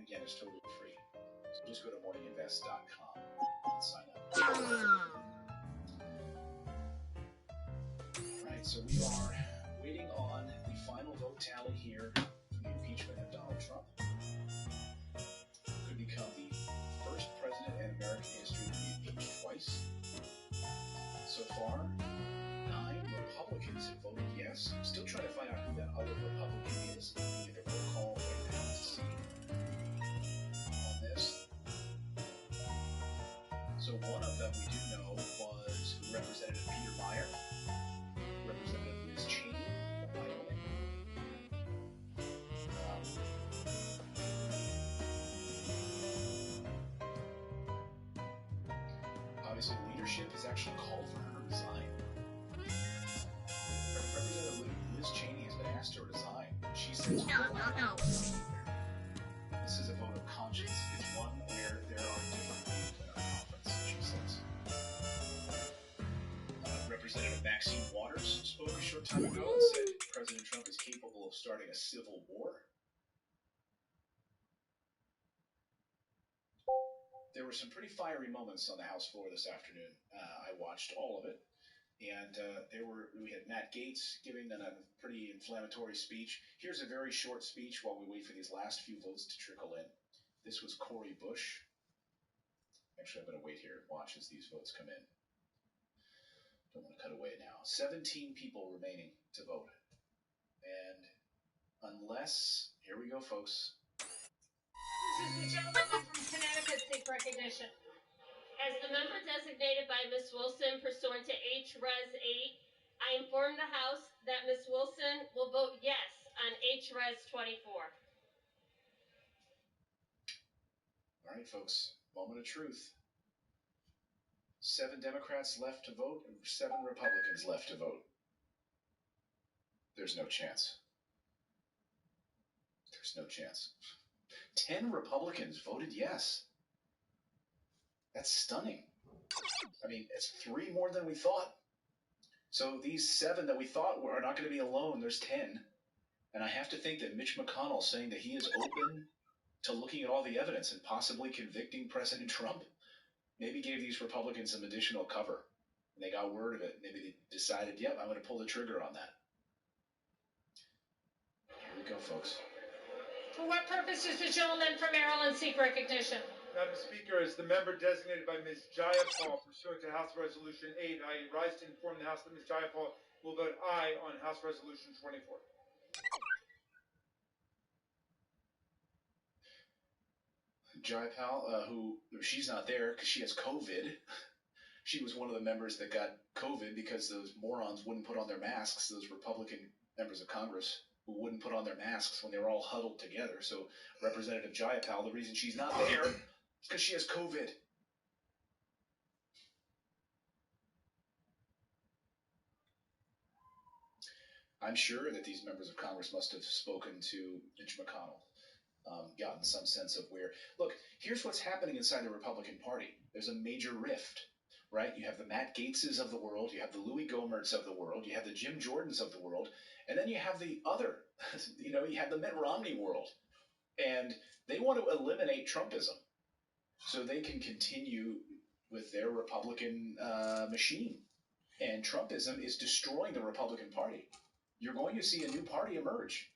And again, it's totally free. So just go to morninginvest.com and sign up. All right, so we are waiting on the final vote tally here for the impeachment of Donald Trump. Could become the first president in American history to be impeached twice. So far, 9 Republicans have voted yes. I'm still trying to find out who that other Republican is. We get a roll call right now to see on this. So one of them we do know was Representative Peter Meyer, Representative Liz Cheney of Wyoming. Obviously, leadership has actually called for her to resign. Representative Liz Cheney has been asked to resign. She says, no. This is a vote of conscience. It's one where there are different views in our conference, she says. Representative Maxine Waters spoke a short time ago and said President Trump is capable of starting a civil war. There were some pretty fiery moments on the House floor this afternoon. I watched all of it. And we had Matt Gaetz giving a pretty inflammatory speech. Here's a very short speech while we wait for these last few votes to trickle in. This was Cori Bush. Actually, I'm going to wait here and watch as these votes come in. Don't want to cut away now. 17 people remaining to vote. And unless, here we go, folks. This is the gentleman from Connecticut seek recognition. As the member designated by Ms. Wilson pursuant to H-Res 8, I inform the House that Ms. Wilson will vote yes on H-Res 24. All right, folks, moment of truth. 7 Democrats left to vote and 7 Republicans left to vote. There's no chance. There's no chance. 10 Republicans voted yes. That's stunning. I mean, it's 3 more than we thought. So these 7 that we thought are not going to be alone. There's 10. And I have to think that Mitch McConnell saying that he is open to looking at all the evidence and possibly convicting President Trump maybe gave these Republicans some additional cover. And they got word of it. Maybe they decided, yep, I'm going to pull the trigger on that. Here we go, folks. For what purpose does the gentleman from Maryland seek recognition? Madam Speaker, as the member designated by Ms. Jayapal pursuant to House Resolution 8, I rise to inform the House that Ms. Jayapal will vote aye on House Resolution 24. Jayapal, she's not there because she has COVID. She was one of the members that got COVID because those morons wouldn't put on their masks, those Republican members of Congress who wouldn't put on their masks when they were all huddled together. So Representative Jayapal, the reason she's not there is because she has COVID. I'm sure that these members of Congress must have spoken to Mitch McConnell, gotten some sense of where. Look, here's what's happening inside the Republican Party. There's a major rift, right? You have the Matt Gaetzes of the world, you have the Louis Gohmerts of the world, you have the Jim Jordans of the world, and then you have the other, you have the Mitt Romney world. And they want to eliminate Trumpism so they can continue with their Republican machine. And Trumpism is destroying the Republican Party. You're going to see a new party emerge.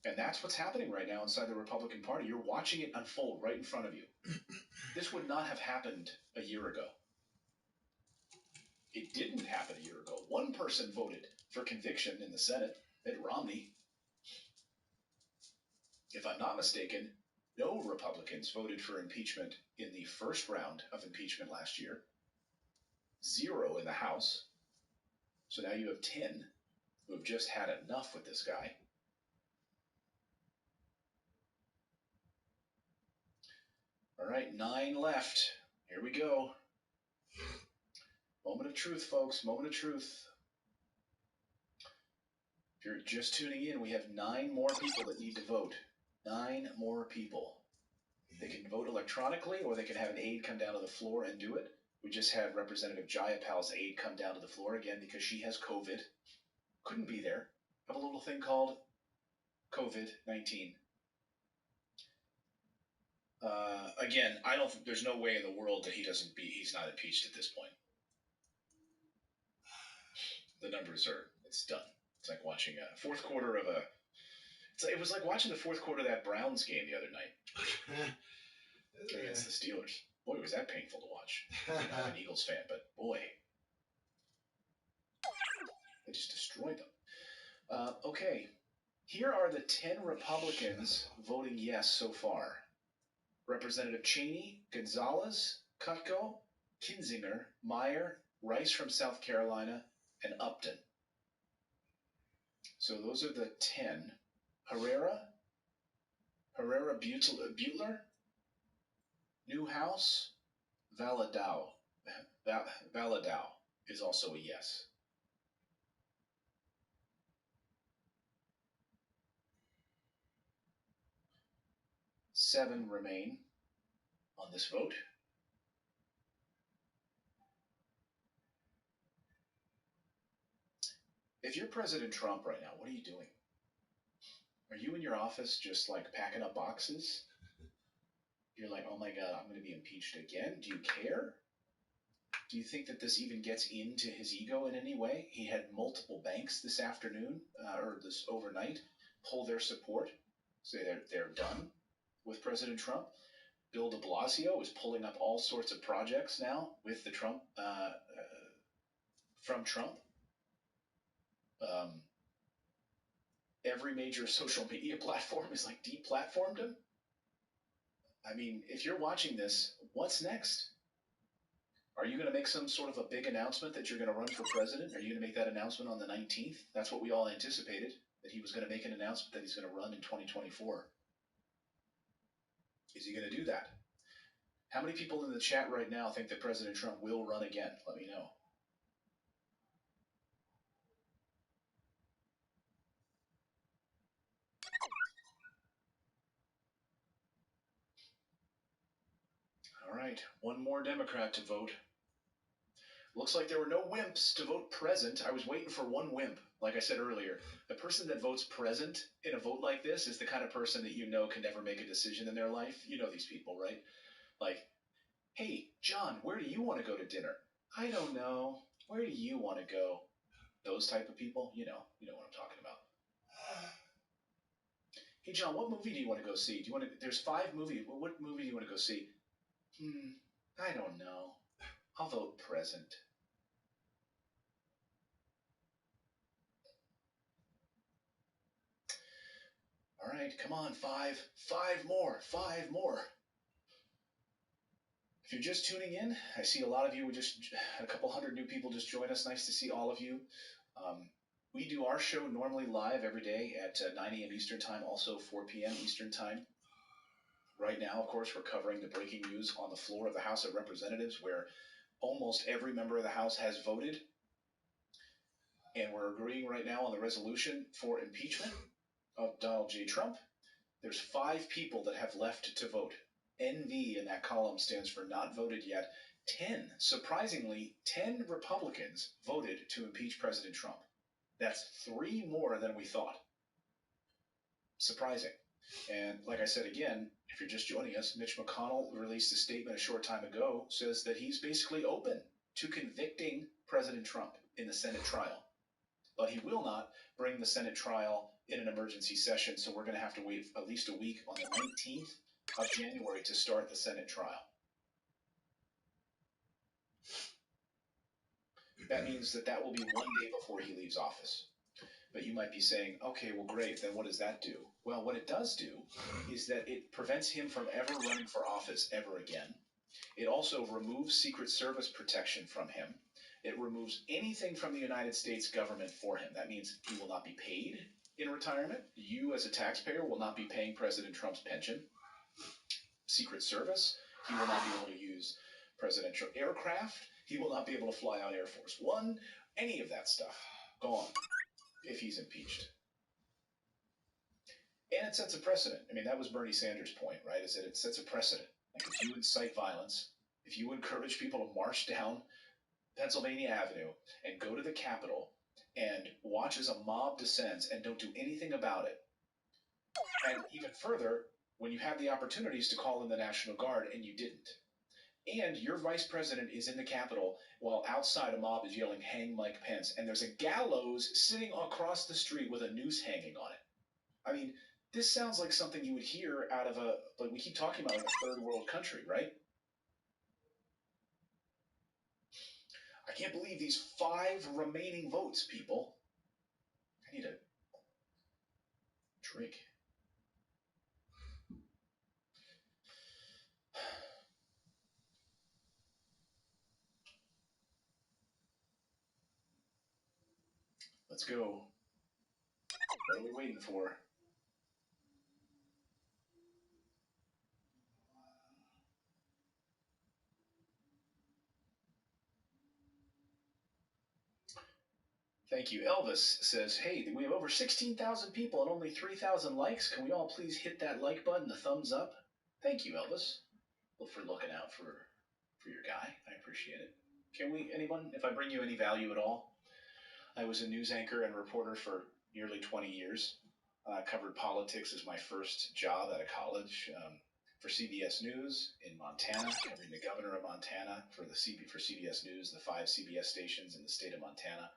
And that's what's happening right now inside the Republican Party. You're watching it unfold right in front of you. This would not have happened a year ago. It didn't happen a year ago. One person voted for conviction in the Senate, Mitt Romney. If I'm not mistaken, no Republicans voted for impeachment in the first round of impeachment last year. 0 in the House. So now you have 10 who have just had enough with this guy. All right, 9 left. Here we go. Moment of truth, folks. Moment of truth. If you're just tuning in, we have 9 more people that need to vote. 9 more people. They can vote electronically, or they can have an aide come down to the floor and do it. We just had Representative Jayapal's aide come down to the floor again because she has COVID. Couldn't be there. Have a little thing called COVID-19. Again, I don't. There's no way in the world that he's not impeached at this point. The numbers are. It's done. It's like watching a fourth quarter of a. It was like watching the fourth quarter of that Browns game the other night against the Steelers. Boy, was that painful to watch. I'm an Eagles fan, but boy, they just destroyed them. Okay, here are the 10 Republicans voting yes so far. Representative Cheney, Gonzalez, Cutco, Kinzinger, Meyer, Rice from South Carolina, and Upton. So those are the 10. Herrera, Butler, Newhouse, Valadao is also a yes. Seven remain on this vote. If you're President Trump right now, what are you doing? Are you in your office just like packing up boxes? You're like, oh my God, I'm going to be impeached again? Do you care? Do you think that this even gets into his ego in any way? He had multiple banks this afternoon, or this overnight, pull their support, say they're done with President Trump. Bill de Blasio is pulling up all sorts of projects now with the Trump, from Trump. Every major social media platform is like deplatformed him. I mean, if you're watching this, what's next? Are you going to make some sort of a big announcement that you're going to run for president? Are you going to make that announcement on the 19th? That's what we all anticipated, that he was going to make an announcement that he's going to run in 2024. Is he going to do that? How many people in the chat right now think that President Trump will run again? Let me know. All right, one more Democrat to vote. Looks like there were no wimps to vote present. I was waiting for one wimp. Like I said earlier, the person that votes present in a vote like this is the kind of person that you know can never make a decision in their life. You know these people, right? Like, hey, John, where do you want to go to dinner? I don't know. Where do you want to go? Those type of people, you know what I'm talking about. Hey, John, what movie do you want to go see? Do you want to? There's 5 movies. What movie do you want to go see? I don't know. I'll vote present. All right, come on, 5 more. If you're just tuning in, I see a lot of you, a couple hundred new people just join us. Nice to see all of you. We do our show normally live every day at 9 a.m. Eastern Time, also 4 p.m. Eastern Time. Right now, of course, we're covering the breaking news on the floor of the House of Representatives, where almost every member of the House has voted. And we're agreeing right now on the resolution for impeachment of Donald J. Trump. There's 5 people that have left to vote. NV in that column stands for not voted yet. 10, surprisingly, 10 Republicans voted to impeach President Trump. That's 3 more than we thought. Surprising. And like I said again, if you're just joining us, Mitch McConnell released a statement a short time ago, says that he's basically open to convicting President Trump in the Senate trial. But he will not bring the Senate trial in an emergency session, so we're going to have to wait at least a week on the 19th of January to start the Senate trial. That means that will be 1 day before he leaves office. But you might be saying, okay, well, great, then what does that do? Well, what it does do is that it prevents him from ever running for office ever again. It also removes Secret Service protection from him. It removes anything from the United States government for him. That means he will not be paid in retirement. You, as a taxpayer, will not be paying President Trump's pension. Secret Service, he will not be able to use presidential aircraft. He will not be able to fly on Air Force One. Any of that stuff. Gone. If he's impeached. And it sets a precedent. I mean, that was Bernie Sanders' point, right? Is that it sets a precedent. Like, if you incite violence, if you encourage people to march down Pennsylvania Avenue and go to the Capitol and watch as a mob descends and don't do anything about it, And even further, when you have the opportunities to call in the National Guard and you didn't. And your vice president is in the Capitol while outside a mob is yelling, "Hang Mike Pence." And there's a gallows sitting across the street with a noose hanging on it. I mean, this sounds like something you would hear out of like we keep talking about, like a third world country, right? I can't believe these 5 remaining votes, people. I need a drink. Let's go. What are we waiting for? Thank you. Elvis says, "Hey, we have over 16,000 people and only 3,000 likes. Can we all please hit that like button, the thumbs up?" Thank you, Elvis, for looking out for your guy. I appreciate it. Can we, anyone, if I bring you any value at all? I was a news anchor and reporter for nearly 20 years. Covered politics as my first job out of college for CBS News in Montana, covering the governor of Montana for CBS News, the 5 CBS stations in the state of Montana.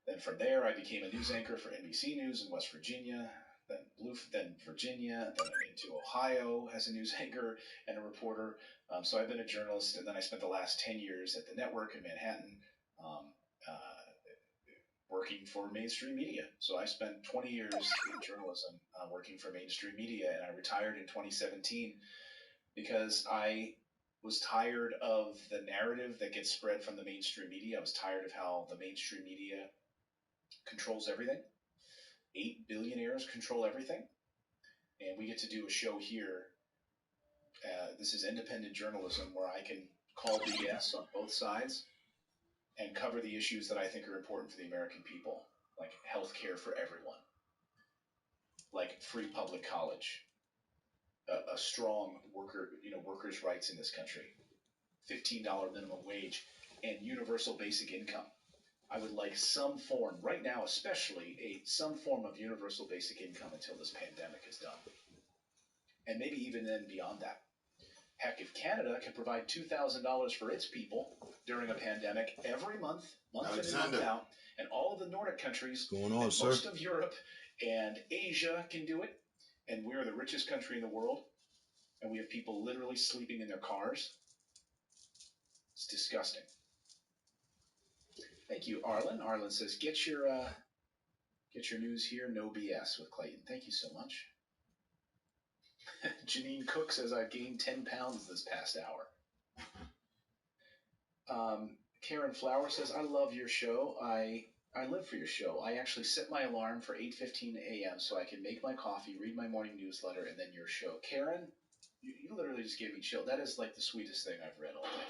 Then from there, I became a news anchor for NBC News in West Virginia, then Virginia, then into Ohio as a news anchor and a reporter. So I've been a journalist, and then I spent the last 10 years at the network in Manhattan working for mainstream media. So I spent 20 years in journalism working for mainstream media, and I retired in 2017 because I was tired of the narrative that gets spread from the mainstream media. I was tired of how the mainstream media controls everything. 8 billionaires control everything. And we get to do a show here. This is independent journalism where I can call BS on both sides and cover the issues that I think are important for the American people, like health care for everyone, like free public college, a strong workers' rights in this country, $15 minimum wage, and universal basic income. I would like some form, right now especially, some form of universal basic income until this pandemic is done. And maybe even then beyond that. Heck, if Canada can provide $2,000 for its people during a pandemic every month in and month out, and all of the Nordic countries, most of Europe and Asia can do it, and we're the richest country in the world, and we have people literally sleeping in their cars, it's disgusting. Thank you, Arlen. Arlen says, get your news here, no BS with Clayton. Thank you so much. Janine Cook says, I've gained 10 pounds this past hour. Karen Flower says, I love your show. I live for your show. I actually set my alarm for 8:15 a.m. so I can make my coffee, read my morning newsletter, and then your show. Karen, you literally just gave me chill. That is like the sweetest thing I've read all day.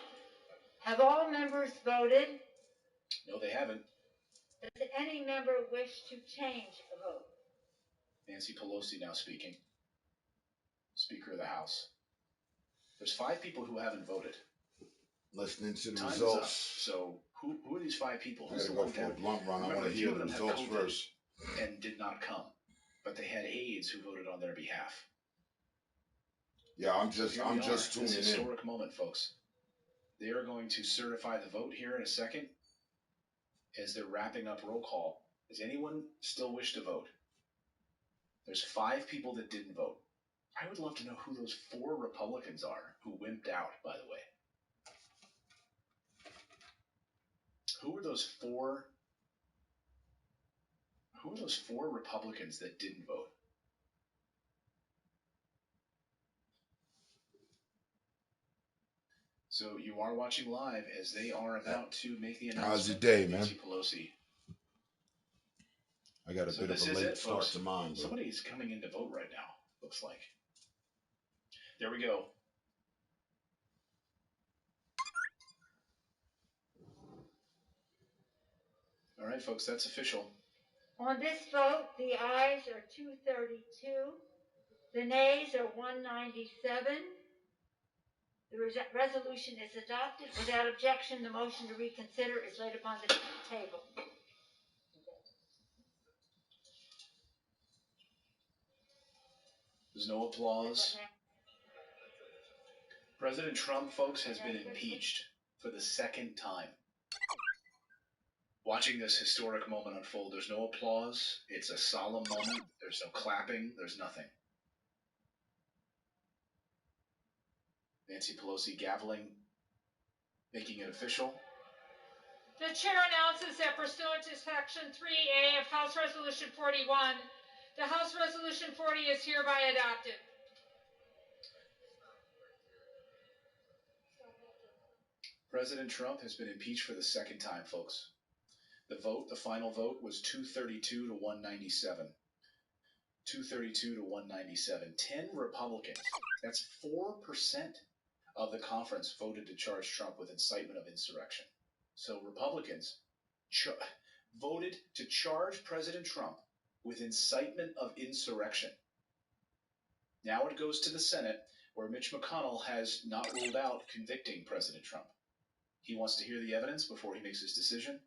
Have all members voted? No, they haven't. Does any member wish to change a vote? Nancy Pelosi now speaking. Speaker of the House. There's 5 people who haven't voted. Listening to the Time results. Is up. So who are these 5 people? I gotta go for a blunt run. I want to hear the results first. And did not come, but they had aides who voted on their behalf. Yeah, I'm just tuning in. This historic moment, folks. They are going to certify the vote here in a second as they're wrapping up roll call. Does anyone still wish to vote? There's 5 people that didn't vote. I would love to know who those 4 Republicans are who wimped out, by the way. Who are those 4 Republicans that didn't vote? So you are watching live as they are about to make the announcement. How's your day, man? Nancy Pelosi. I got a bit of a late start to mine. But somebody's coming in to vote right now, looks like. There we go. All right, folks, that's official. On this vote, the ayes are 232. The nays are 197. The resolution is adopted. Without objection, the motion to reconsider is laid upon the table. There's no applause. President Trump, folks, has been impeached for the second time. Watching this historic moment unfold, there's no applause. It's a solemn moment. There's no clapping. There's nothing. Nancy Pelosi gaveling, making it official. The chair announces that pursuant to Section 3A of House Resolution 41, the House Resolution 40 is hereby adopted. President Trump has been impeached for the second time, folks. The final vote, was 232 to 197. 232 to 197. 10 Republicans, that's 4% of the conference, voted to charge Trump with incitement of insurrection. So Republicans voted to charge President Trump with incitement of insurrection. Now it goes to the Senate, where Mitch McConnell has not ruled out convicting President Trump. He wants to hear the evidence before he makes his decision.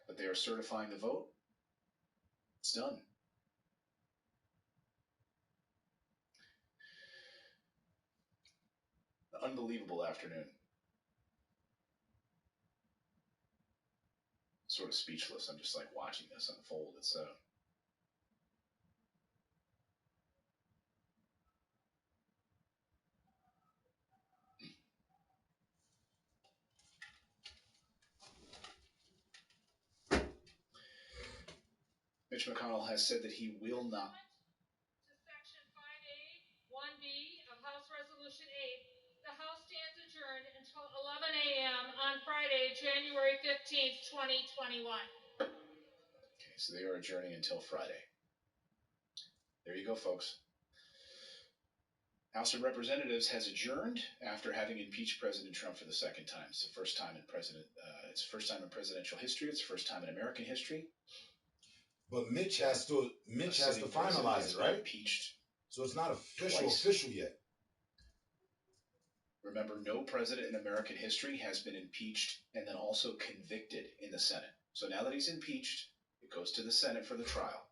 But they are certifying the vote. It's done. An unbelievable afternoon. Sort of speechless. I'm just like watching this unfold. It's Mitch McConnell has said that he will not. To Section 5A, 1B of House Resolution 8, the House stands adjourned until 11 a.m. on Friday, January 15th, 2021. Okay, so they are adjourning until Friday. There you go, folks. House of Representatives has adjourned after having impeached President Trump for the second time. It's the first time in presidential history. It's the first time in American history. But Mitch has to finalize it, right? Impeached. So it's not official yet. Remember, no president in American history has been impeached and then also convicted in the Senate. So now that he's impeached, it goes to the Senate for the trial.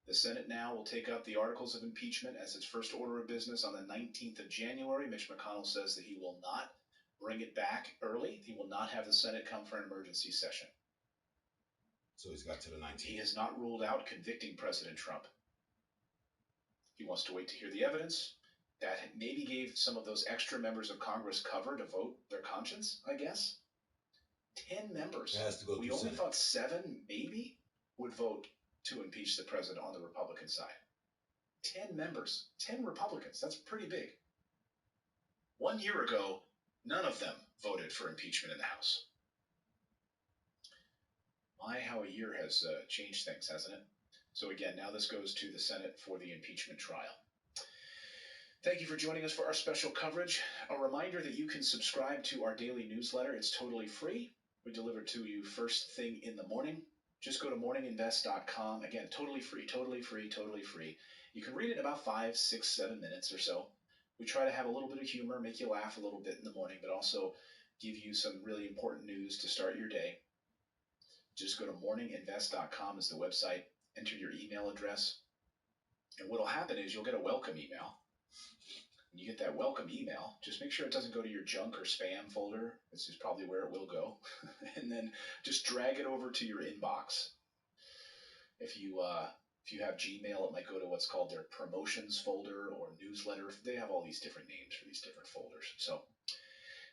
The Senate now will take up the articles of impeachment as its first order of business on the 19th of January. Mitch McConnell says that he will not bring it back early. He will not have the Senate come for an emergency session. So he's got to the 19th. He has not ruled out convicting President Trump. He wants to wait to hear the evidence. That maybe gave some of those extra members of Congress cover to vote their conscience, I guess. 10 members. It has to go we through only Senate. thought 7 maybe would vote to impeach the president on the Republican side. 10 members. 10 Republicans. That's pretty big. 1 year ago, none of them voted for impeachment in the House. My, how a year has changed things, hasn't it? So again, now this goes to the Senate for the impeachment trial. Thank you for joining us for our special coverage. A reminder that you can subscribe to our daily newsletter. It's totally free. We deliver to you first thing in the morning. Just go to morninginvest.com. Again, totally free, totally free, totally free. You can read it in about 5, 6, 7 minutes or so. We try to have a little bit of humor, make you laugh a little bit in the morning, but also give you some really important news to start your day. Just go to morninginvest.com is the website. Enter your email address. And what will happen is you'll get a welcome email. When you get that welcome email, just make sure it doesn't go to your junk or spam folder. This is probably where it will go. And then just drag it over to your inbox. If you have Gmail, it might go to what's called their promotions folder or newsletter. They have all these different names for these different folders. So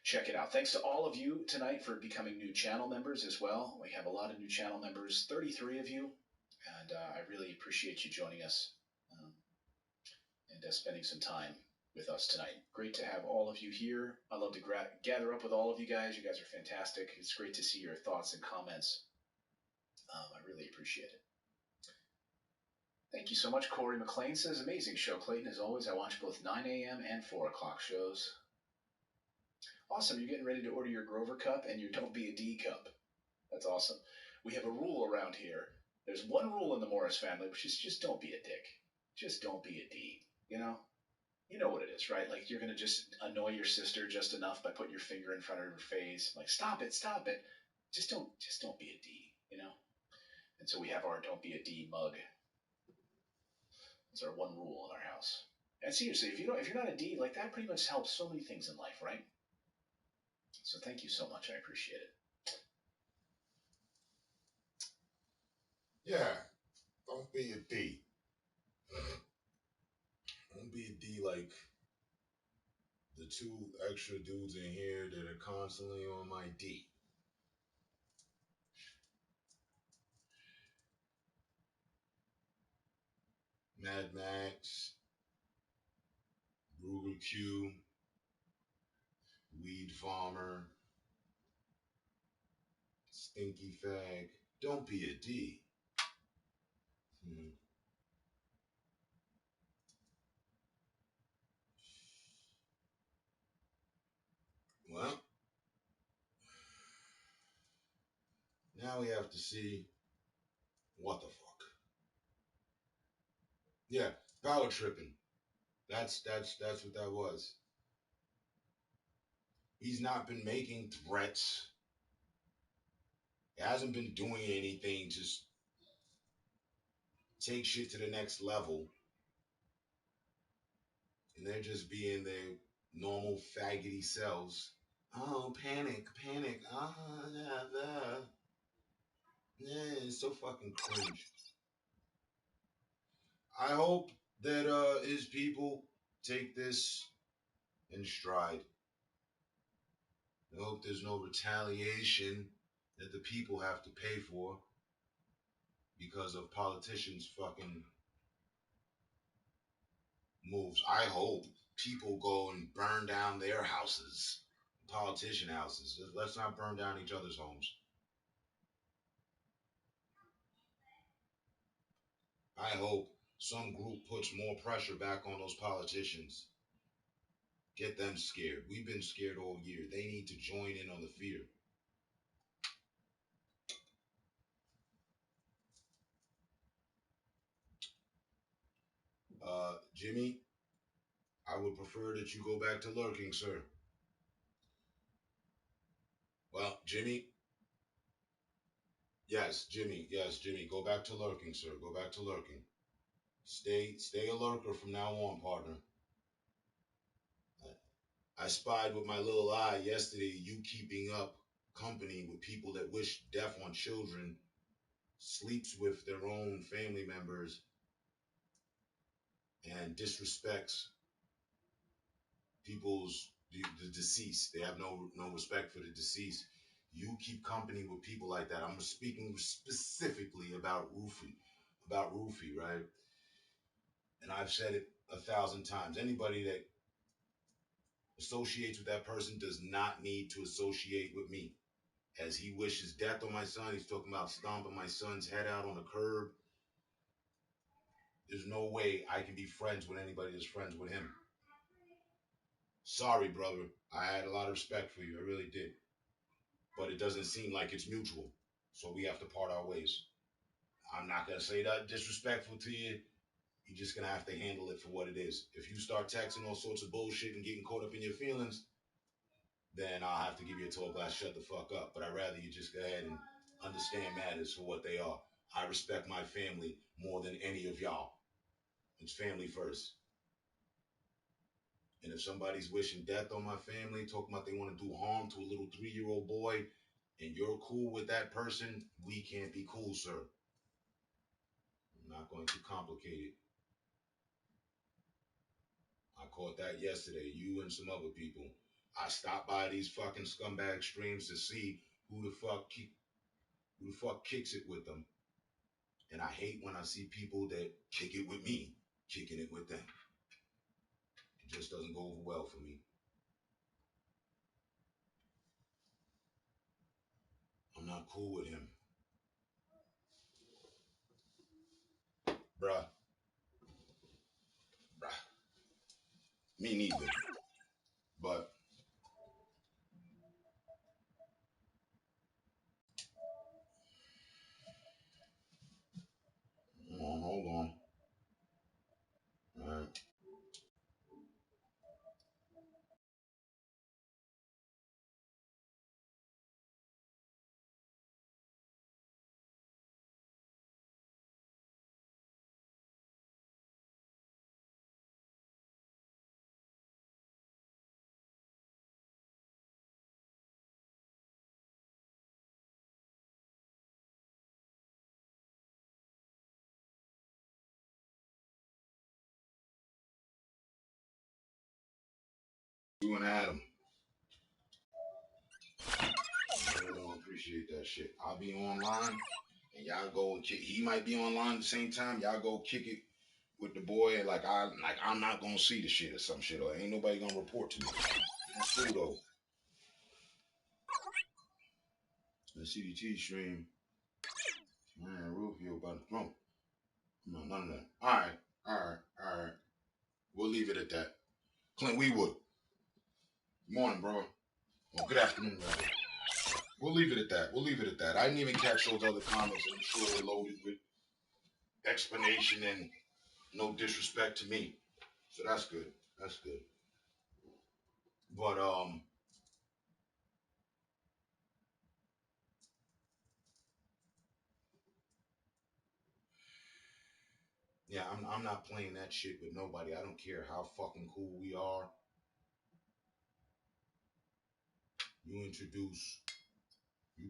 check it out. Thanks to all of you tonight for becoming new channel members as well. We have a lot of new channel members, 33 of you. And I really appreciate you joining us and spending some time with us tonight. Great to have all of you here. I love to gather up with all of you guys. You guys are fantastic. It's great to see your thoughts and comments. I really appreciate it. Thank you so much. Corey McLean says, amazing show, Clayton. As always, I watch both 9 a.m. and 4 o'clock shows. Awesome. You're getting ready to order your Grover cup and your Don't Be a D cup. That's awesome. We have a rule around here. There's one rule in the Morris family, which is just don't be a dick. Just don't be a D. You know? You know what it is, right? Like, you're going to just annoy your sister just enough by putting your finger in front of her face. Like, stop it, stop it. Just don't be a D, you know? And so we have our Don't Be a D mug. It's our one rule in our house. And seriously, if you're not a D, like that pretty much helps so many things in life, right? So thank you so much. I appreciate it. Yeah, don't be a D. Don't be a D like the two extra dudes in here that are constantly on my D. Mad Max, Ruger Q, Weed Farmer, Stinky Fag. Don't be a D. Hmm. Well, now we have to see what the fuck. Yeah, power tripping. That's what that was. He's not been making threats. He hasn't been doing anything to take shit to the next level. And they're just being their normal faggoty selves. Oh, panic, panic. Yeah, it's so fucking cringe. I hope that his people take this in stride. I hope there's no retaliation that the people have to pay for because of politicians' fucking moves. I hope people go and burn down their houses, politician houses. Let's not burn down each other's homes. I hope some group puts more pressure back on those politicians. Get them scared. We've been scared all year. They need to join in on the fear. Jimmy, I would prefer that you go back to lurking, sir. Well, Jimmy. Yes, Jimmy. Yes, Jimmy. Go back to lurking, sir. Go back to lurking. Stay a lurker from now on, partner. I spied with my little eye yesterday you keeping up company with people that wish death on children, sleeps with their own family members, and disrespects the deceased. They have no respect for the deceased. You keep company with people like that. I'm speaking specifically about Rufy, right? And I've said it 1,000 times. Anybody that associates with that person does not need to associate with me. As he wishes death on my son, he's talking about stomping my son's head out on the curb. There's no way I can be friends with anybody that's friends with him. Sorry, brother. I had a lot of respect for you. I really did. But it doesn't seem like it's mutual. So we have to part our ways. I'm not going to say that disrespectful to you. You're just going to have to handle it for what it is. If you start texting all sorts of bullshit and getting caught up in your feelings, then I'll have to give you a toll glass, shut the fuck up. But I'd rather you just go ahead and understand matters for what they are. I respect my family more than any of y'all. It's family first. And if somebody's wishing death on my family, talking about they want to do harm to a little 3-year-old boy, and you're cool with that person, we can't be cool, sir. I'm not going to complicate it. I caught that yesterday, you and some other people. I stopped by these fucking scumbag streams to see who the fuck kicks it with them. And I hate when I see people that kick it with me, kicking it with them. It just doesn't go over well for me. I'm not cool with him. Bruh. Me neither. But hold on. All right. You and Adam. I really don't appreciate that shit. I'll be online and y'all go and kick. He might be online at the same time. Y'all go kick it with the boy, and I'm not gonna see the shit or some shit, or ain't nobody gonna report to me. That's cool though. The CDT stream, man, Rufio about to throw. No, none of that. All right. We'll leave it at that. Clint Weewood. Good morning, bro. Well, good afternoon, brother. We'll leave it at that. I didn't even catch those other comments, and I'm sure they're loaded with explanation and no disrespect to me. So that's good. But yeah, I'm not playing that shit with nobody. I don't care how fucking cool we are. You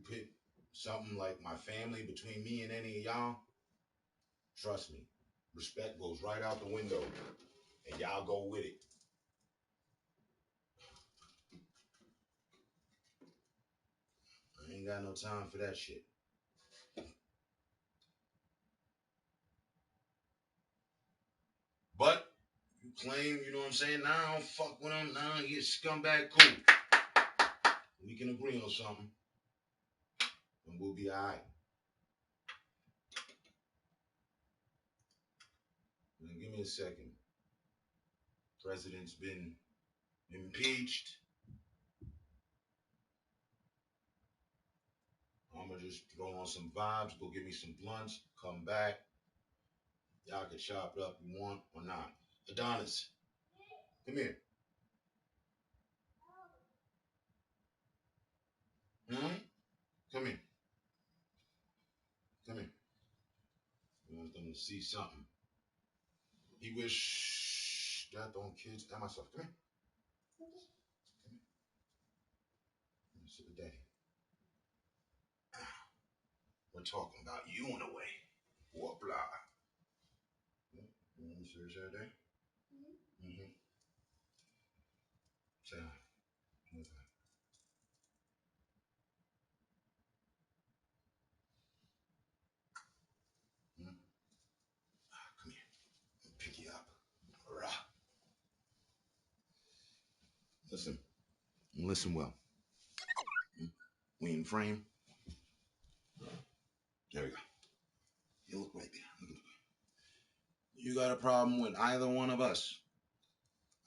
pick something like my family between me and any of y'all. Trust me, respect goes right out the window, and y'all go with it. I ain't got no time for that shit. But you claim, you know what I'm saying? Now I don't fuck with him. Now he's a scumbag. Cool. We can agree on something, and we'll be all right. Now, give me a second. President's been impeached. I'm gonna just throw on some vibes, go get me some blunts, come back. Y'all can chop it up if you want or not. Adonis, come here. Come here. Come here. I want them to see something. He wish death on kids and myself. Come here. Come here. Let me sit with daddy. We're talking about you in a way. What blah. You want me to search that day? Mm-hmm. Say hi. What's that? Come here. I'll pick you up. Rah. Listen well. We in frame. There we go. You look right there. You got a problem with either one of us?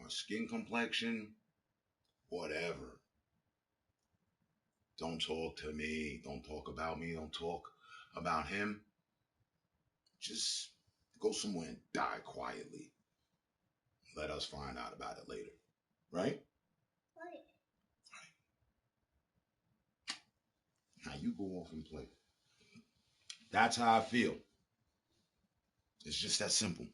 Our skin complexion? Whatever. Don't talk to me. Don't talk about me. Don't talk about him. Just go somewhere and die quietly. Let us find out about it later. Right? Right. Now you go off and play. That's how I feel. It's just that simple.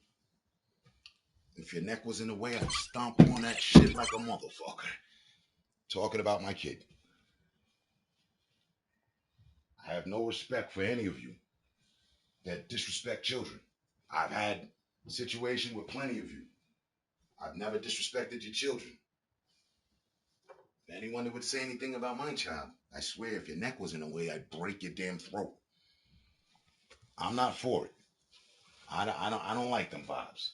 If your neck was in the way, I'd stomp on that shit like a motherfucker. Talking about my kid. I have no respect for any of you that disrespect children. I've had a situation with plenty of you. I've never disrespected your children. If anyone that would say anything about my child, I swear if your neck was in the way, I'd break your damn throat. I'm not for it. I don't like them vibes.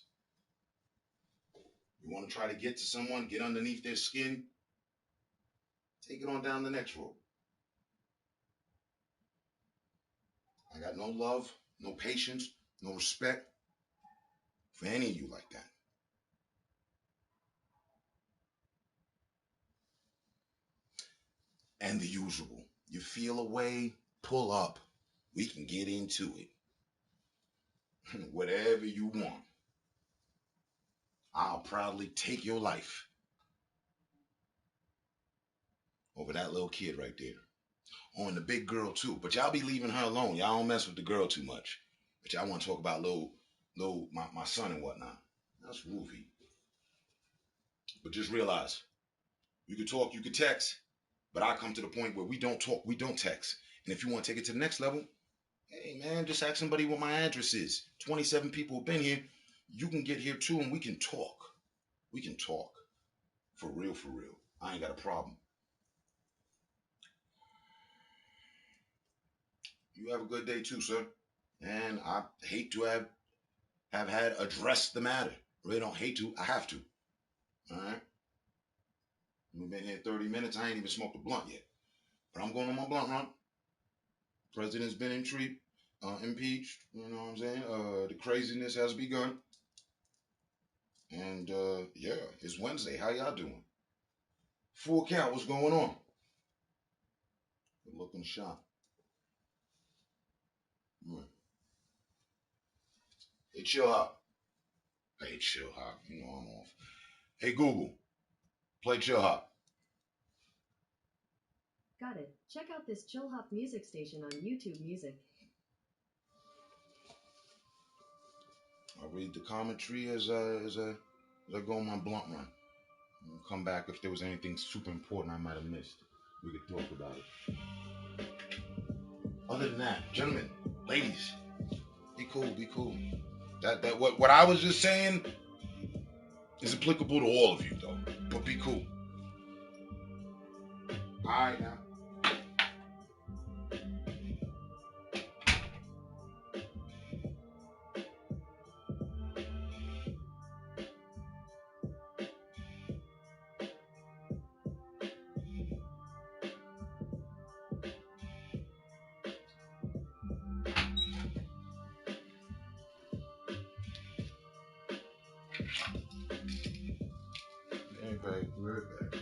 You want to try to get to someone, get underneath their skin, take it on down the next road. I got no love, no patience, no respect for any of you like that. And the usual. You feel a way, pull up. We can get into it. Whatever you want. I'll proudly take your life over that little kid right there. Oh, and the big girl too. But y'all be leaving her alone. Y'all don't mess with the girl too much. But y'all want to talk about my son and whatnot. That's Roofy. But just realize, you could talk, you could text, but I come to the point where we don't talk, we don't text. And if you want to take it to the next level, hey man, just ask somebody what my address is. 27 people have been here. You can get here too, and we can talk. We can talk. For real, for real. I ain't got a problem. You have a good day too, sir. And I hate to have had addressed the matter. Really don't hate to. I have to. All right. We've been here 30 minutes. I ain't even smoked a blunt yet. But I'm going on my blunt run. President's been impeached. You know what I'm saying? The craziness has begun. And yeah, it's Wednesday. How y'all doing? Full count. What's going on? Good looking shot. Right. Hey, chill hop. Hey, chill hop. You know I'm off. Hey, Google. Play chill hop. Got it. Check out this chill hop music station on YouTube Music. I'll read the commentary as I go on my blunt run. I'll come back if there was anything super important I might have missed. We could talk about it. Other than that, gentlemen, ladies, be cool, be cool. That what I was just saying is applicable to all of you though. But be cool. Alright now. Okay, we're back.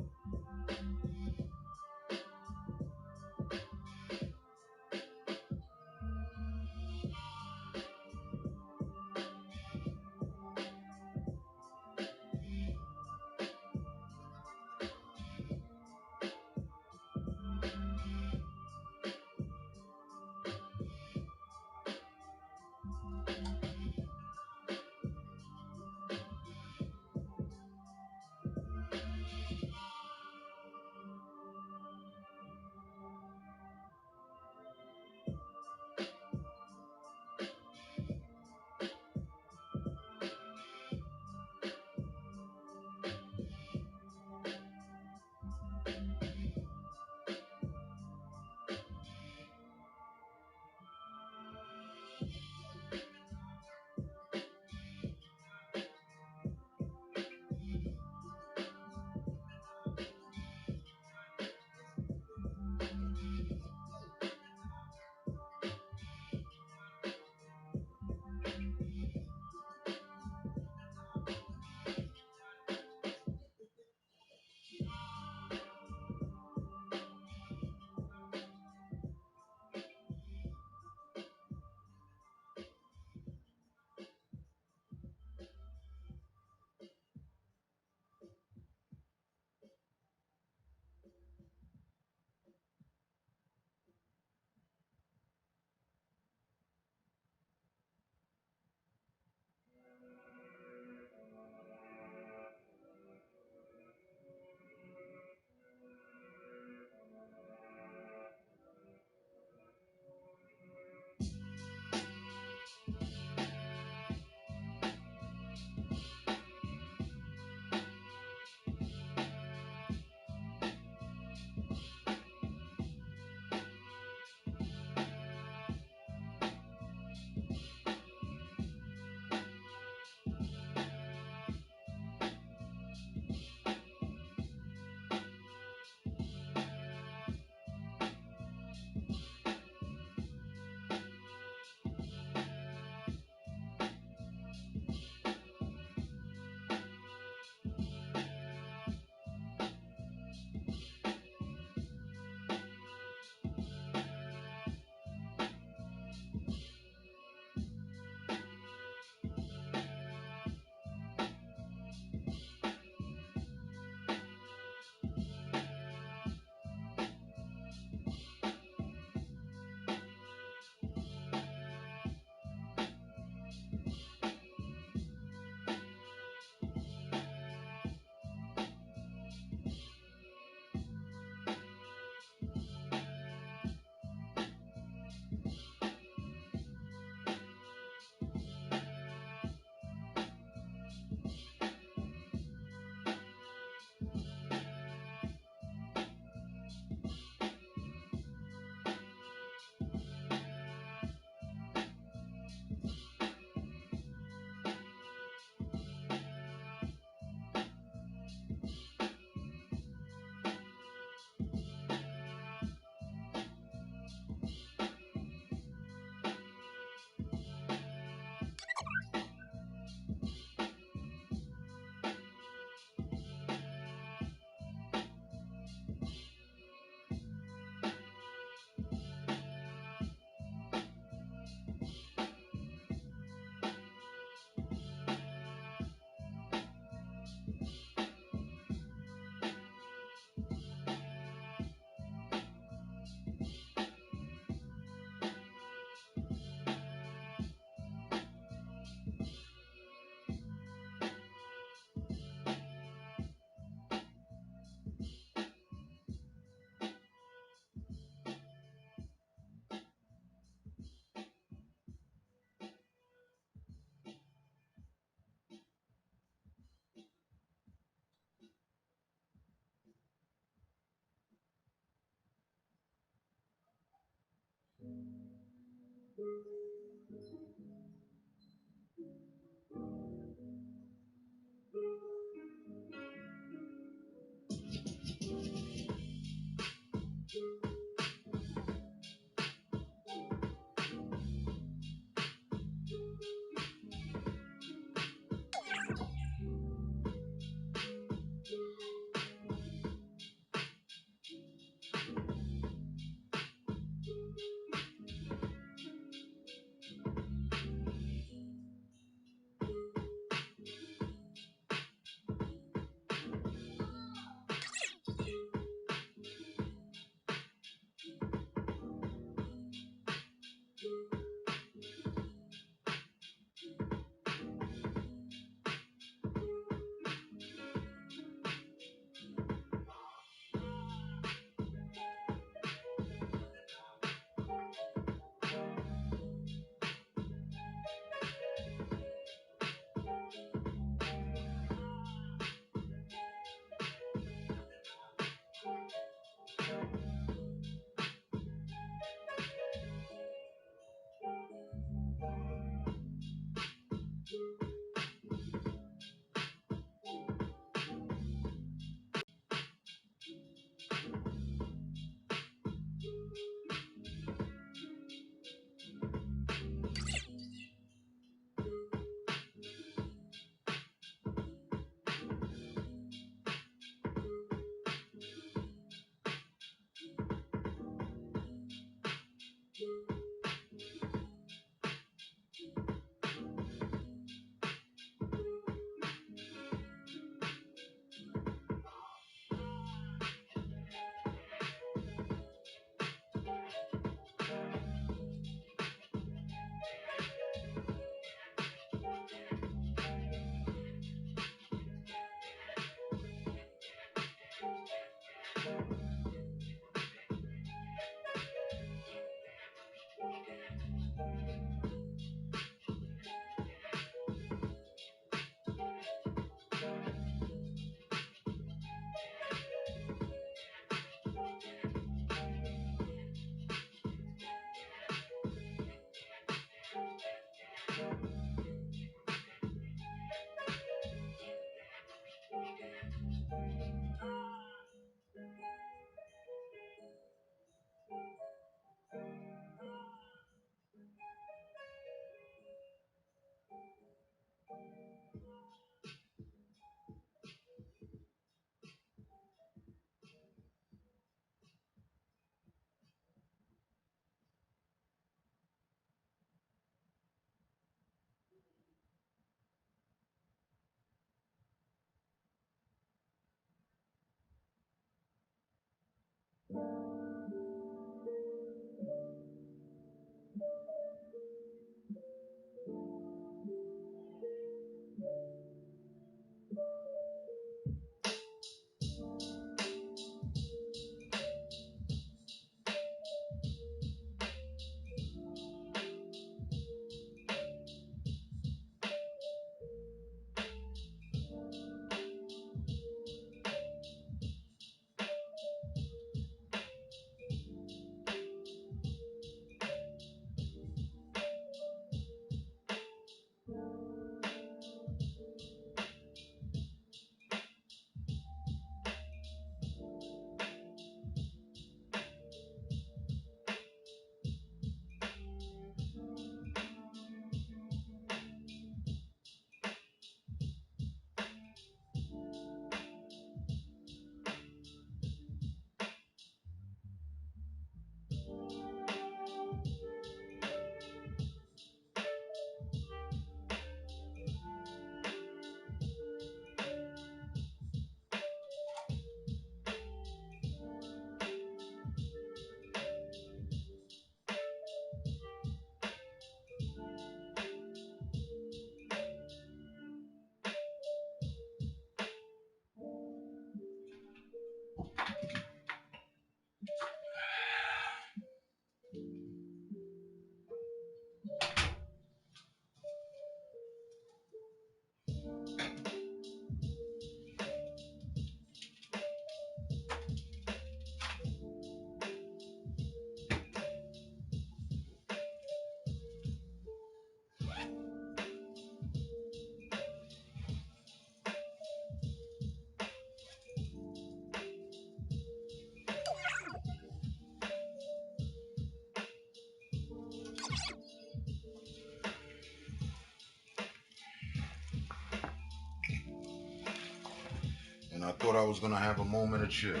I thought I was gonna have a moment of chill.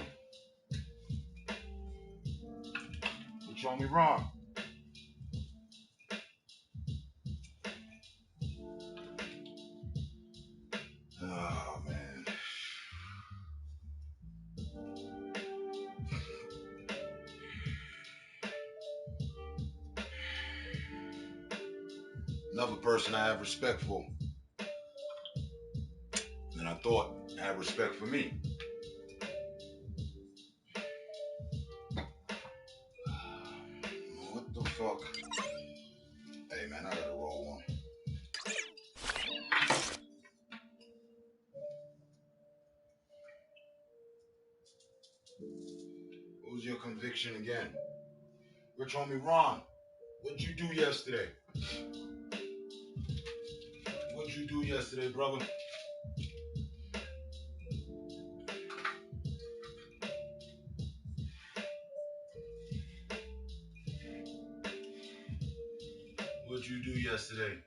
What you want me wrong? Oh, man. Another person I have respect for. And I thought had respect for me. What the fuck? Hey, man, I gotta roll one. What was your conviction again? Rich homie Ron, what'd you do yesterday? What'd you do yesterday, brother? What'd you do yesterday?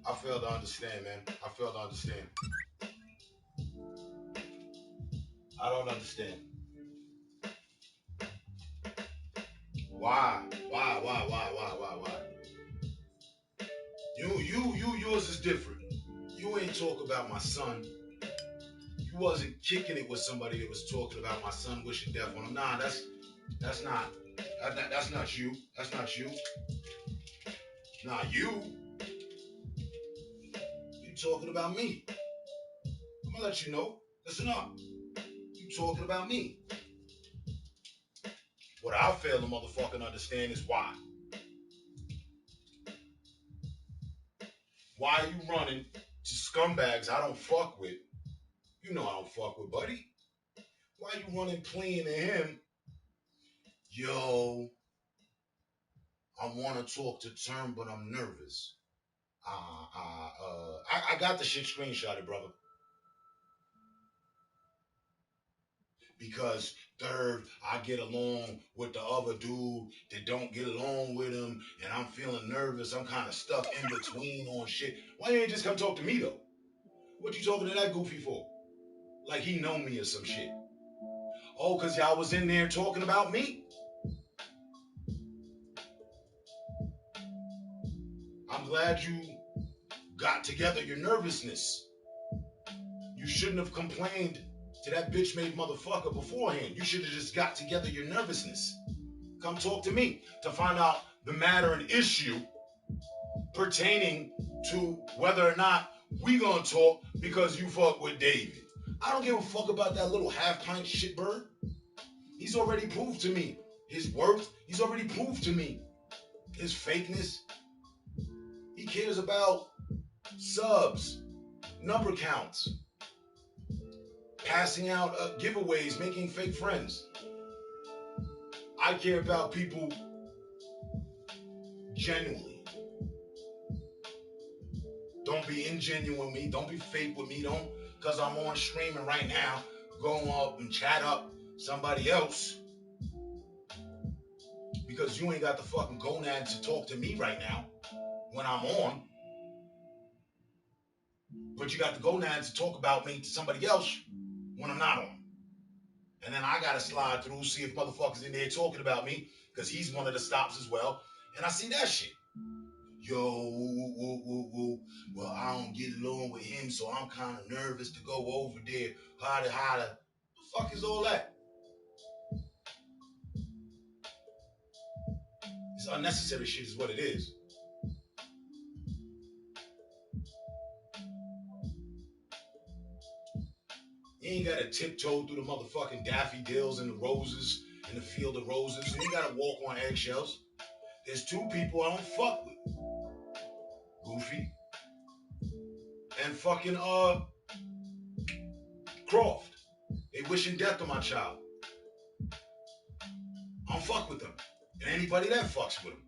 I fail to understand, man. I fail to understand. I don't understand. Why? Yours is different. You ain't talk about my son. You wasn't kicking it with somebody that was talking about my son wishing death on him. Nah, that's not you. That's not you. Nah, you talking about me. I'm gonna let you know. Listen up. You talking about me. What I fail to motherfucking understand is why. Why are you running to scumbags I don't fuck with? You know I don't fuck with, buddy. Why you running clean to him? Yo, I want to talk to Term, but I'm nervous. I got the shit screenshotted, brother. Because third, I get along with the other dude that don't get along with him, and I'm feeling nervous. I'm kind of stuck in between on shit. Why you ain't just come talk to me, though? What you talking to that goofy for? Like he know me or some shit. Oh, because y'all was in there talking about me? I'm glad you got together your nervousness. You shouldn't have complained to that bitch-made motherfucker beforehand. You should have just got together your nervousness. Come talk to me to find out the matter and issue pertaining to whether or not we gonna talk because you fuck with David. I don't give a fuck about that little half-pint shitbird. He's already proved to me his worth. He's already proved to me his fakeness. He cares about subs, number counts, passing out giveaways, making fake friends. I care about people genuinely. Don't be ingenuine with me. Don't be fake with me. Don't, because I'm on streaming right now, go up and chat up somebody else. Because you ain't got the fucking gonads to talk to me right now when I'm on. But you got the gonads to talk about me to somebody else when I'm not on. And then I gotta slide through, see if motherfuckers in there talking about me, because he's one of the stops as well. And I see that shit. Yo, woo. Well, I don't get along with him, so I'm kind of nervous to go over there. Holla. The fuck is all that? It's unnecessary shit is what it is. You ain't gotta tiptoe through the motherfucking daffodils and the roses in the field of roses. You ain't gotta walk on eggshells. There's two people I don't fuck with. Goofy. And fucking, Croft. They wishing death on my child. I don't fuck with them. And anybody that fucks with them.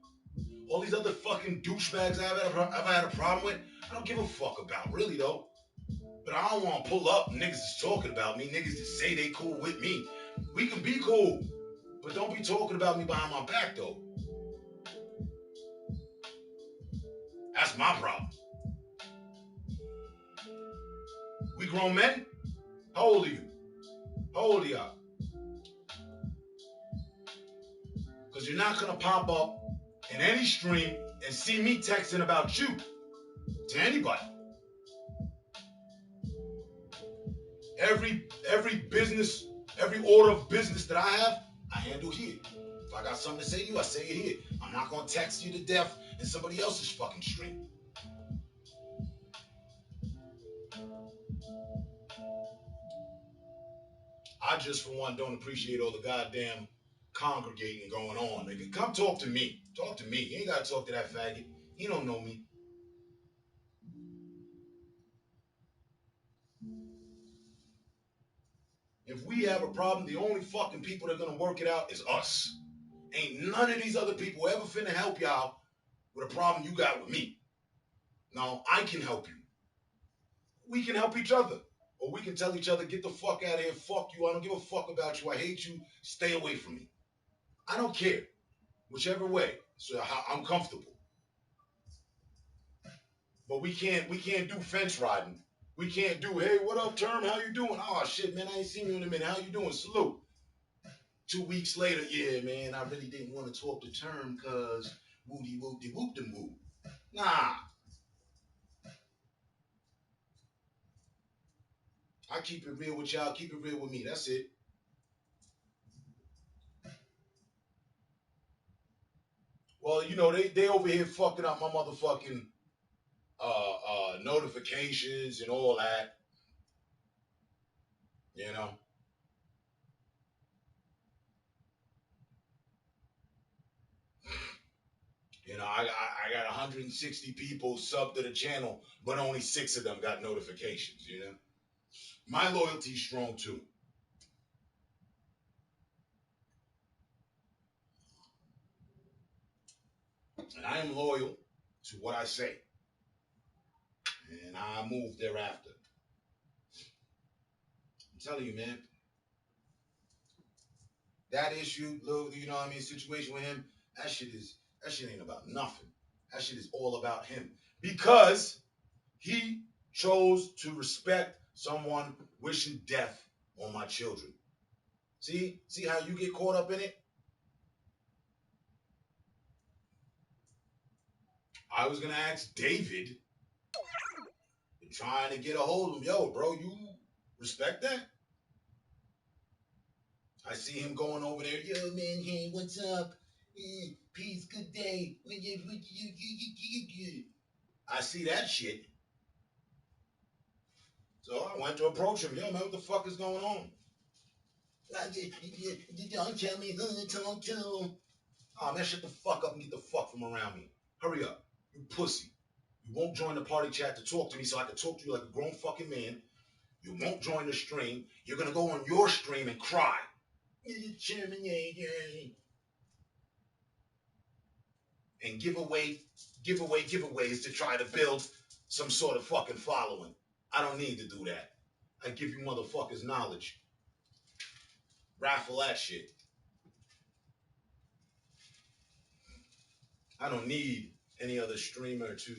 All these other fucking douchebags I've had a problem with, I don't give a fuck about, really though. But I don't want to pull up niggas that's talking about me, niggas that say they cool with me. We can be cool, but don't be talking about me behind my back though. That's my problem. We grown men? How old are you? How old are y'all? Because you're not going to pop up in any stream and see me texting about you to anybody. Every business, every order of business that I have, I handle here. If I got something to say to you, I say it here. I'm not going to text you to death in somebody else's fucking stream. I just, for one, don't appreciate all the goddamn congregating going on, nigga. Come talk to me. Talk to me. You ain't got to talk to that faggot. He don't know me. If we have a problem, the only fucking people that are going to work it out is us. Ain't none of these other people ever finna help y'all with a problem you got with me. No, I can help you. We can help each other. Or we can tell each other, get the fuck out of here, fuck you, I don't give a fuck about you, I hate you, stay away from me. I don't care. Whichever way. So I'm comfortable. But we can't do fence riding. We can't do, hey, what up, Term? How you doing? Oh shit, man, I ain't seen you in a minute. How you doing? Salute. 2 weeks later, yeah, man, I really didn't want to talk to Term cause woody whoop-de whoop-de-whoop. Nah. I keep it real with y'all, keep it real with me. That's it. Well, you know, they over here fucking up my motherfucking notifications and all that. You know. You know, I got 160 people subbed to the channel, but only 6 of them got notifications, you know. My loyalty's strong too. And I am loyal to what I say. And I move thereafter. I'm telling you, man. That issue, little, you know what I mean, situation with him, that shit ain't about nothing. That shit is all about him. Because he chose to respect someone wishing death on my children. See how you get caught up in it? I was gonna ask David, trying to get a hold of him. Yo, bro, you respect that? I see him going over there. Yo, man, hey, what's up? Peace, good day. I see that shit. So I went to approach him. Yo, man, what the fuck is going on? Don't tell me who to talk to. Oh, man, shut the fuck up and get the fuck from around me. Hurry up, you pussy. You won't join the party chat to talk to me so I can talk to you like a grown fucking man. You won't join the stream. You're going to go on your stream and cry. And give away giveaways to try to build some sort of fucking following. I don't need to do that. I give you motherfuckers knowledge. Raffle that shit. I don't need any other streamer to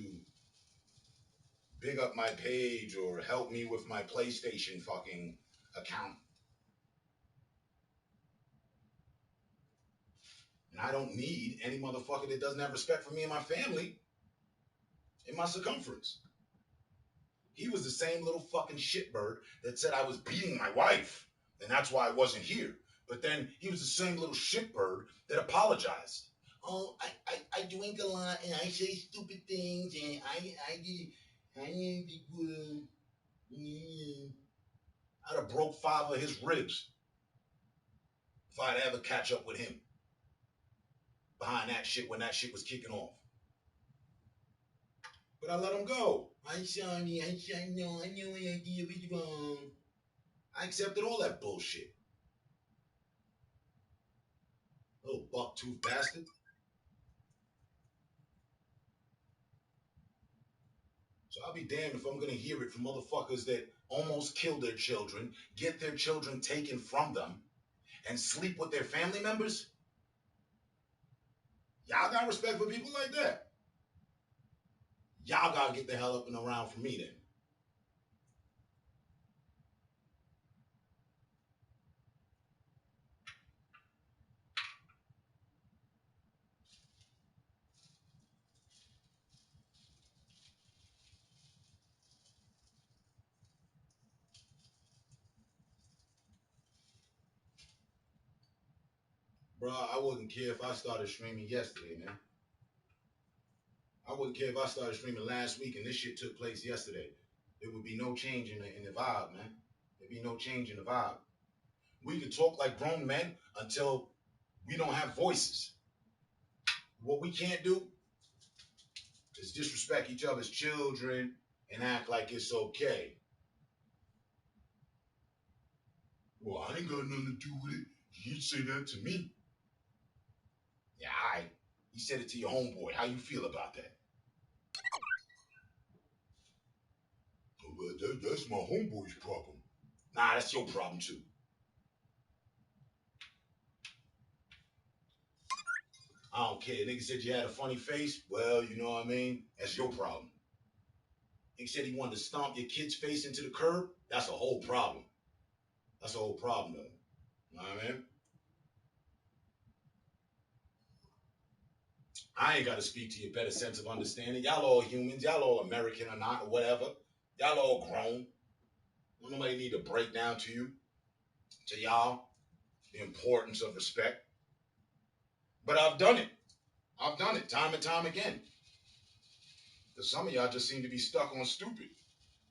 big up my page or help me with my PlayStation fucking account. And I don't need any motherfucker that doesn't have respect for me and my family in my circumference. He was the same little fucking shitbird that said I was beating my wife, and that's why I wasn't here. But then he was the same little shitbird that apologized. Oh, I drink a lot, and I say stupid things, and I'd have broke 5 of his ribs if I'd ever catch up with him behind that shit when that shit was kicking off. But I let him go. I'm sorry, I know my idea was wrong. I accepted all that bullshit. Little buck-toothed bastard. So I'll be damned if I'm gonna hear it from motherfuckers that almost kill their children, get their children taken from them, and sleep with their family members. Y'all got respect for people like that? Y'all gotta get the hell up and around from me then. Bro, I wouldn't care if I started streaming yesterday, man. I wouldn't care if I started streaming last week and this shit took place yesterday. There would be no change in the vibe, man. There'd be no change in the vibe. We can talk like grown men until we don't have voices. What we can't do is disrespect each other's children and act like it's okay. Well, I ain't got nothing to do with it. You'd say that to me. Yeah, all right. You said it to your homeboy. How you feel about that? Oh, well, that's my homeboy's problem. Nah, that's your problem too. I don't care. Nigga said you had a funny face. Well, you know what I mean? That's your problem. Nigga said he wanted to stomp your kid's face into the curb. That's a whole problem. That's a whole problem, though. You know what I mean? I ain't got to speak to your better sense of understanding. Y'all all humans. Y'all all American or not or whatever. Y'all all grown. Nobody need to break down to you, to y'all, the importance of respect. But I've done it. I've done it time and time again. Because some of y'all just seem to be stuck on stupid.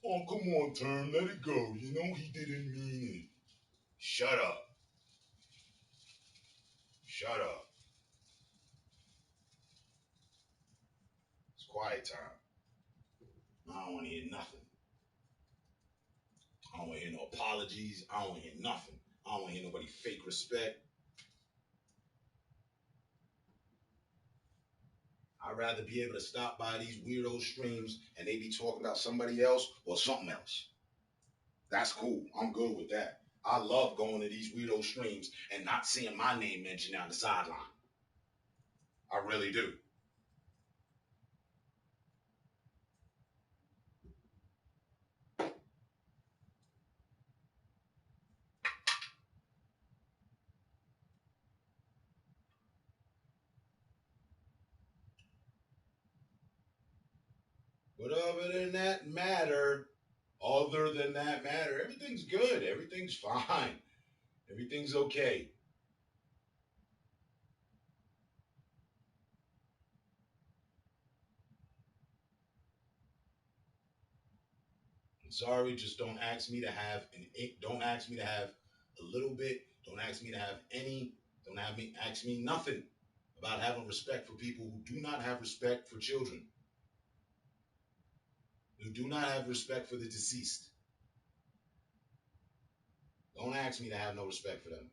Oh, come on, Term, let it go. You know he didn't mean it. Shut up. Shut up. It's quiet time. I don't want to hear nothing. I don't want to hear no apologies. I don't want to hear nothing. I don't want to hear nobody fake respect. I'd rather be able to stop by these weirdo streams and they be talking about somebody else or something else. That's cool. I'm good with that. I love going to these weirdo streams and not seeing my name mentioned on the sideline. I really do. But other than that matter, everything's good. Everything's fine. Everything's okay. I'm sorry, just don't ask me to have a little bit. Don't ask me to have any. Don't ask me nothing about having respect for people who do not have respect for children. Who do not have respect for the deceased. Don't ask me to have no respect for them.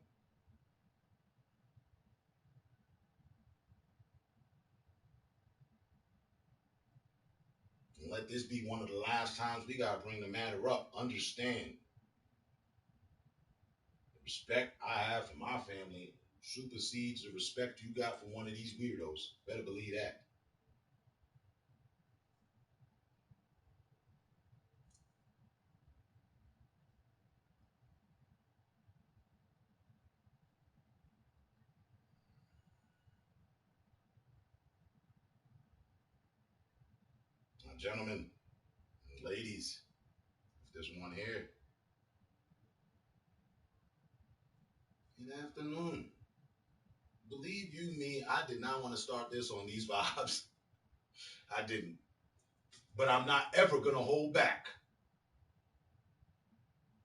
And let this be one of the last times we gotta bring the matter up. Understand. The respect I have for my family supersedes the respect you got for one of these weirdos. Better believe that. Now, gentlemen, ladies, if there's one here, good afternoon. Believe you me, I did not want to start this on these vibes. I didn't. But I'm not ever going to hold back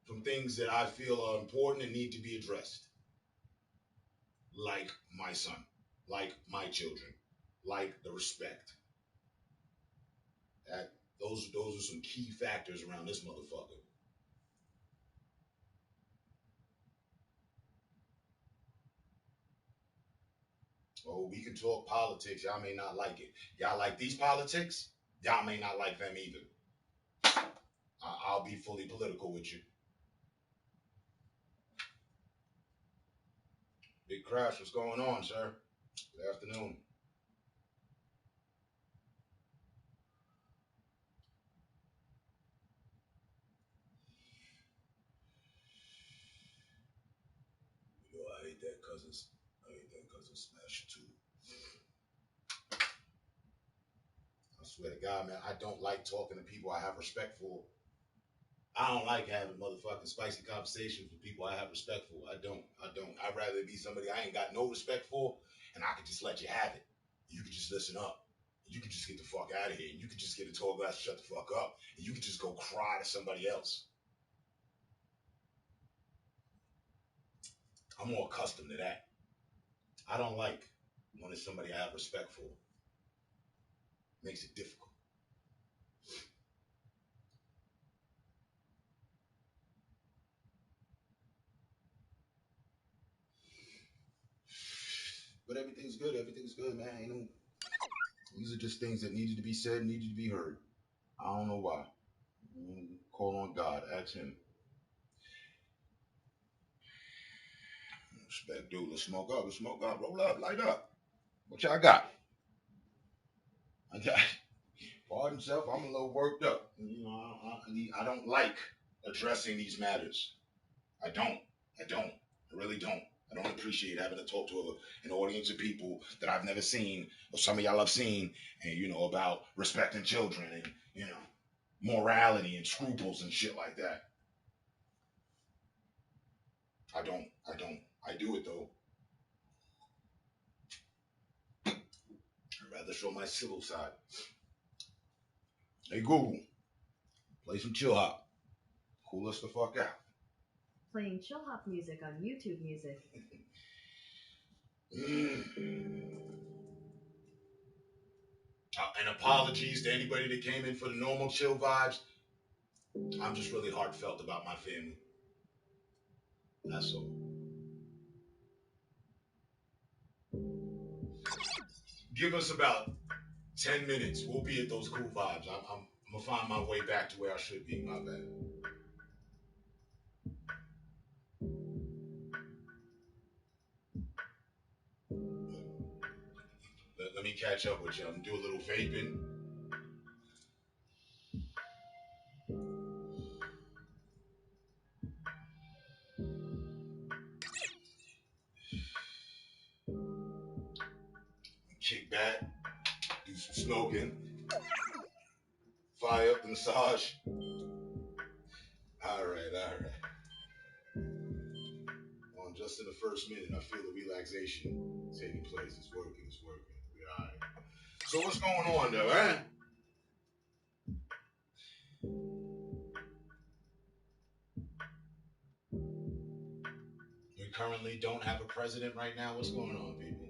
from things that I feel are important and need to be addressed. Like my son, like my children, like the respect. Those are some key factors around this motherfucker. Oh, we can talk politics. Y'all may not like it. Y'all like these politics? Y'all may not like them either. I'll be fully political with you. Big Crash, what's going on, sir? Good afternoon. You know, I hate that cousin Smash too. I swear to God, man, I don't like talking to people I have respect for. I don't like having motherfucking spicy conversations with people I have respect for. I don't. I'd rather be somebody I ain't got no respect for, and I could just let you have it. You could just listen up. You could just get the fuck out of here. And you could just get a tall glass, shut the fuck up, and you could just go cry to somebody else. I'm more accustomed to that. I don't like when it's somebody I have respect for. Makes it difficult. But everything's good. Everything's good, man. Ain't no, these are just things that needed to be said, needed to be heard. I don't know why. Call on God. Ask him. Respect, dude. Let's smoke up. Let's smoke up. Roll up. Light up. What y'all got? Pardon self. I'm a little worked up. You know, I don't like addressing these matters. I don't. I really don't. I don't appreciate having to talk to an audience of people that I've never seen, or some of y'all have seen, and you know, about respecting children and, you know, morality and scruples and shit like that. I don't. I do it though. I'd rather show my civil side. Hey Google, play some chill hop. Cool us the fuck out. Playing chill hop music on YouTube Music. And apologies to anybody that came in for the normal chill vibes. I'm just really heartfelt about my family. That's all. Give us about 10 minutes. We'll be at those cool vibes. I'm gonna find my way back to where I should be. My bad. Let me catch up with you. I'm gonna do a little vaping. Kick back. Do some smoking. Fire up the massage. All right. Well, just in the first minute, I feel the relaxation taking place. It's working. We're all right. So what's going on though, eh? We currently don't have a president right now. What's going on, people?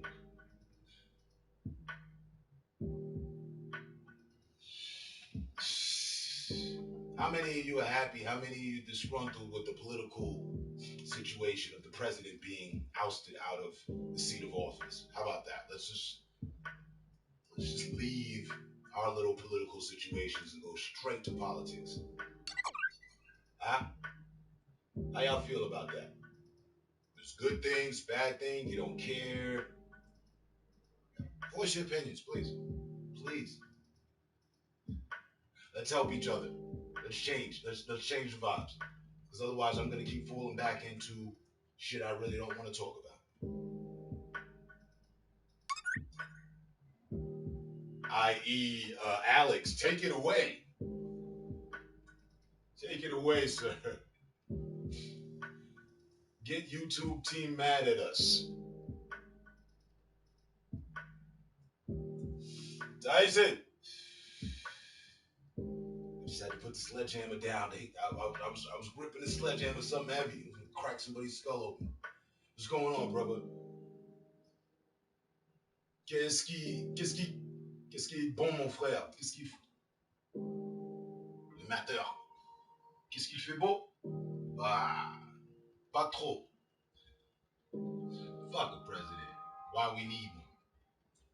How many of you are happy? How many of you disgruntled with the political situation of the president being ousted out of the seat of office? How about that? Let's just leave our little political situations and go straight to politics. Huh? How y'all feel about that? There's good things, bad things, you don't care. Voice your opinions, please. Please. Let's help each other. Let's change. Let's change the vibes. Because otherwise I'm gonna keep falling back into shit I really don't want to talk about. I.e., Alex, take it away. Take it away, sir. Get YouTube team mad at us. Tyson! I just had to put the sledgehammer down. I was gripping the sledgehammer, something heavy. It was gonna crack somebody's skull open. What's going on, brother? Qu'est-ce qui est bon, mon frère? Qu'est-ce qui... Le matin. Qu'est-ce qu'il fait beau? Bah, pas trop. Fuck the president. Why we need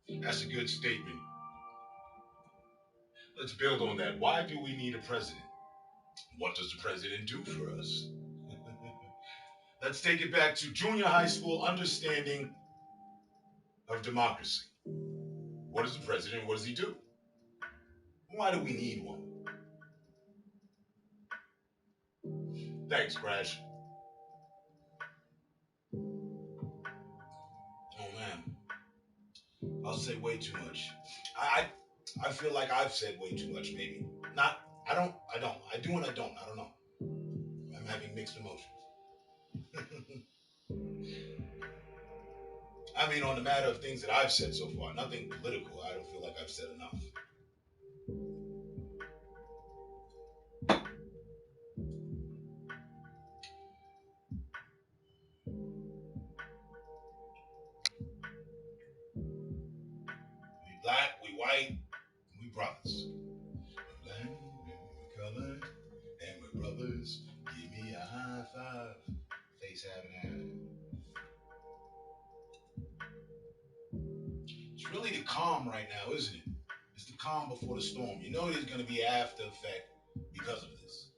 one? That's a good statement. Let's build on that. Why do we need a president? What does the president do for us? Let's take it back to junior high school understanding of democracy. What is the president? What does he do? Why do we need one? Thanks, Crash. Oh man, I'll say way too much. I feel like I've said way too much. Maybe not. I don't. I do and I don't. I don't know. I'm having mixed emotions. I mean, on the matter of things that I've said so far, nothing political. I don't feel like I've said enough. We black, we white, we brothers. We're black, we're colored, and we're brothers. Give me a high five. Face having had. It's really the calm right now, isn't it? It's the calm before the storm. You know there's going to be after effect because of this.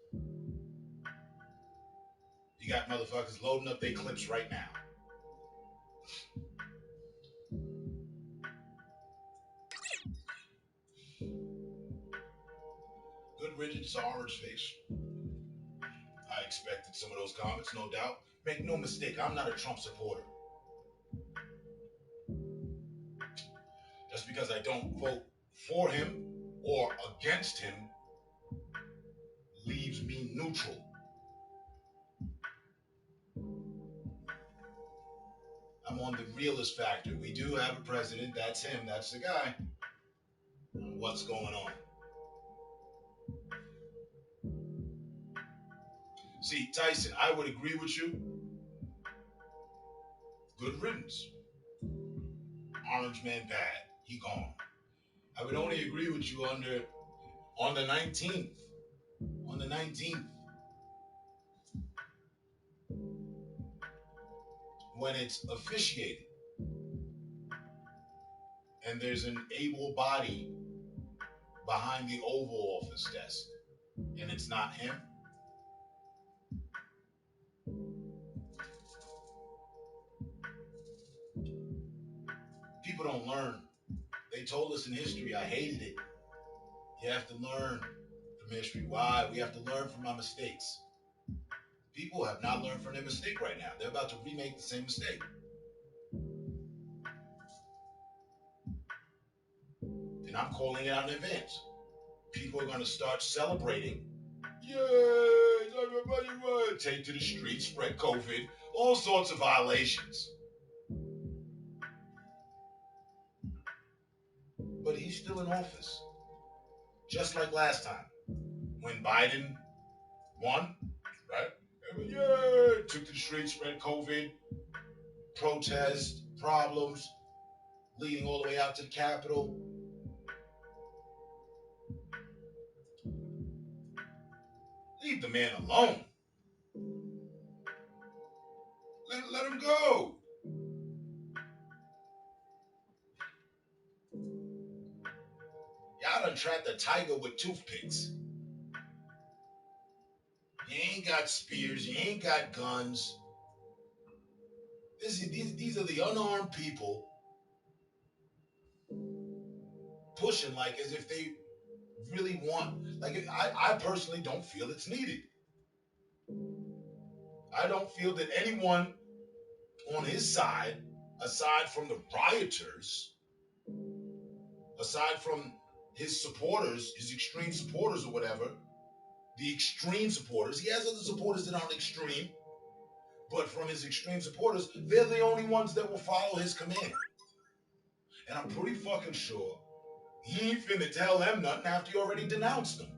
You got motherfuckers loading up their clips right now. Good riddance to Orange Face. I expected some of those comments, no doubt. Make no mistake, I'm not a Trump supporter. Just because I don't vote for him or against him leaves me neutral. I'm on the realist factor. We do have a president. That's him. That's the guy. What's going on? See, Tyson, I would agree with you. Good riddance. Orange man bad. He gone. I would only agree with you on the 19th. On the 19th. When it's officiated. And there's an able body behind the Oval Office desk. And it's not him. People don't learn. They told us in history, I hated it. You have to learn from history. Why? We have to learn from our mistakes. People have not learned from their mistake right now. They're about to remake the same mistake. And I'm calling it out in advance. People are going to start celebrating. Yay! Everybody run! Take to the streets, spread COVID, all sorts of violations. But he's still in office. Just like last time. When Biden won, right? Yeah, took to the streets, spread COVID, protests, problems, leading all the way out to the Capitol. Leave the man alone. Let him go. Y'all done trapped the tiger with toothpicks. You ain't got spears. You ain't got guns. These are the unarmed people pushing like as if they really want. Like I personally don't feel it's needed. I don't feel that anyone on his side, aside from the rioters, aside from his supporters, his extreme supporters or whatever, the extreme supporters, he has other supporters that aren't extreme, but from his extreme supporters, they're the only ones that will follow his command. And I'm pretty fucking sure he ain't finna tell them nothing after he already denounced them.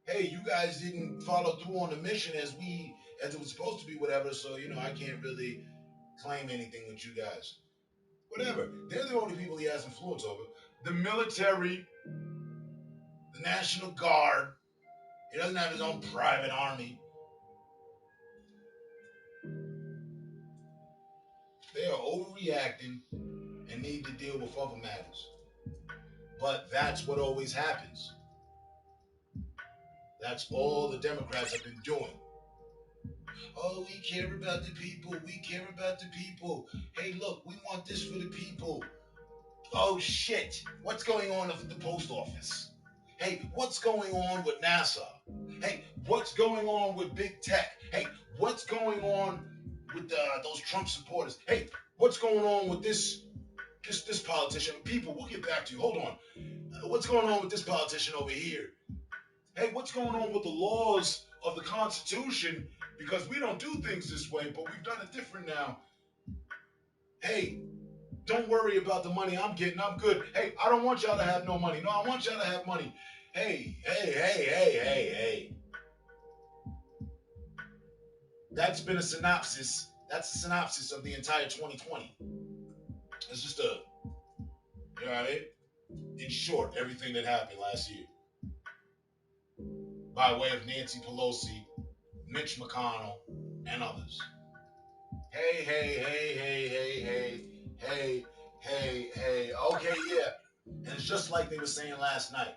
Hey, you guys didn't follow through on the mission as it was supposed to be, whatever, so, I can't really claim anything with you guys. Whatever. They're the only people he has influence over. The military, the National Guard. He doesn't have his own private army. They are overreacting and need to deal with other matters. But that's what always happens. That's all the Democrats have been doing. Oh, we care about the people. We care about the people. Hey, look, we want this for the people. Oh, shit. What's going on with the post office? Hey, what's going on with NASA? Hey, what's going on with big tech? Hey, what's going on with those Trump supporters? Hey, what's going on with this politician? People, we'll get back to you. Hold on. What's going on with this politician over here? Hey, what's going on with the laws of the Constitution? Because we don't do things this way, but we've done it different now. Hey, don't worry about the money I'm getting. I'm good. Hey, I don't want y'all to have no money. No, I want y'all to have money. Hey. That's been a synopsis. That's a synopsis of the entire 2020. It's just you know what I mean? In short, everything that happened last year. By way of Nancy Pelosi, Mitch McConnell, and others. Hey. Okay, yeah. And it's just like they were saying last night.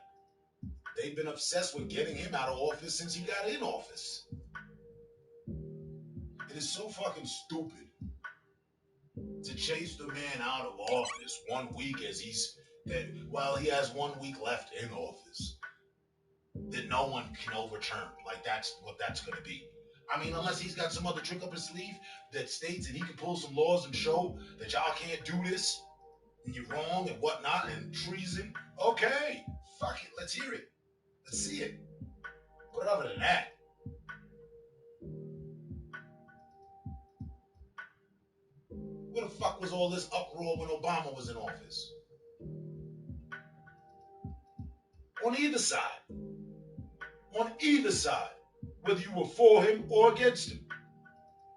They've been obsessed with getting him out of office since he got in office. It is so fucking stupid to chase the man out of office 1 week while he has 1 week left in office that no one can overturn. Like, that's what that's going to be. I mean, unless he's got some other trick up his sleeve that states that he can pull some laws and show that y'all can't do this and you're wrong and whatnot and treason. Okay, fuck it, let's hear it. Let's see it. But other than that, where the fuck was all this uproar when Obama was in office? On either side, whether you were for him or against him,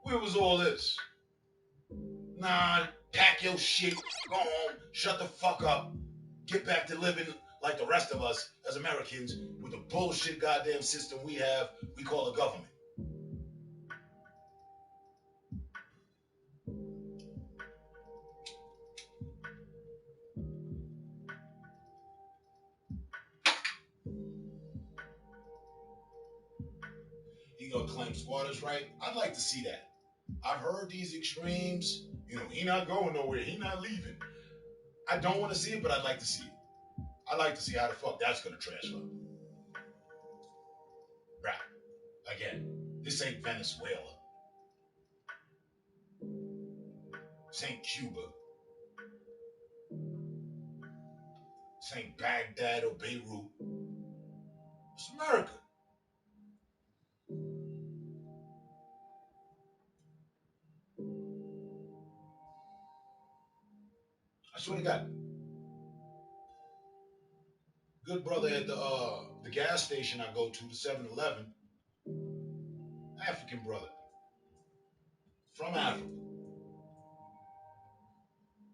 where was all this? Nah, pack your shit, go home, shut the fuck up, get back to living like the rest of us as Americans with the bullshit goddamn system we have, we call a government. You gonna claim squatters' right? I'd like to see that. I've heard these extremes. He not going nowhere. He not leaving. I don't want to see it, but I'd like to see it. I'd like to see how the fuck that's gonna transfer. Right. Again, this ain't Venezuela. This ain't Cuba. This ain't Baghdad or Beirut. It's America. I swear to God. Good brother at the gas station I go to, the 7-Eleven, African brother from Africa.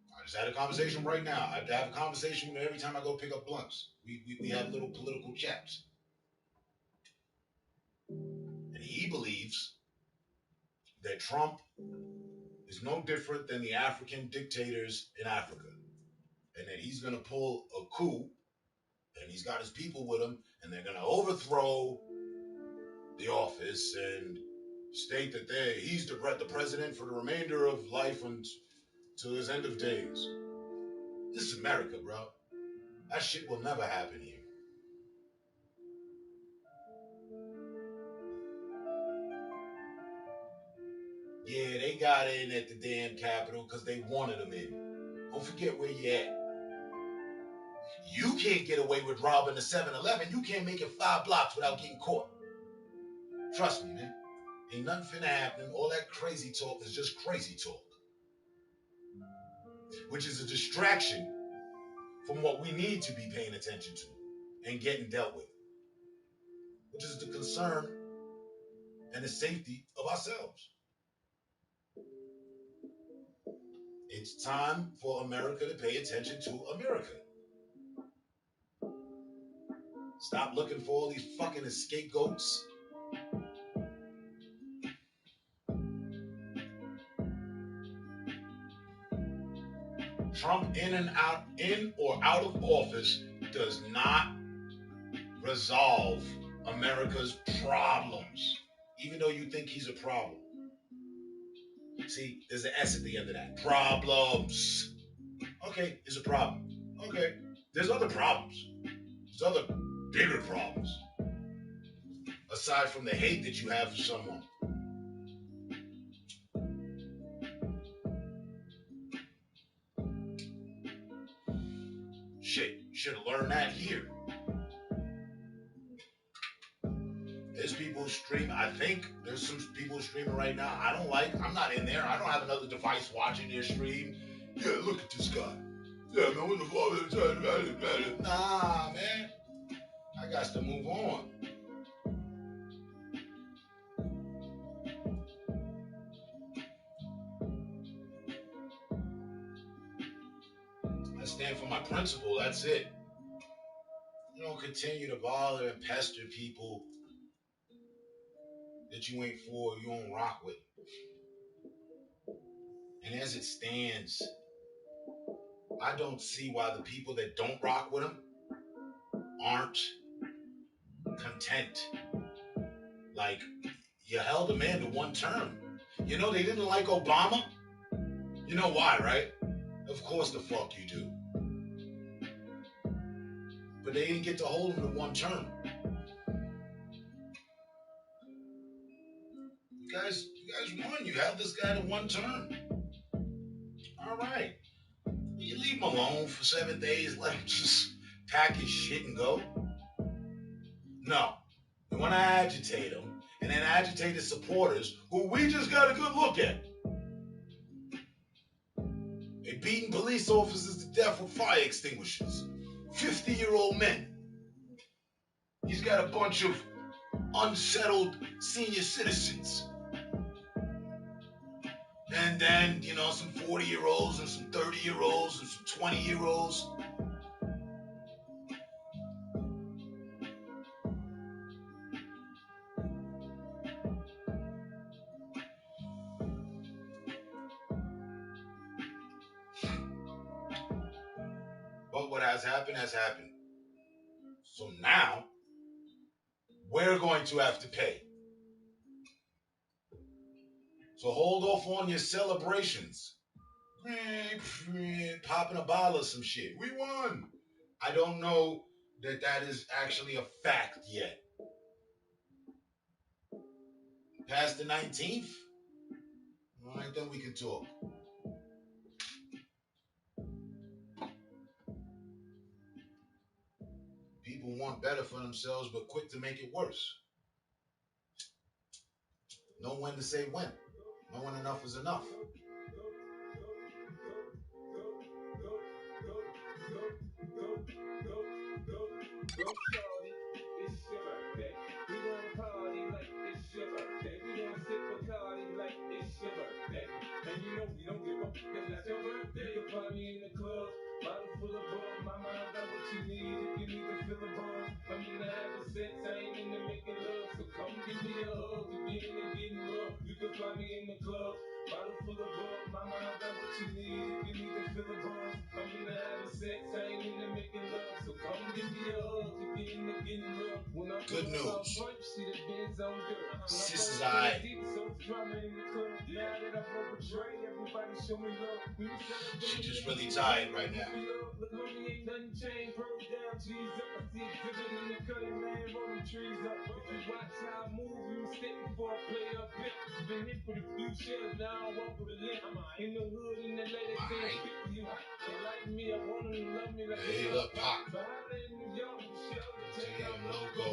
I just had a conversation right now. I have a conversation with him every time I go pick up blunts. We have little political chats. And he believes that Trump is no different than the African dictators in Africa. And that he's going to pull a coup, and he's got his people with him, and they're going to overthrow the office and state that he's the president for the remainder of life until his end of days. This is America, bro. That shit will never happen here. Yeah, they got in at the damn Capitol because they wanted them in. Don't forget where you at. You can't get away with robbing the 7-Eleven. You can't make it 5 blocks without getting caught. Trust me, man. Ain't nothing finna happen. All that crazy talk is just crazy talk. Which is a distraction from what we need to be paying attention to and getting dealt with. Which is the concern and the safety of ourselves. It's time for America to pay attention to America. Stop looking for all these fucking scapegoats. Trump in or out of office does not resolve America's problems, even though you think he's a problem. See, there's an S at the end of that. Problems. Okay, there's a problem. Okay, there's other problems. There's other bigger problems. Aside from the hate that you have for someone. Shit, should have learned that here. There's people streaming. I think there's some people streaming right now. I'm not in there. I don't have another device watching their stream. Yeah, look at this guy. Yeah, man, what the fuck? Nah, man. I got to move on. I stand for my principle. That's it. You don't continue to bother and pester people that you ain't for, you don't rock with. And as it stands, I don't see why the people that don't rock with him aren't content. Like, you held a man to one term. You know, they didn't like Obama. You know why, right? Of course the fuck you do. But they didn't get to hold him to one term. You guys won. You held this guy to one term. All right. You leave him alone for 7 days, let him just pack his shit and go? No. You want to agitate him, and then agitate his supporters, who we just got a good look at. They beating police officers to death with fire extinguishers. 50-year-old men. He's got a bunch of unsettled senior citizens. And then, some 40-year-olds and some 30-year-olds and some 20-year-olds. But what has happened has happened. So now, we're going to have to pay. So hold off on your celebrations. Popping a bottle of some shit. We won. I don't know that is actually a fact yet. Past the 19th? All right, then we can talk. People want better for themselves, but quick to make it worse. Know when to say when. Know when enough is enough. Good news. Sis is alright. She just really tired right now. Hey, look, Pop. Damn logo. Oh,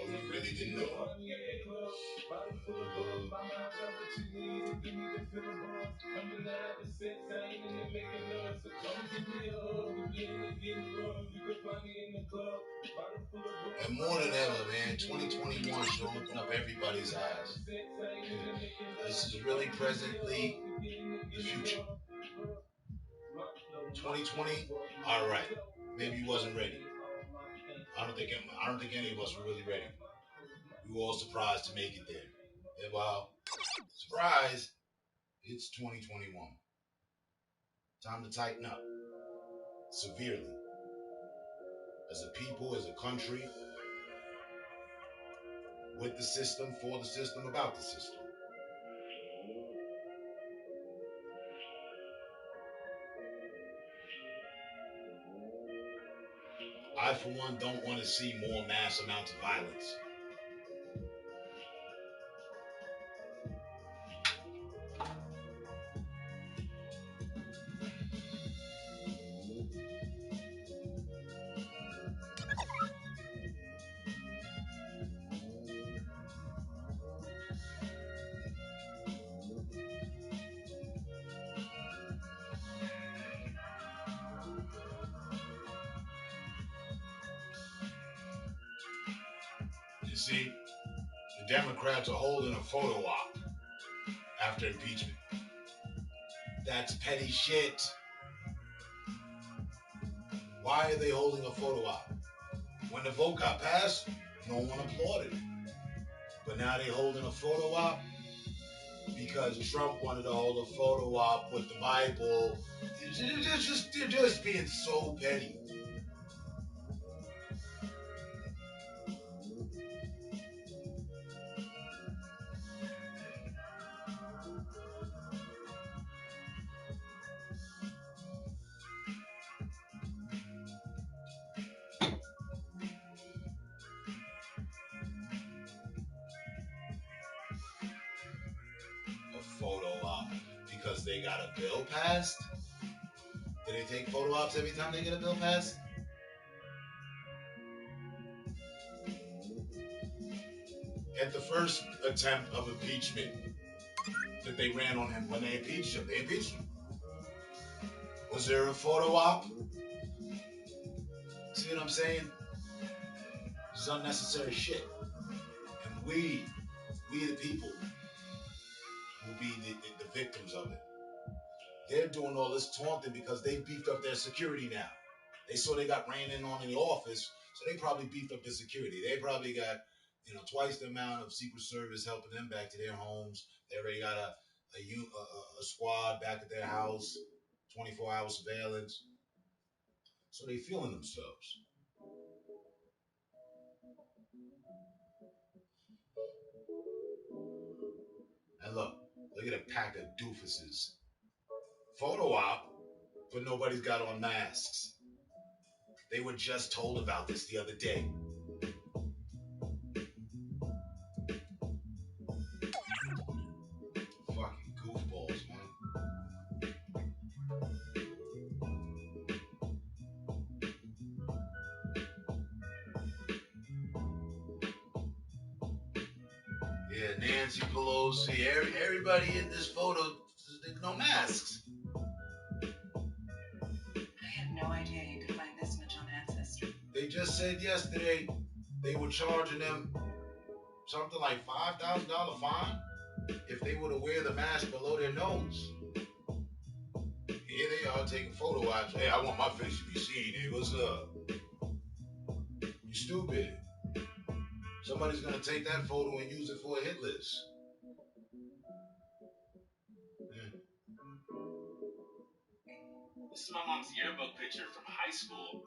you really didn't know. And more than ever, man, 2021 should open up everybody's eyes. This is really presently the future. 2020, all right, maybe you wasn't ready. I don't think any of us were really ready. We were all surprised to make it there. And well, surprise, it's 2021. Time to tighten up. Severely. As a people, as a country. With the system, for the system, about the system. I, for one, don't want to see more mass amounts of violence. You see, the Democrats are holding a photo op after impeachment. That's petty shit. Why are they holding a photo op? When the vote got passed, no one applauded. But now they're holding a photo op because Trump wanted to hold a photo op with the Bible. They're just being so petty. A photo op because they got a bill passed? Do they take photo ops every time they get a bill passed? At the first attempt of impeachment that they ran on him, when they impeached him. Was there a photo op? See what I'm saying? It's unnecessary shit. And we the people, will be the victims of it. They're doing all this taunting because they beefed up their security now. They saw they got ran in on in the office, so they probably beefed up their security. They probably got, twice the amount of Secret Service helping them back to their homes. They already got a squad back at their house, 24-hour surveillance. So they feeling themselves. And look at a pack of doofuses. Photo op, but nobody's got on masks. They were just told about this the other day. Fucking goofballs, man. Yeah, Nancy Pelosi, everybody in this photo, no masks. I had no idea you could find this much on Ancestry. They just said yesterday they were charging them something like $5,000 fine if they were to wear the mask below their nose. Here they are taking photo ops. Hey, I want my face to be seen. Hey, what's up? You stupid. Somebody's gonna take that photo and use it for a hit list. Yeah. This is my mom's yearbook picture from high school.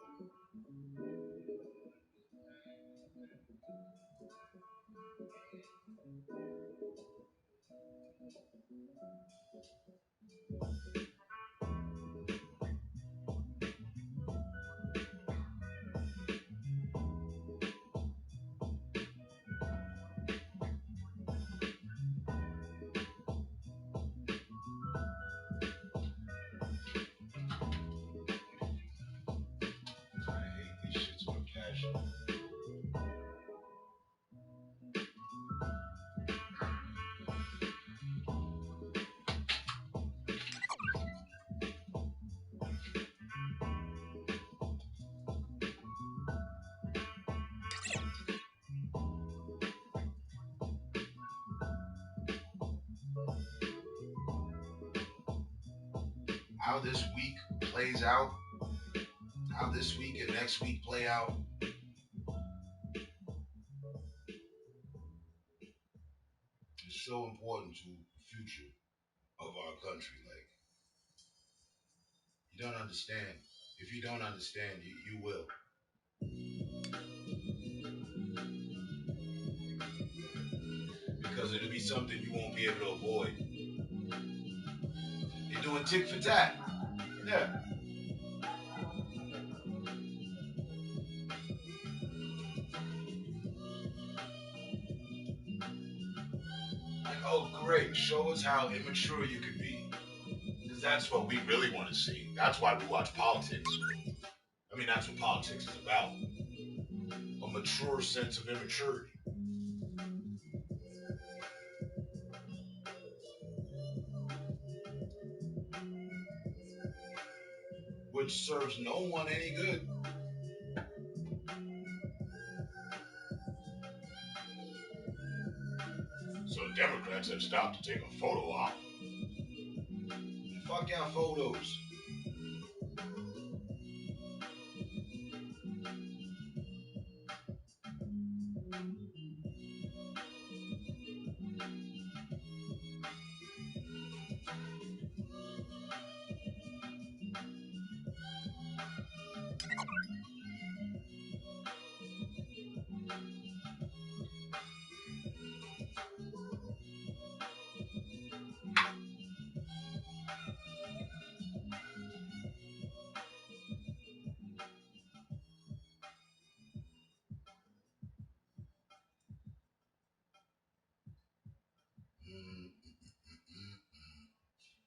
How this week plays out, how this week and next week play out, is so important to future of our country. Like, you don't understand. If you don't understand, you will. Because it'll be something you won't be able to avoid. You're doing tick for tat. Yeah. Like, oh, great. Show us how immature you can be. Because that's what we really want to see. That's why we watch politics. I mean, that's what politics is about. A mature sense of immaturity. Which serves no one any good. So the Democrats have stopped to take a photo op. Fuck y'all photos.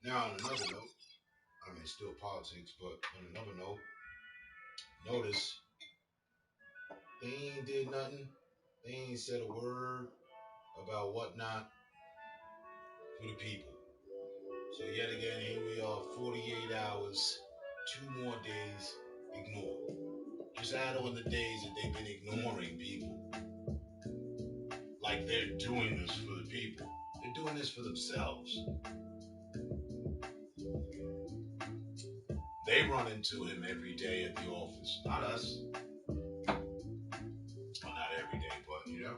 Now, on another note, I mean, still politics, but on another note, notice they ain't did nothing. They ain't said a word about whatnot for the people. So yet again, here we are, 48 hours, 2 more days, ignore. Just add on the days that they've been ignoring people. Like they're doing this for the people. They're doing this for themselves. They run into him every day at the office, not us. Well, not every day, but you know.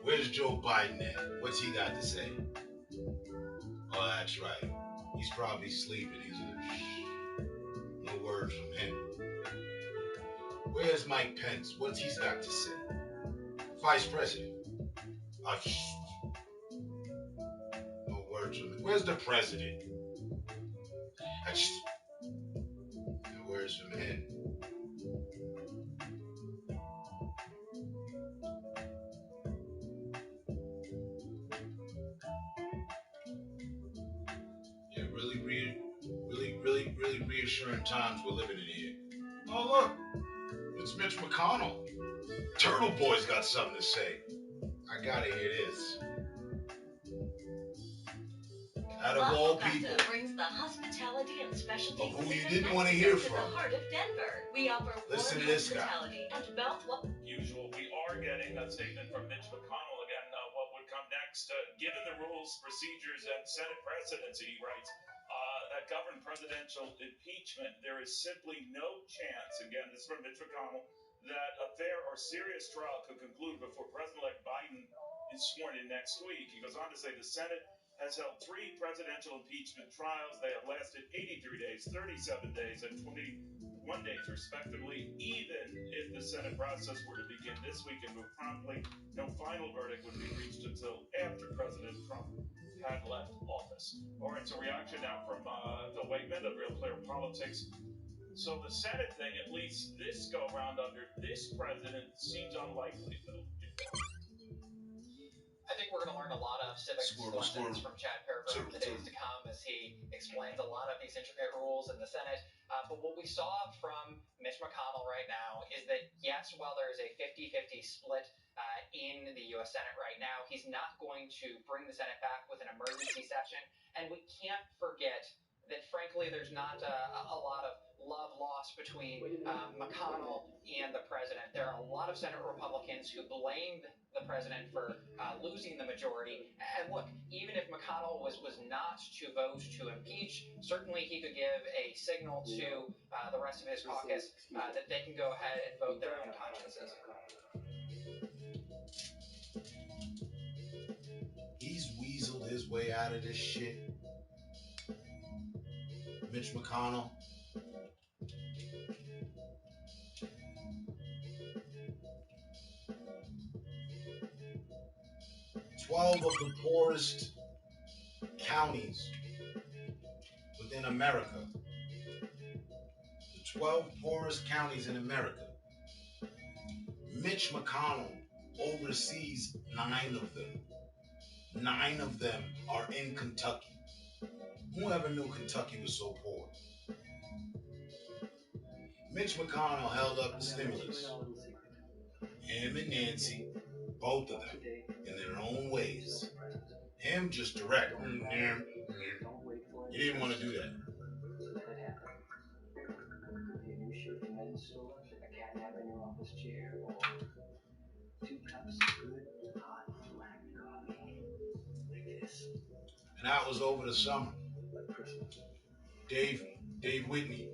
Where's Joe Biden at? What's he got to say? Oh, that's right. He's probably sleeping. He's no words from him. Where's Mike Pence? What's he's got to say? Vice President. No words from him. Where's the president? No words from him. Yeah, really reassuring times we're living in here. Oh, look. It's Mitch McConnell. Turtle Boy's got something to say. I gotta hear this. Out of all people, brings the hospitality and specialty of who you didn't want to hear from. the heart of Denver. We offer Listen to this guy. hospitality and mouthwash. Usual, we are getting a statement from Mitch McConnell again. What would come next? Given the rules, procedures, and Senate precedents, he writes, that govern presidential impeachment, there is simply no chance, again, this is from Mitch McConnell, that a fair or serious trial could conclude before President-elect Biden is sworn in next week. He goes on to say the Senate has held 3 presidential impeachment trials. They have lasted 83 days, 37 days, and 21 days, respectively. Even if the Senate process were to begin this week and move promptly, no final verdict would be reached until after President Trump had left office. All right, so reaction now from Phil Wakeman of Real Clear Politics. So the Senate thing, at least this go-round under this president, seems unlikely, Phil. I think we're going to learn a lot of civics lessons from Chad Perver in the days to come as he explains a lot of these intricate rules in the Senate. But what we saw from Mitch McConnell right now is that, yes, while there is a 50-50 split in the U.S. Senate right now, he's not going to bring the Senate back with an emergency session. And we can't forget that frankly there's not a lot of love lost between McConnell and the president. There are a lot of Senate Republicans who blamed the president for losing the majority. And look, even if McConnell was not to vote to impeach, certainly he could give a signal to the rest of his caucus that they can go ahead and vote their own consciences. He's weaseled his way out of this shit. Mitch McConnell. Twelve of the poorest counties within America. The 12 poorest counties in America. Mitch McConnell oversees 9 of them. 9 of them are in Kentucky. Whoever knew Kentucky was so poor? Mitch McConnell held up the stimulus. Him and Nancy, both of them, in their own ways. Him just direct. He didn't want to do that. And that was over the summer. Dave Whitney,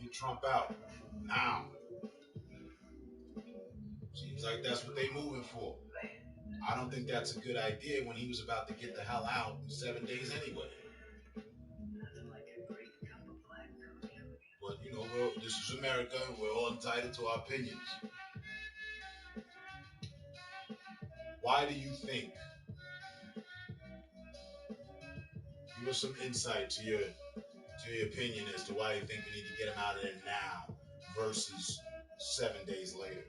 get Trump out now. Seems like that's what they moving for. I don't think that's a good idea when he was about to get the hell out in 7 days anyway. But you know, this is America. We're all entitled to our opinions. Why do you think? Give us some insight to your opinion as to why you think we need to get him out of there now versus 7 days later.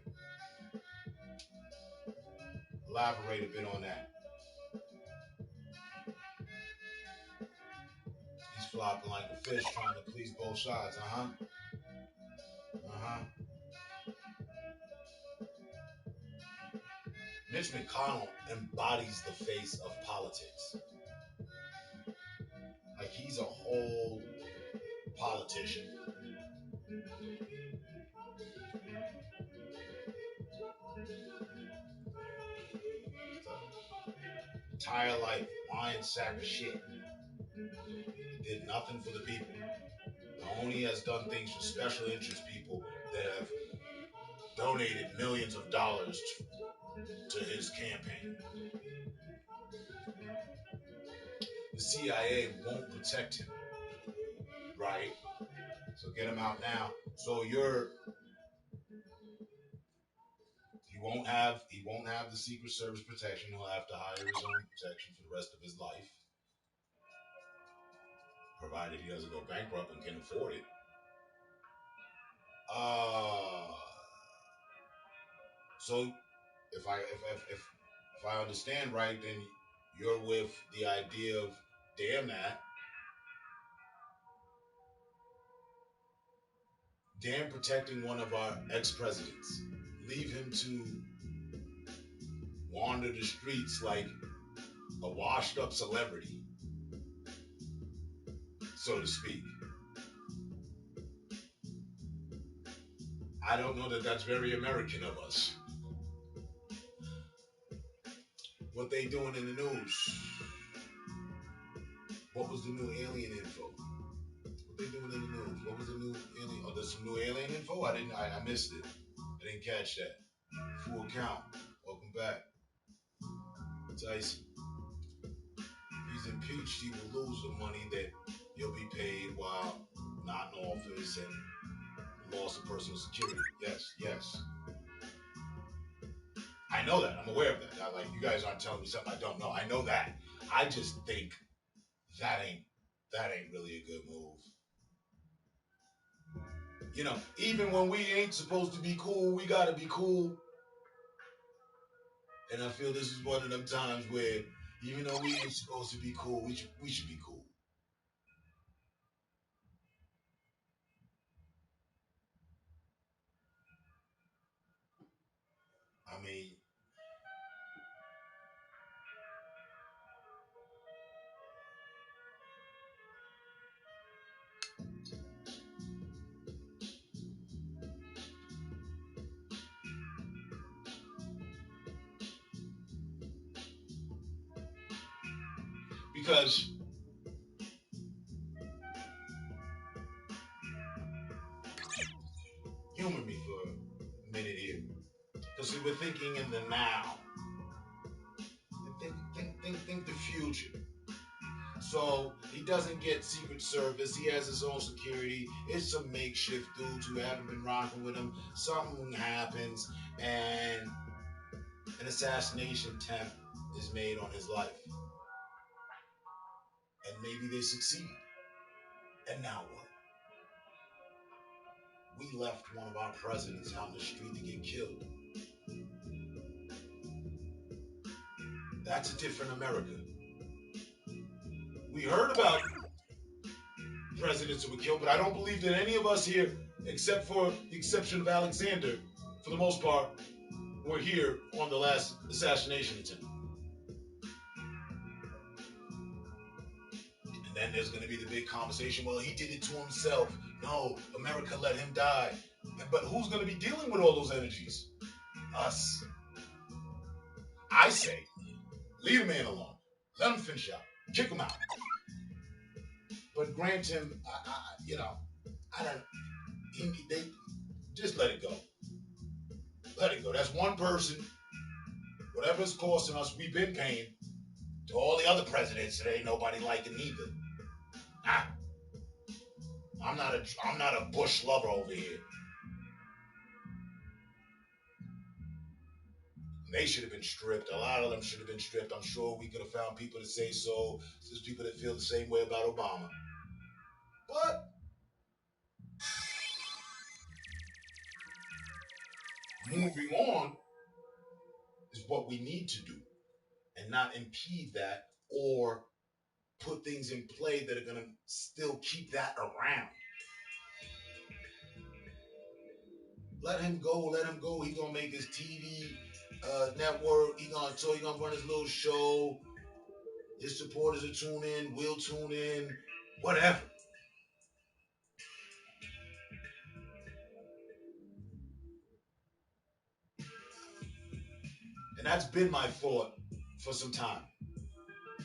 Elaborate a bit on that. He's flopping like a fish trying to please both sides, Mitch McConnell embodies the face of politics. Like he's a whole politician. Entire life, lying sack of shit. He did nothing for the people. Only has done things for special interest people that have donated millions of dollars to his campaign. The CIA won't protect him, right? So get him out now. So he won't have the Secret Service protection. He'll have to hire his own protection for the rest of his life, provided he doesn't go bankrupt and can afford it. So if I understand right, then you're with the idea of damn that. Damn protecting one of our ex-presidents. Leave him to wander the streets like a washed-up celebrity, so to speak. I don't know that that's very American of us. What they doing in the news? What was the new alien info? What they doing in the news? What was the new alien? Oh, there's some new alien info? I missed it. I didn't catch that. Full count. Welcome back. Tyson. If he's impeached, he will lose the money that he'll be paid while not in office and loss of personal security. Yes. I know that. I'm aware of that. Like, you guys aren't telling me something I don't know. I know that. I just think that ain't really a good move. You know, even when we ain't supposed to be cool, we gotta be cool. And I feel this is one of them times where, even though we ain't supposed to be cool, we should be cool. I mean, Because humor me for a minute here. Because we're thinking in the now. Think the future. So he doesn't get Secret Service. He has his own security. It's some makeshift dudes who haven't been rocking with him. Something happens, and an assassination attempt is made on his life. And maybe they succeed. And now what? We left one of our presidents out in the street to get killed. That's a different America. We heard about presidents who were killed, but I don't believe that any of us here, except for the exception of Alexander, for the most part, were here on the last assassination attempt. And then there's going to be the big conversation, well, he did it to himself. No, America let him die. But who's going to be dealing with all those energies? Us. I say, leave a man alone. Let him finish out. Kick him out. But grant him, they just let it go. Let it go. That's one person. Whatever it's costing us, we've been paying. To all the other presidents, there ain't nobody liking either. I'm not a Bush lover over here. They should have been stripped. A lot of them should have been stripped. I'm sure we could have found people to say so. There's people that feel the same way about Obama. But moving on is what we need to do and not impede that or put things in play that are going to still keep that around. Let him go. Let him go. He's going to make his TV network. He's going to run his little show. His supporters will tune in. We'll tune in. Whatever. And that's been my thought for some time.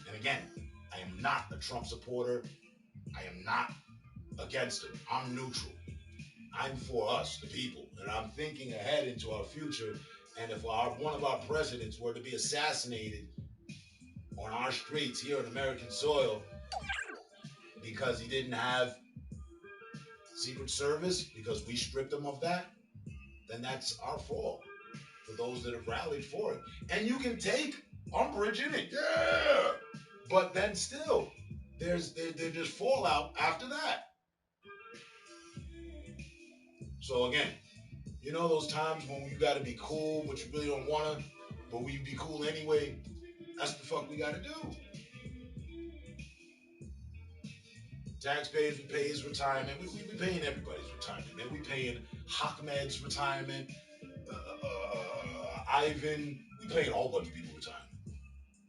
And again, I am not a Trump supporter. I am not against him. I'm neutral. I'm for us, the people. And I'm thinking ahead into our future. And if one of our presidents were to be assassinated on our streets here on American soil because he didn't have Secret Service, because we stripped him of that, then that's our fault for those that have rallied for it. And you can take umbrage in it. Yeah! But then still, there's fallout after that. So again, you know those times when you got to be cool, but you really don't want to, but when you be cool anyway, that's the fuck we got to do. Taxpayers, we pay his retirement. We be paying everybody's retirement, man. We paying Ahmed's retirement, Ivan. We paying a whole bunch of people's retirement.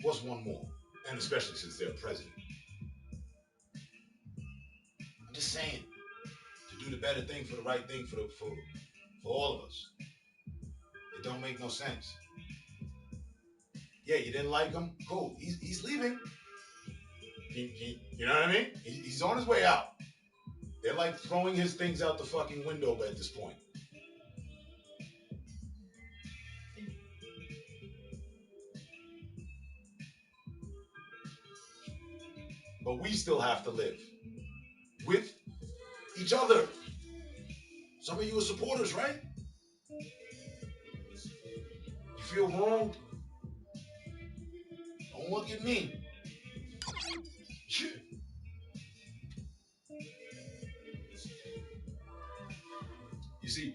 What's one more? And especially since they're president. I'm just saying, to do the better thing for the right thing for all of us. It don't make no sense. Yeah, you didn't like him? Cool. He's leaving. You know what I mean? He's on his way out. They're like throwing his things out the fucking window at this point. But we still have to live with each other. Some of you are supporters, right? You feel wronged? Don't look at me. Shit. You see,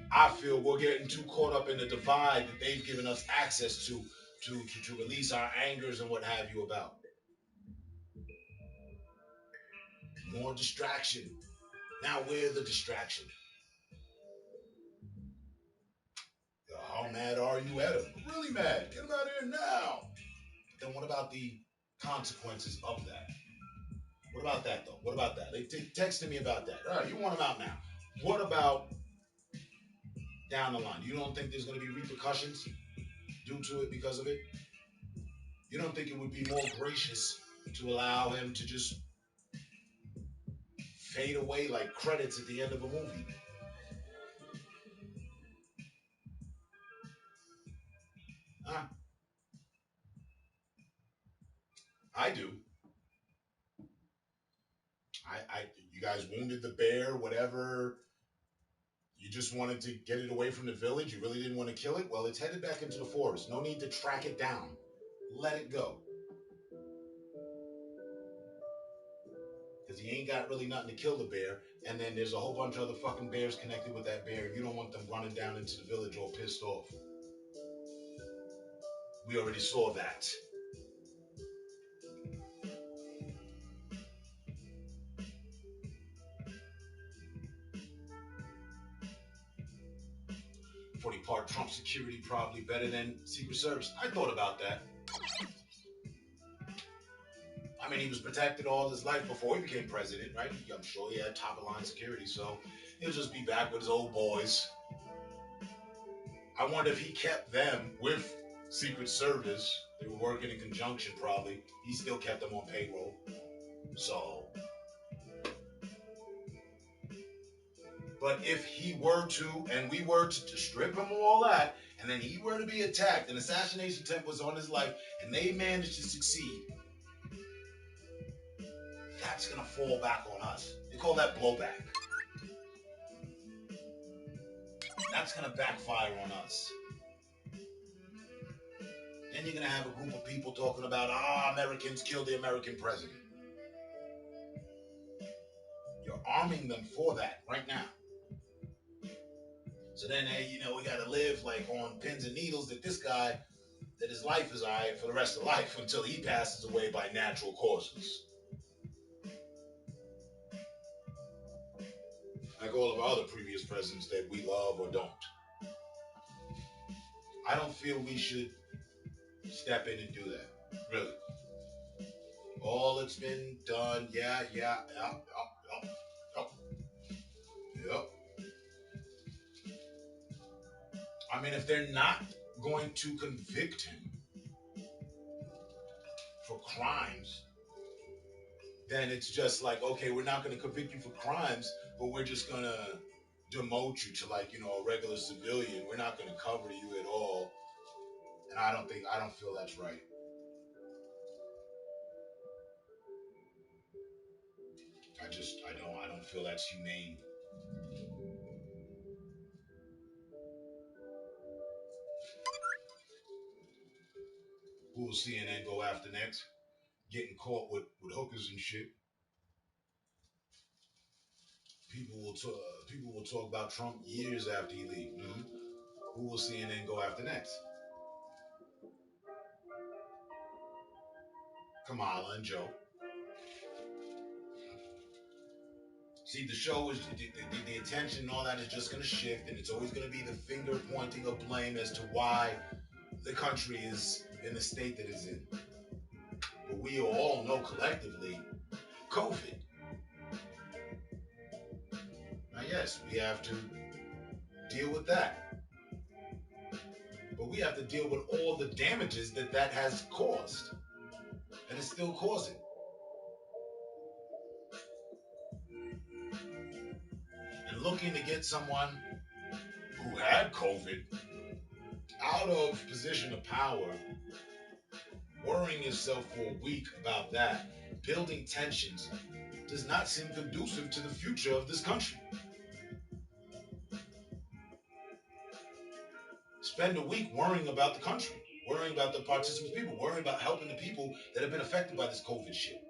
I feel we're getting too caught up in the divide that they've given us access to release our angers and what have you about. More distraction. Now we're the distraction. How mad are you at him? Really mad. Get him out of here now. Then what about the consequences of that? What about that, though? What about that? They texted me about that. All right, you want him out now. What about down the line? You don't think there's going to be repercussions due to it because of it? You don't think it would be more gracious to allow him to just fade away like credits at the end of a movie. Huh? I do. You guys wounded the bear, whatever. You just wanted to get it away from the village. You really didn't want to kill it. Well, it's headed back into the forest. No need to track it down. Let it go. Because he ain't got really nothing to kill the bear. And then there's a whole bunch of other fucking bears connected with that bear. You don't want them running down into the village all pissed off. We already saw that. Part Trump security probably better than Secret Service. I thought about that. I mean, he was protected all his life before he became president, right? I'm sure he had top-of-line security, so he'll just be back with his old boys. I wonder if he kept them with Secret Service. They were working in conjunction, probably. He still kept them on payroll. So... But if he were to, and we were to strip him of all that, and then he were to be attacked, an assassination attempt was on his life, and they managed to succeed, that's going to fall back on us. They call that blowback. That's going to backfire on us. Then you're going to have a group of people talking about, Americans killed the American president. You're arming them for that right now. So then, we got to live like on pins and needles that this guy, that his life is all right for the rest of life until he passes away by natural causes. Like all of our other previous presidents that we love or don't. I don't feel we should step in and do that. Really. All that's been done, yep. I mean, if they're not going to convict him for crimes, then it's just like, okay, we're not going to convict you for crimes, but we're just going to demote you to a regular civilian. We're not going to cover you at all. And I don't feel that's right. I don't feel that's humane. Who will CNN go after next? Getting caught with hookers and shit. People will talk about Trump years after he leaves. Mm-hmm. Who will CNN go after next? Kamala and Joe. See, the show is the attention and all that is just going to shift, and it's always going to be the finger pointing of blame as to why the country is in the state that it's in. But we all know collectively, COVID. Now, yes, we have to deal with that. But we have to deal with all the damages that has caused. And it's still causing. And looking to get someone who had COVID out of position of power, worrying yourself for a week about that, building tensions, does not seem conducive to the future of this country. Spend a week worrying about the country, worrying about the participants, people, worrying about helping the people that have been affected by this COVID shit.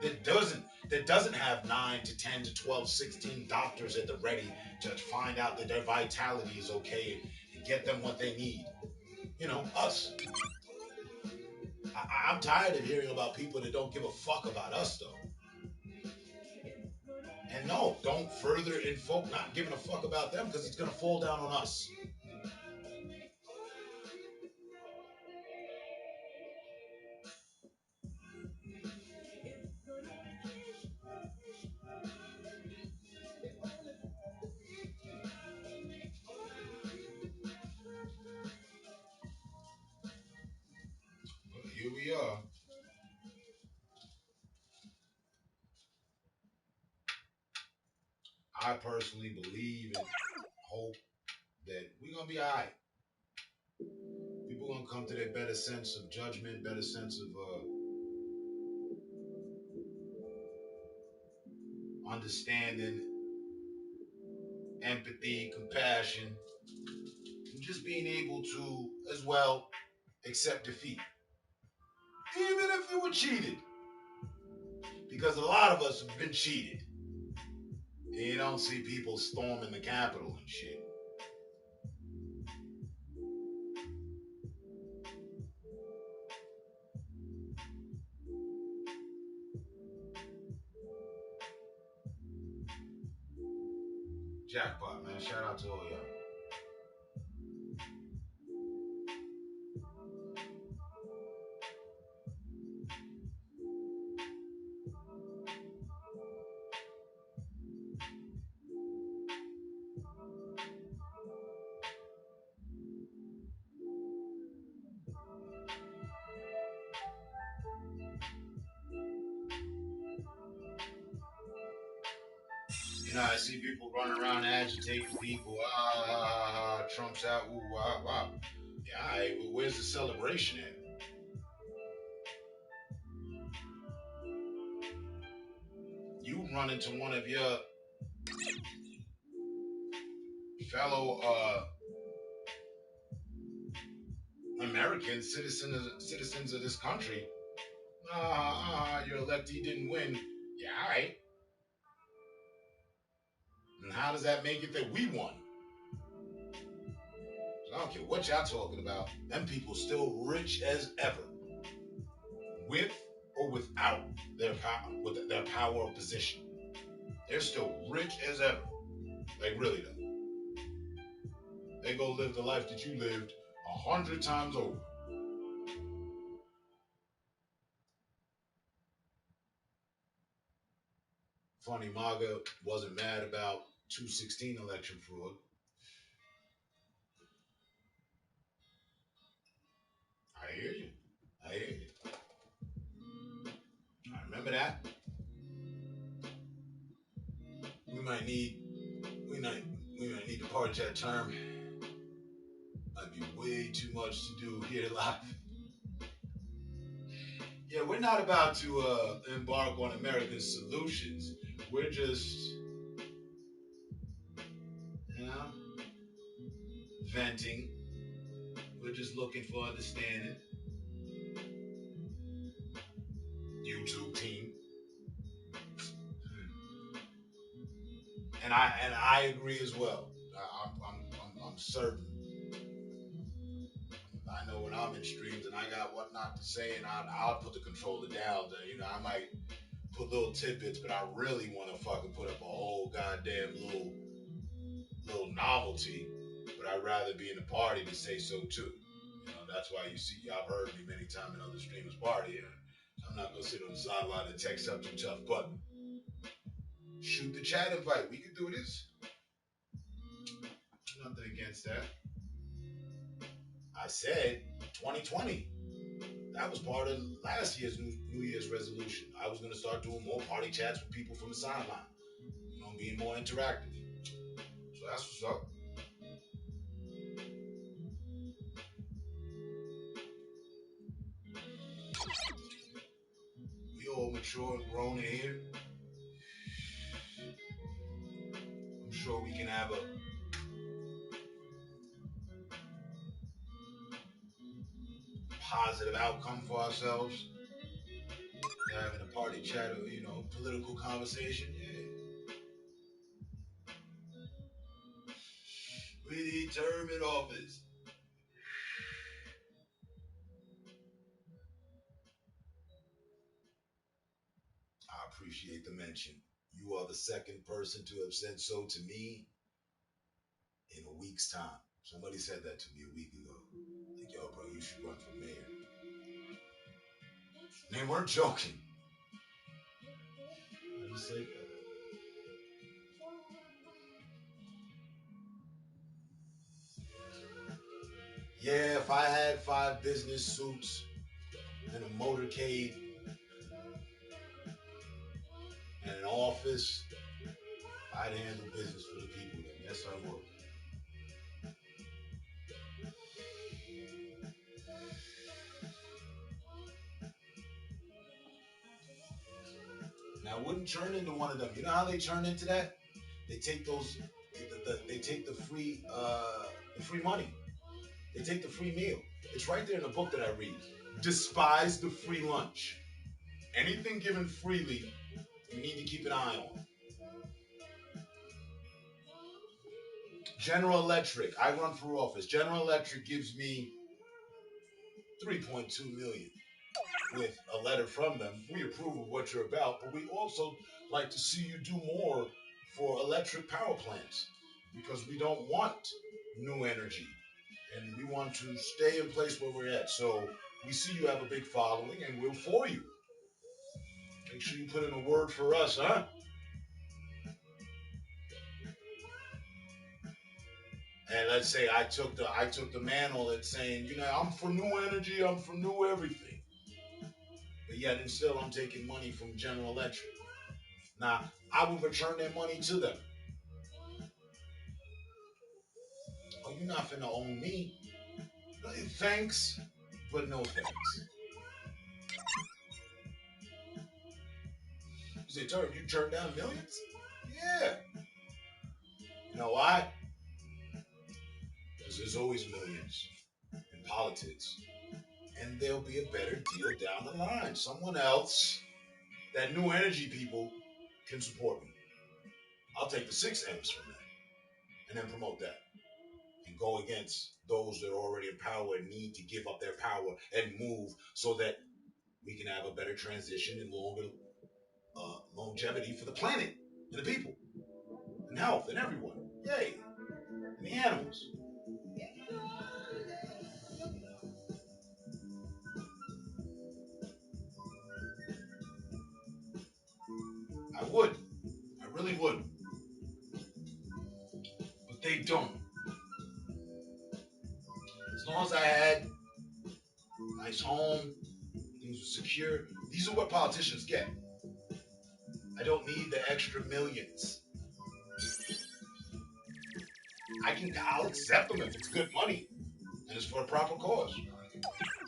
That doesn't have 9 to 10 to 12, 16 doctors at the ready to find out that their vitality is okay and get them what they need. Us. I'm tired of hearing about people that don't give a fuck about us, though. And no, don't further invoke not giving a fuck about them because it's going to fall down on us. here we are. I personally believe and hope that we're going to be all right. People going to come to their better sense of judgment, better sense of understanding, empathy, compassion, and just being able to, as well, accept defeat. Even if you were cheated. Because a lot of us have been cheated. And you don't see people storming the Capitol and shit. Jackpot, man. Shout out to all y'all. You know, I see people running around agitating people. Trump's out. Ooh, wow. Yeah, all right, well, where's the celebration at? You run into one of your fellow American citizens of this country. Your electee didn't win. Yeah, all right. And how does that make it that we won? I don't care what y'all talking about. Them people still rich as ever. With or without their power, with their power of position. They're still rich as ever. Like, really, though. They go live the life that you lived 100 times over. Funny, MAGA wasn't mad about 2016 election fraud. I hear you. I remember that. We might need to party chat term. Might be way too much to do here live. Yeah, we're not about to embark on American solutions. We're just, venting. We're just looking for understanding. YouTube team. And I agree as well. I'm certain. I know when I'm in streams and I got what not to say, and I'll put the controller down. I might put little tidbits, but I really want to fucking put up a whole goddamn little novelty. But I'd rather be in the party to say so too. That's why you see, y'all heard me many times in other streamers' party. I'm not gonna sit on the sideline and text up too tough, but shoot the chat invite. We can do this. Nothing against that. I said 2020. That was part of last year's New Year's resolution. I was gonna start doing more party chats with people from the sideline. Being more interactive. So that's what's up. We all mature and grown in here. I'm sure we can have a positive outcome for ourselves. Having a party chat or, political conversation. Yeah. We need term in office. I appreciate the mention. You are the second person to have said so to me in a week's time. Somebody said that to me a week ago. Like, yo, bro, you should run for mayor. They weren't joking. I just said that. Yeah, if I had 5 business suits and a motorcade and an office, I'd handle business for the people then. Yes, I would. Now, I wouldn't turn into one of them. You know how they turn into that? They take those, they take the free money. They take the free meal. It's right there in the book that I read. Despise the free lunch. Anything given freely, you need to keep an eye on. General Electric, I run for office. General Electric gives me $3.2 million with a letter from them. We approve of what you're about, but we also like to see you do more for electric power plants because we don't want new energy and we want to stay in place where we're at. So we see you have a big following and we're for you. Make sure you put in a word for us, huh? And let's say I took the mantle at saying, you know, I'm for new energy, I'm for new everything. But yet and still I'm taking money from General Electric. Now, I will return their money to them. Oh, you're not finna own me. Thanks, but no thanks. You say, Turk, you turned down millions? Yeah. You know why? Because there's always millions in politics. And there'll be a better deal down the line. Someone else, that new energy people, can support me. I'll take the 6 M's from that and then promote that. And go against those that are already in power and need to give up their power and move so that we can have a better transition and longer longevity for the planet and the people and health and everyone. Yay. And the animals. I would. I really would. But they don't. As long as I had a nice home, things were secure. These are what politicians get. I don't need the extra millions. I'll accept them if it's good money and it's for a proper cause.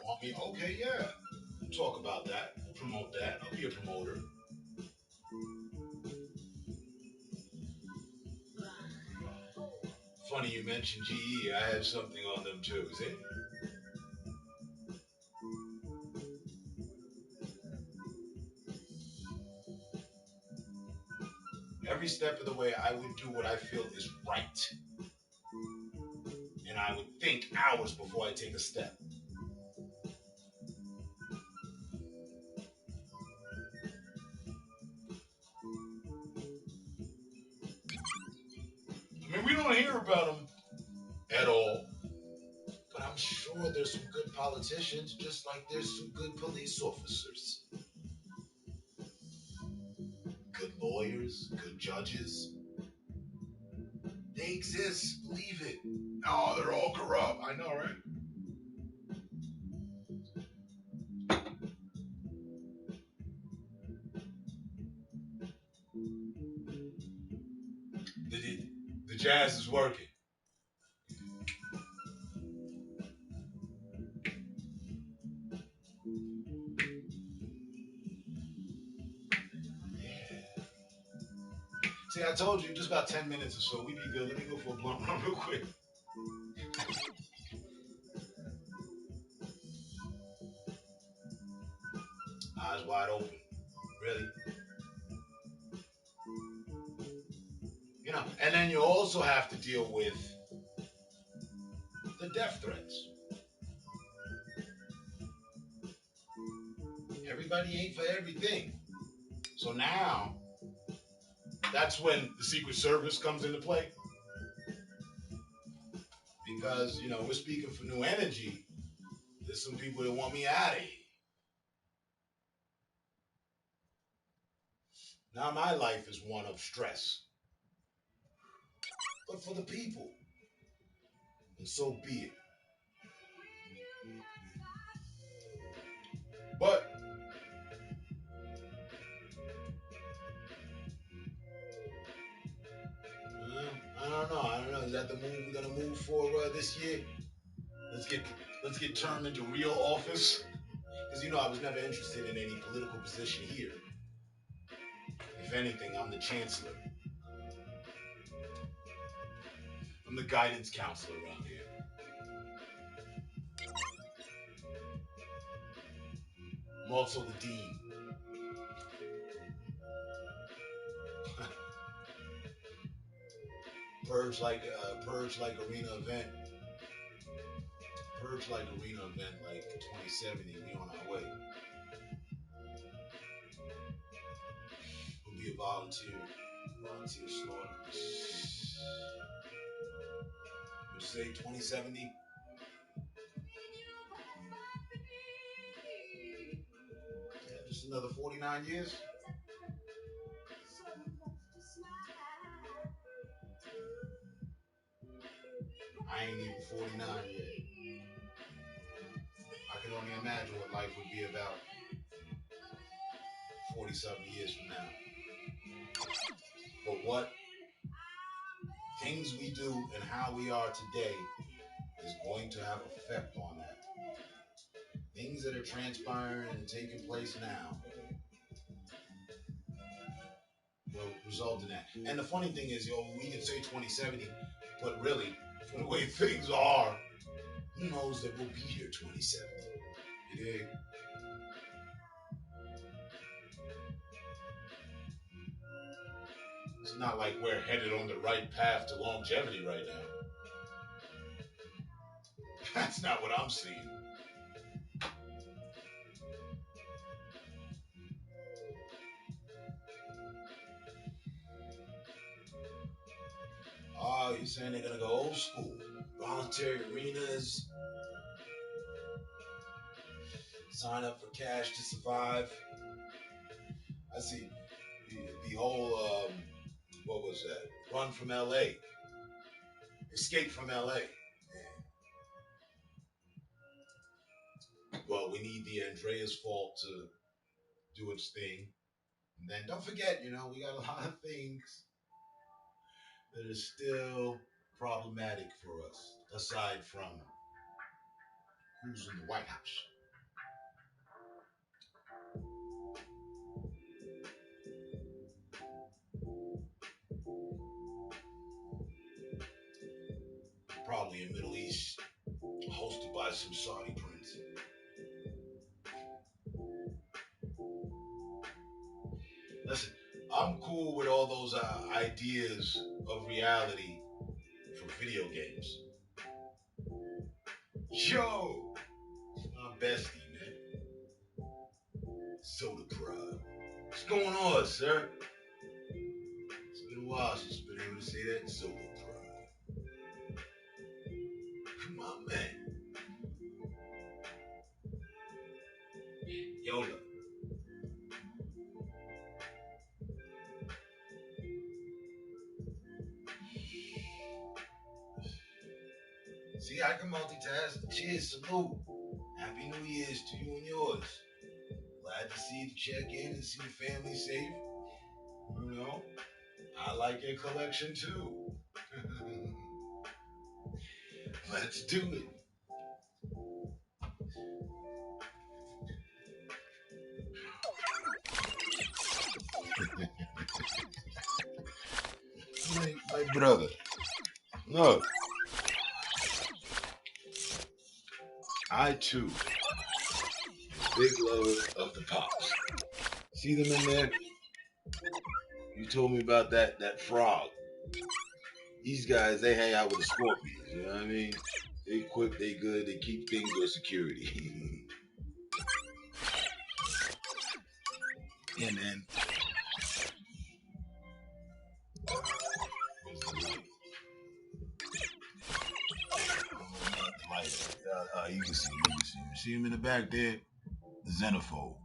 Want me? Okay, yeah. We'll talk about that. We'll promote that. I'll be a promoter. Funny you mentioned GE. I had something on them too. See? Every step of the way, I would do what I feel is right. And I would think hours before I take a step. I mean, we don't hear about them at all. But I'm sure there's some good politicians, just like there's some good police officers. Good lawyers, good judges. They exist, believe it. Oh, they're all corrupt. I know, right? The jazz is working. Yeah. See, I told you, just about 10 minutes or so. We'd be good. Let me go for a blunt run real quick. Eyes wide open. Really? You know, and then you also have to deal with the death threats. Everybody ain't for everything. So now, that's when the Secret Service comes into play. Because, you know, we're speaking for new energy. There's some people that want me out of here. Now my life is one of stress. But for the people. And so be it. But I don't know. Is that the move we're gonna move for this year? Let's get turned into real office. Because I was never interested in any political position here. If anything, I'm the chancellor. I'm the guidance counselor around here. I'm also the dean. Purge like arena event. Purge like arena event like 2070. We on our way. We'll be a volunteer slaughter. Would you say 2070? Yeah, just another 49 years. I ain't even 49 yet. I can only imagine what life would be about 40-something years from now. But what things we do and how we are today is going to have effect on that. Things that are transpiring and taking place now will result in that. And the funny thing is, we can say 2070, but really, for the way things are, who knows that we'll be here 2070? You dig? It's not like we're headed on the right path to longevity right now. That's not what I'm seeing. Oh, you're saying they're gonna go old school? Voluntary arenas? Sign up for cash to survive? I see the whole, what was that? Run from LA. Escape from LA. Well, we need the Andreas Fault to do its thing. And then don't forget, we got a lot of things that are still problematic for us, aside from who's in the White House. Probably in Middle East, hosted by some Saudi prince. Listen, I'm cool with all those ideas of reality for video games. Yo, my bestie, man. Soda Pride. What's going on, sir? It's been a while since you've been able to say that. Soda Pride. Come on, man. Yola. See, I can multitask. Cheers, salute. Happy New Year's to you and yours. Glad to see you to check in and see the family safe. I like your collection too. Let's do it. My brother. Look. I too. Big lover of the Pops. See them in there? You told me about that frog. These guys, they hang out with the scorpions, you know what I mean? They quick, they good, they keep things with security. Yeah, man. You can see him. You see him in the back there? The Xenophobe.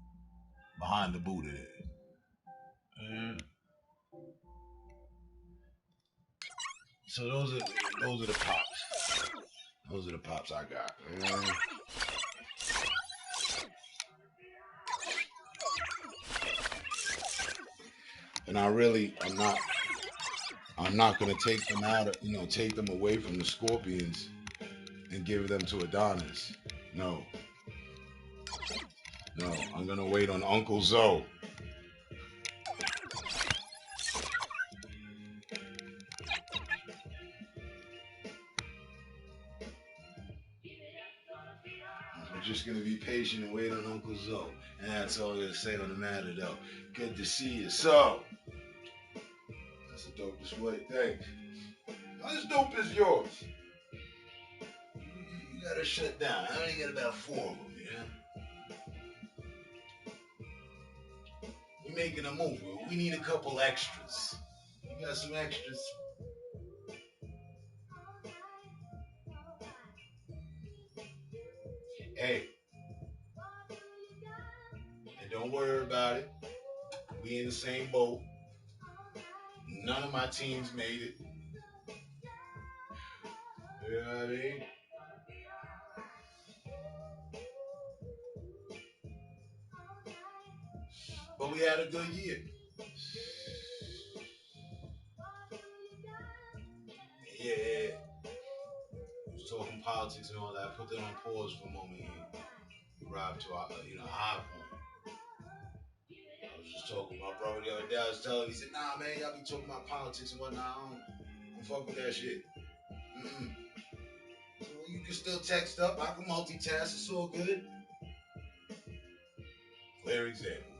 Behind the Buddha there. So those are the Pops. Those are the Pops I got. And I'm not gonna take them out, take them away from the Scorpions and give them to Adonis. No, I'm gonna wait on Uncle Zoe. I'm just gonna be patient and wait on Uncle Zoe. And that's all I'm gonna say on the matter, though. Good to see you. So, that's the dopest way. Thanks. Not as dope as yours. You gotta shut down. I only got about 4 of them, yeah? We're making a movie. We need a couple extras. You got some extras? Hey. And don't worry about it. We in the same boat. None of my teams made it. You know what I mean? But we had a good year. Yeah. We was talking politics and all that. Put that on pause for a moment here. We arrived to our, high point. I was just talking to my brother the other day. I was telling him, he said, nah, man, y'all be talking about politics and whatnot. I don't fuck with that shit. So you can still text up. I can multitask. It's all good. Clear example.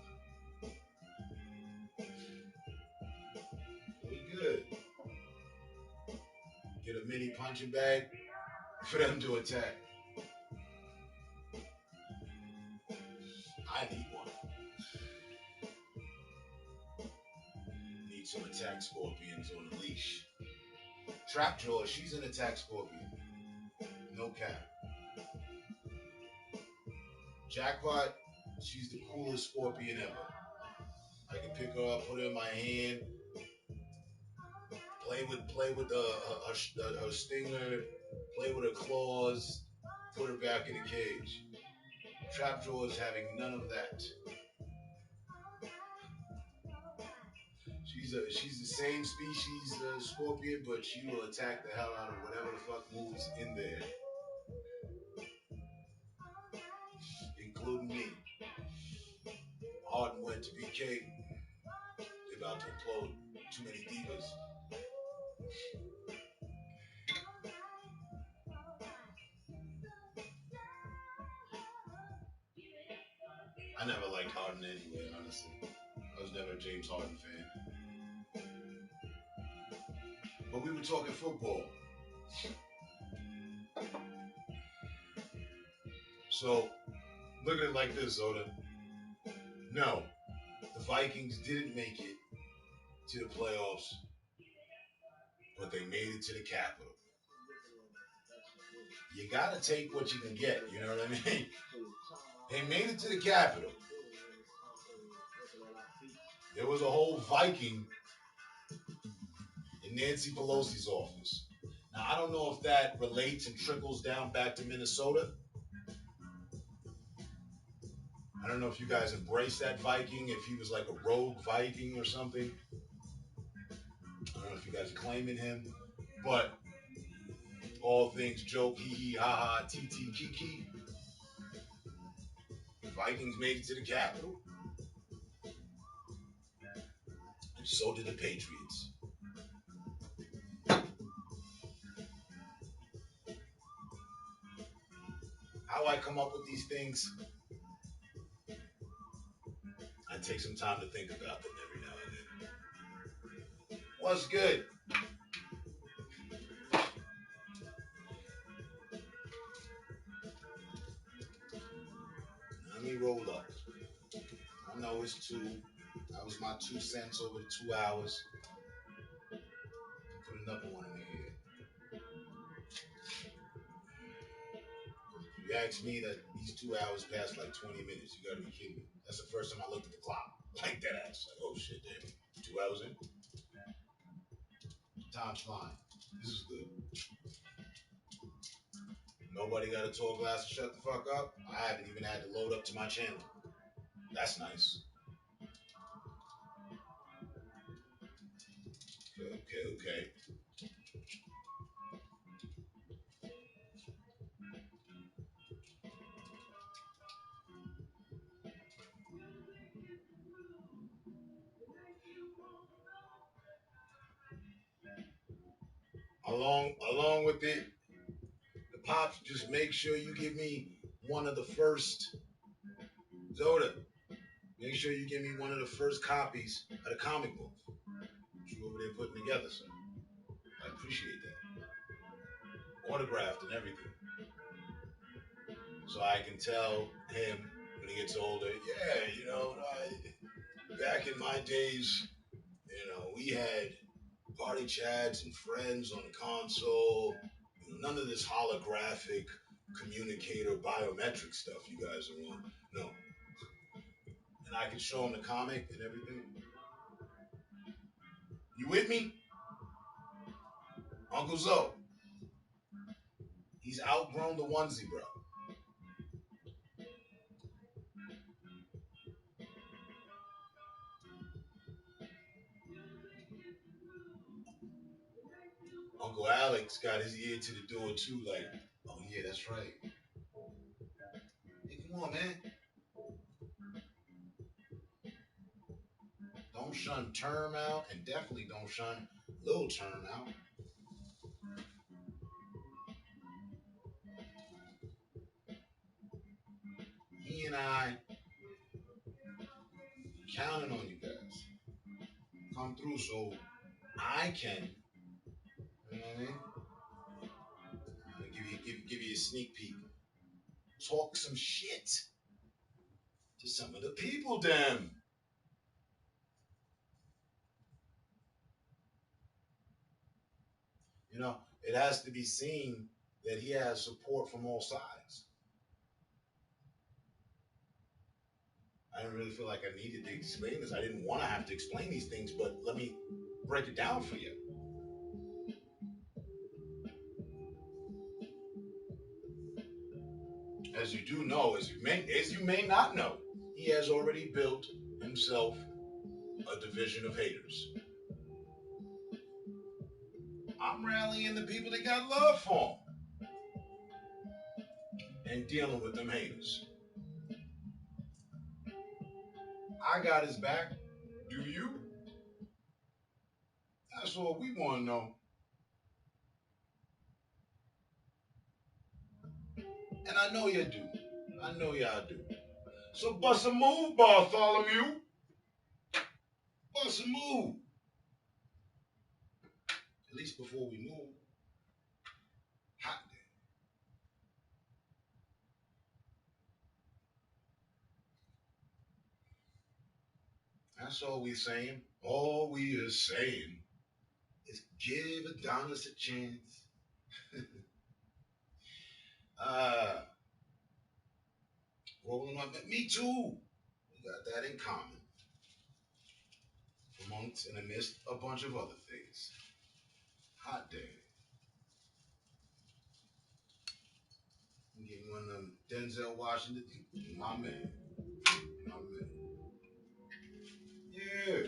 We good. Get a mini punching bag for them to attack. I need one. Need some attack scorpions on the leash. Trapjaw, she's an attack scorpion. No cap. Jackpot, she's the coolest scorpion ever. I can pick her up, put her in my hand, play with her stinger, play with her claws, put her back in the cage. Trapjaw is having none of that. She's the same species scorpion, but she will attack the hell out of whatever the fuck moves in there, including me. Harden went to BK. They're about to implode. Too many divas. I never liked Harden anyway, honestly. I was never a James Harden fan. But we were talking football. So, look at it like this, Zoda. No, the Vikings didn't make it to the playoffs, but they made it to the Capitol. You gotta take what you can get, you know what I mean? They made it to the Capitol. There was a whole Viking in Nancy Pelosi's office. Now, I don't know if that relates and trickles down back to Minnesota. I don't know if you guys embrace that Viking, if he was like a rogue Viking or something. I don't know if you guys are claiming him, but all things joke, hee hee, ha ha, tee tee, kiki. The Vikings made it to the Capitol. And so did the Patriots. How I come up with these things, I take some time to think about them every now and then. What's good? Let me roll up. I know it's 2. That was my 2 cents over the 2 hours. Put another one in here. You asked me that these 2 hours passed like 20 minutes. You gotta be kidding me. That's the first time I looked at the clock. Like that ass. Like, oh shit, damn. 2 hours in? Time's flying. This is good. Nobody got a tall glass to shut the fuck up. I haven't even had to load up to my channel. That's nice. Okay. Along with it, the pops, just make sure you give me one of the first Zoda. Make sure you give me one of the first copies of the comic book you over there putting together, son. I appreciate that. Autographed and everything. So I can tell him when he gets older, back in my days, we had party chats and friends on the console. None of this holographic communicator biometric stuff you guys are on. No. And I can show him the comic and everything. You with me? Uncle Zoe. He's outgrown the onesie, bro. Uncle Alex got his ear to the door too, like, oh yeah, that's right. Hey, come on, man. Don't shun term out, and definitely don't shun little term out. He and I counting on you guys. Come through so I can, you know what I mean? Give you a sneak peek. Talk some shit to some of the people, damn. It has to be seen that he has support from all sides. I didn't really feel like I needed to explain this. I didn't want to have to explain these things, but let me break it down for you. As you do know, as you may not know, he has already built himself a division of haters. I'm rallying the people that got love for him and dealing with them haters. I got his back. Do you? That's all we want to know. And I know you do. I know y'all do. So bust a move, Bartholomew. Bust a move. At least before we move. Hot day. That's all we saying. All we are saying is give Adonis a chance. Rolling up. Me too. We got that in common. Amongst and amidst a bunch of other things. Hot day. I'm getting one of them Denzel Washington. My man. Yeah.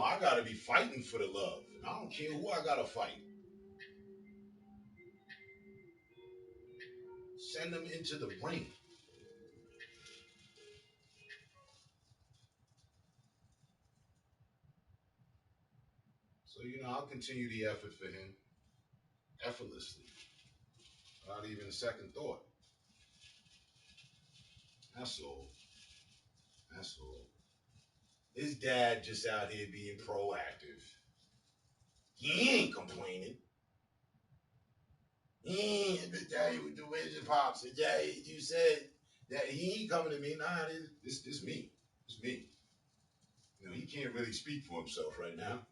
I gotta be fighting for the love. I don't care who I gotta fight. Send them into the ring. So, I'll continue the effort for him. Effortlessly. Without even a second thought. That's all. His dad just out here being proactive. He ain't complaining. He ain't, but Daddy with the Wizard Pops. And Daddy, you said that he ain't coming to me. Nah, this me. It's me. He can't really speak for himself right now.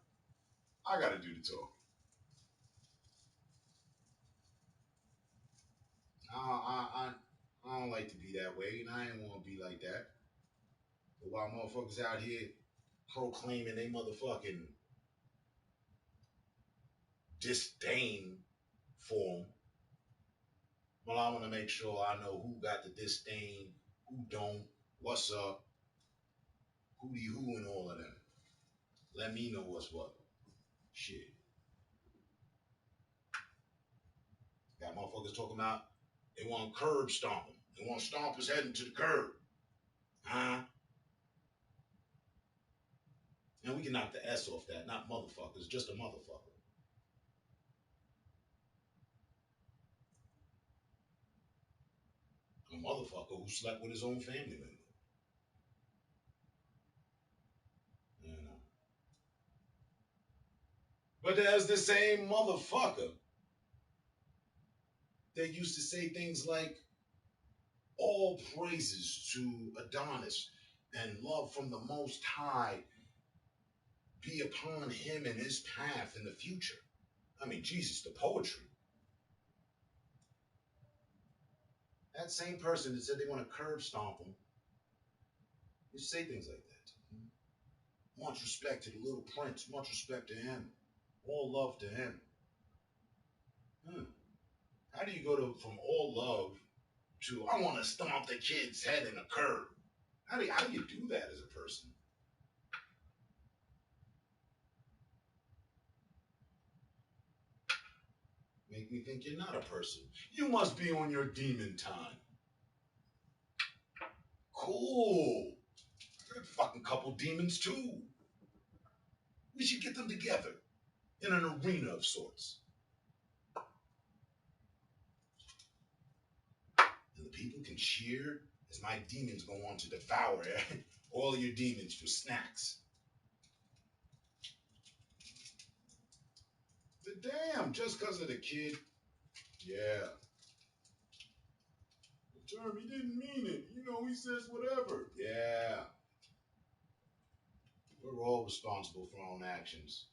I gotta do the talk. I don't like to be that way, and I ain't want to be like that. But while motherfuckers out here proclaiming they motherfucking disdain for him, well, I want to make sure I know who got the disdain, who don't, what's up. Hootie Who and all of them. Let me know what's what. Shit. Got motherfuckers talking about they want curb stomp him. They want to stomp his head into the curb. Huh? And we can knock the S off that, not motherfuckers, just a motherfucker. A motherfucker who slept with his own family member. You know. But there's the same motherfucker that used to say things like, all praises to Adonis and love from the Most High be upon him and his path in the future. I mean, Jesus, the poetry. That same person that said they want to curb stomp him, you say things like that. Much respect to the little prince. Much respect to him. All love to him. How do you go from all love to I want to stomp the kid's head in a curb? How do you do that as a person? Make me think you're not a person. You must be on your demon time. Cool. I got a fucking couple demons too. We should get them together in an arena of sorts. And the people can cheer as my demons go on to devour all your demons for snacks. But damn, just because of the kid, yeah. The term, he didn't mean it. You know, he says whatever. Yeah. We're all responsible for our own actions.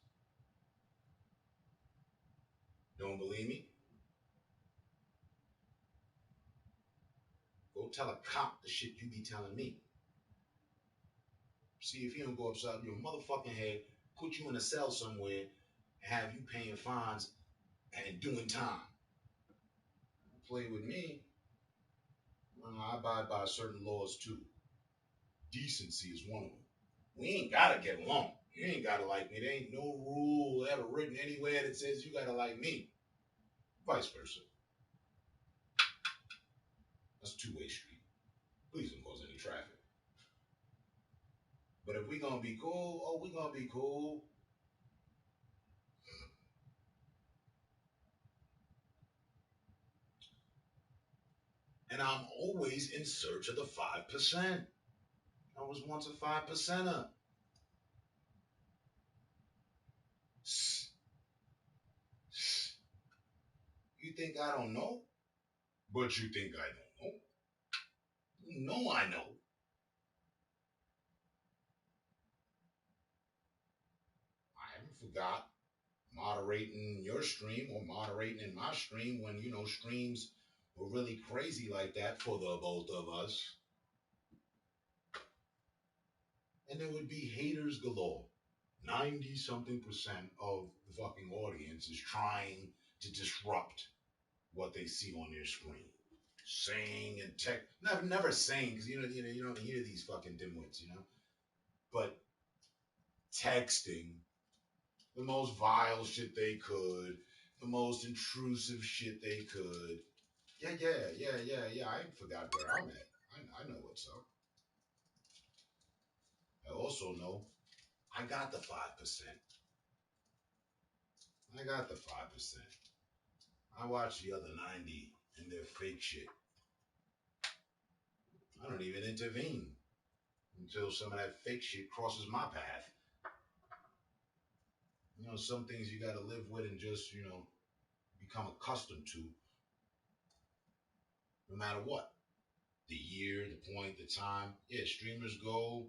Don't believe me? Go tell a cop the shit you be telling me. See if he don't go upside your motherfucking head, put you in a cell somewhere, and have you paying fines and doing time. Play with me. I abide by certain laws too. Decency is one of them. We ain't gotta get along. You ain't gotta like me. There ain't no rule ever written anywhere that says you gotta like me. Vice versa. That's a two-way street. Please don't cause any traffic. But if we gonna be cool, we gonna be cool. And I'm always in search of the 5%. I was once a 5%er. You think I don't know? But you think I don't know? You know I know. I haven't forgot moderating your stream or moderating in my stream when, streams were really crazy like that for the both of us. And there would be haters galore. 90-something% of the fucking audience is trying to disrupt what they see on their screen. Saying and never saying, because you don't hear these fucking dimwits, but texting the most vile shit they could, the most intrusive shit they could. Yeah. I forgot where I'm at. I know what's up. I also know I got the 5%. I got the 5%. I watch the other 90 and their fake shit. I don't even intervene until some of that fake shit crosses my path. Some things you gotta live with and just, become accustomed to. No matter what. The year, the point, the time. Yeah, streamers go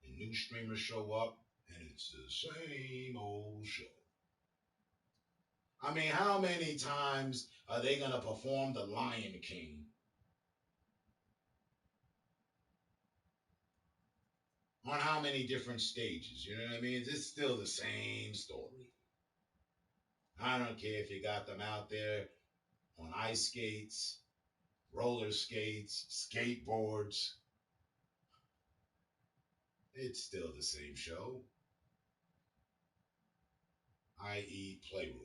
and new streamers show up and it's the same old show. I mean, how many times are they gonna perform The Lion King? On how many different stages? You know what I mean? It's still the same story. I don't care if you got them out there on ice skates, roller skates, skateboards. It's still the same show, i.e. Playroom.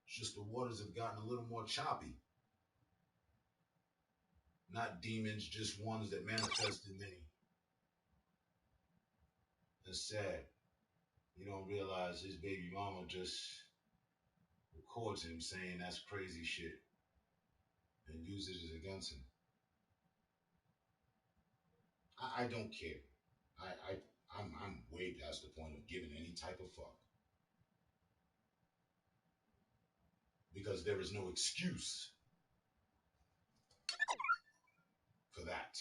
It's just the waters have gotten a little more choppy. Not demons, just ones that manifest in many. It's sad. You don't realize his baby mama just records him saying that's crazy shit and uses it against him. I don't care. I'm way past the point of giving any type of fuck. Because there is no excuse for that.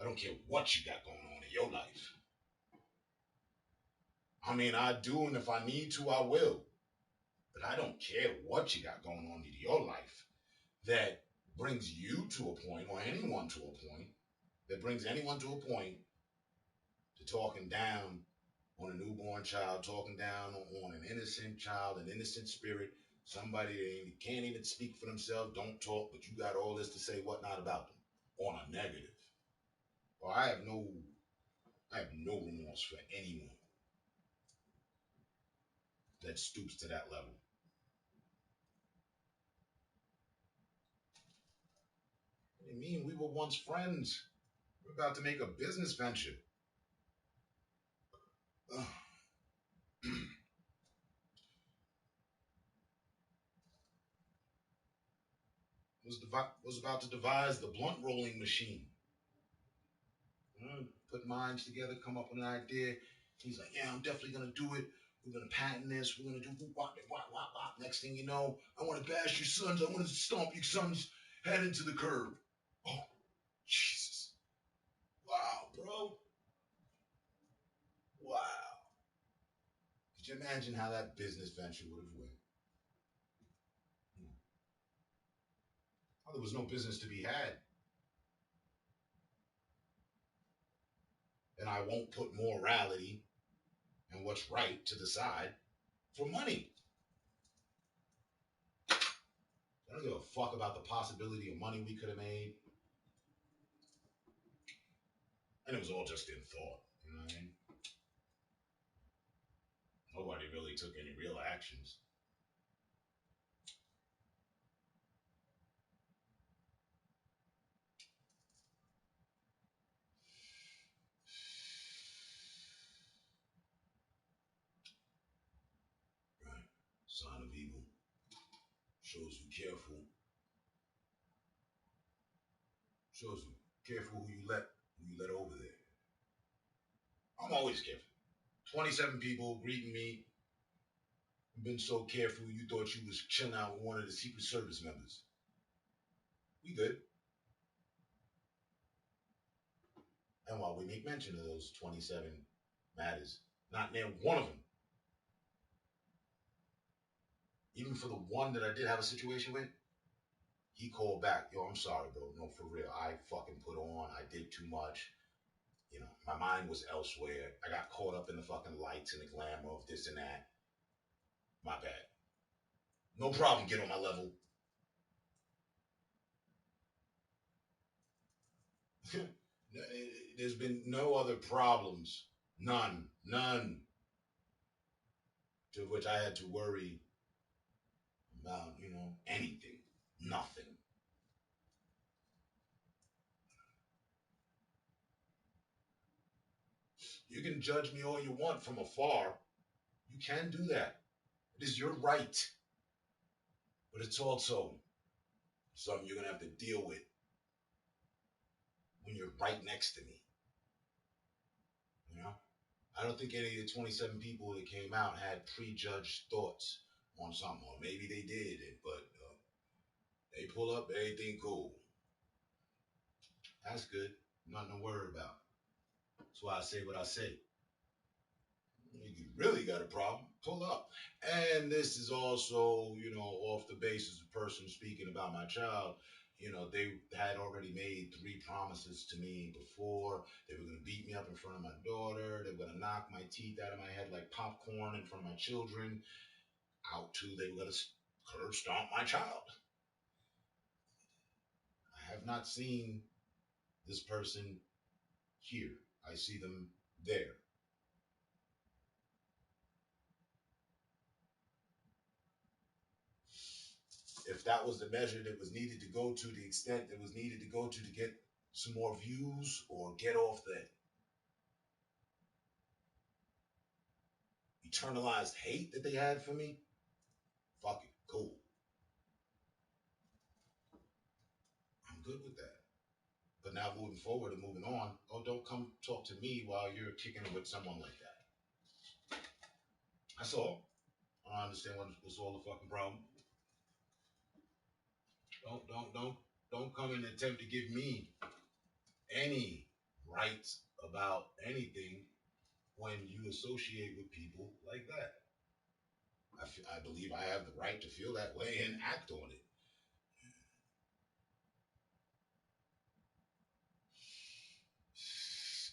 I don't care what you got going on in your life. I mean, I do, and if I need to, I will. But I don't care what you got going on in your life that brings you to a point, or anyone to a point, that brings anyone to a point to talking down on a newborn child, talking down on an innocent child, an innocent spirit, somebody that can't even speak for themselves, don't talk, but you got all this to say whatnot about them on a negative. Well, I have no remorse for anyone that stoops to that level. What do you mean? We were once friends. We're about to make a business venture. Was about to devise the blunt rolling machine. Put minds together, come up with an idea. He's like, yeah, I'm definitely going to do it. We're going to patent this. We're going to do wop, wop, wop, wop. Next thing you know, I want to bash your sons. I want to stomp your sons' head into the curb. Oh, Jesus. Wow, bro. Wow. Could you imagine how that business venture would have went? Well, there was no business to be had. And I won't put morality and what's right to the side for money. I don't give a fuck about the possibility of money we could have made. And it was all just in thought, you know what I mean? Nobody really took any real actions. Right. Sign of evil. Shows you careful. Shows you careful who you let over there. I'm always careful. 27 people greeting me. You've been so careful you thought you was chilling out with one of the Secret Service members. We good. And while we make mention of those 27 matters, not named one of them. Even for the one that I did have a situation with, he called back. Yo, I'm sorry, bro. No, for real. I fucking put on. I did too much. You know, my mind was elsewhere. I got caught up in the fucking lights and the glamour of this and that. My bad. No problem. Get on my level. There's been no other problems. None. To which I had to worry about, anything. Nothing. You can judge me all you want from afar. You can do that. It is your right. But it's also something you're going to have to deal with when you're right next to me. You know? I don't think any of the 27 people that came out had prejudged thoughts on something. Or maybe they did, but they pull up, everything cool. That's good. Nothing to worry about. That's why I say what I say. If you really got a problem, pull up. And this is also, off the basis of person speaking about my child. They had already made 3 promises to me before. They were going to beat me up in front of my daughter. They were going to knock my teeth out of my head like popcorn in front of my children. Out to they were going to curb stomp my child. have not seen this person here. I see them there. If that was the measure that was needed to go to, the extent that was needed to go to get some more views or get off the internalized hate that they had for me, fuck it, cool. I'm good with that. But now moving forward and moving on, oh, don't come talk to me while you're kicking it with someone like that. That's all. I don't understand what's all the fucking problem. Don't come and attempt to give me any rights about anything when you associate with people like that. I believe I have the right to feel that way and act on it.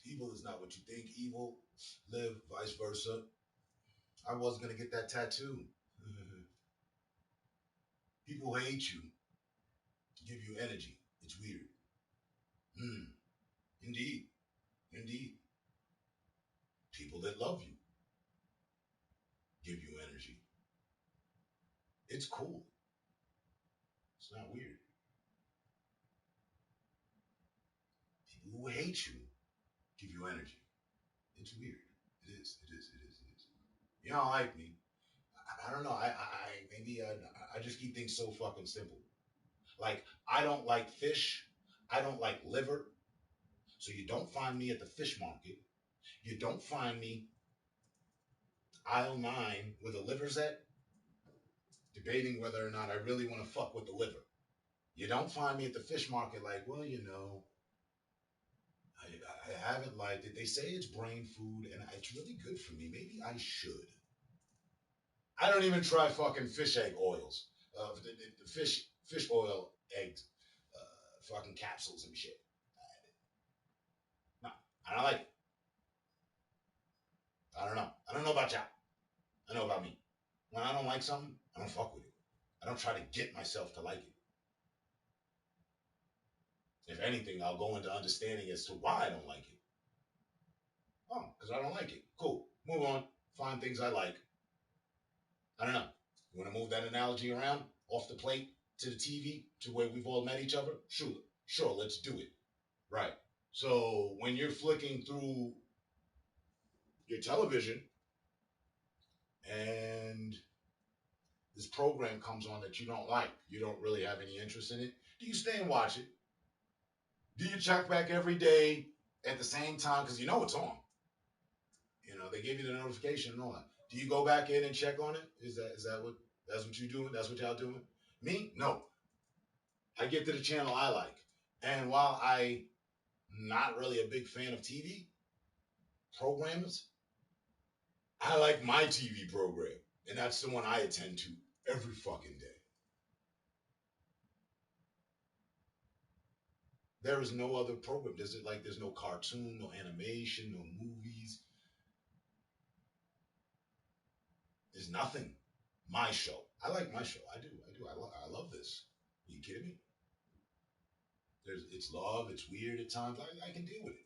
Evil is not what you think evil. Live, vice versa. I was going to get that tattoo. People who hate you give you energy. It's weird. Indeed. Indeed. People that love you give you energy. It's cool. It's not weird. People who hate you give you energy. It's weird. It is. You don't like me. I don't know. I just keep things so fucking simple. Like, I don't like fish. I don't like liver. So you don't find me at the fish market. You don't find me aisle 9 where the liver's at, debating whether or not I really want to fuck with the liver. You don't find me at the fish market like, well, you know, I haven't liked it. They say it's brain food and it's really good for me. Maybe I should. I don't even try fucking fish egg oils. The fish oil eggs, fucking capsules and shit. No, I don't like it. I don't know. I don't know about y'all. I know about me. When I don't like something, I don't fuck with it. I don't try to get myself to like it. If anything, I'll go into understanding as to why I don't like it. Oh, because I don't like it. Cool. Move on. Find things I like. I don't know. You want to move that analogy around? Off the plate to the TV to where we've all met each other? Sure, let's do it. Right. So when you're flicking through your television and this program comes on that you don't like, you don't really have any interest in it, do you stay and watch it? Do you check back every day at the same time? Because you know it's on. You know, they give you the notification and all that. Do you go back in and check on it? Is that what you doing? That's what y'all doing? Me? No. I get to the channel I like. And while I'm not really a big fan of TV programs, I like my TV program. And that's the one I attend to every fucking day. There is no other program. There's no cartoon, no animation, no movies. There's nothing. My show. I like my show. I do. I love this. Are you kidding me? It's love. It's weird at times. I can deal with it.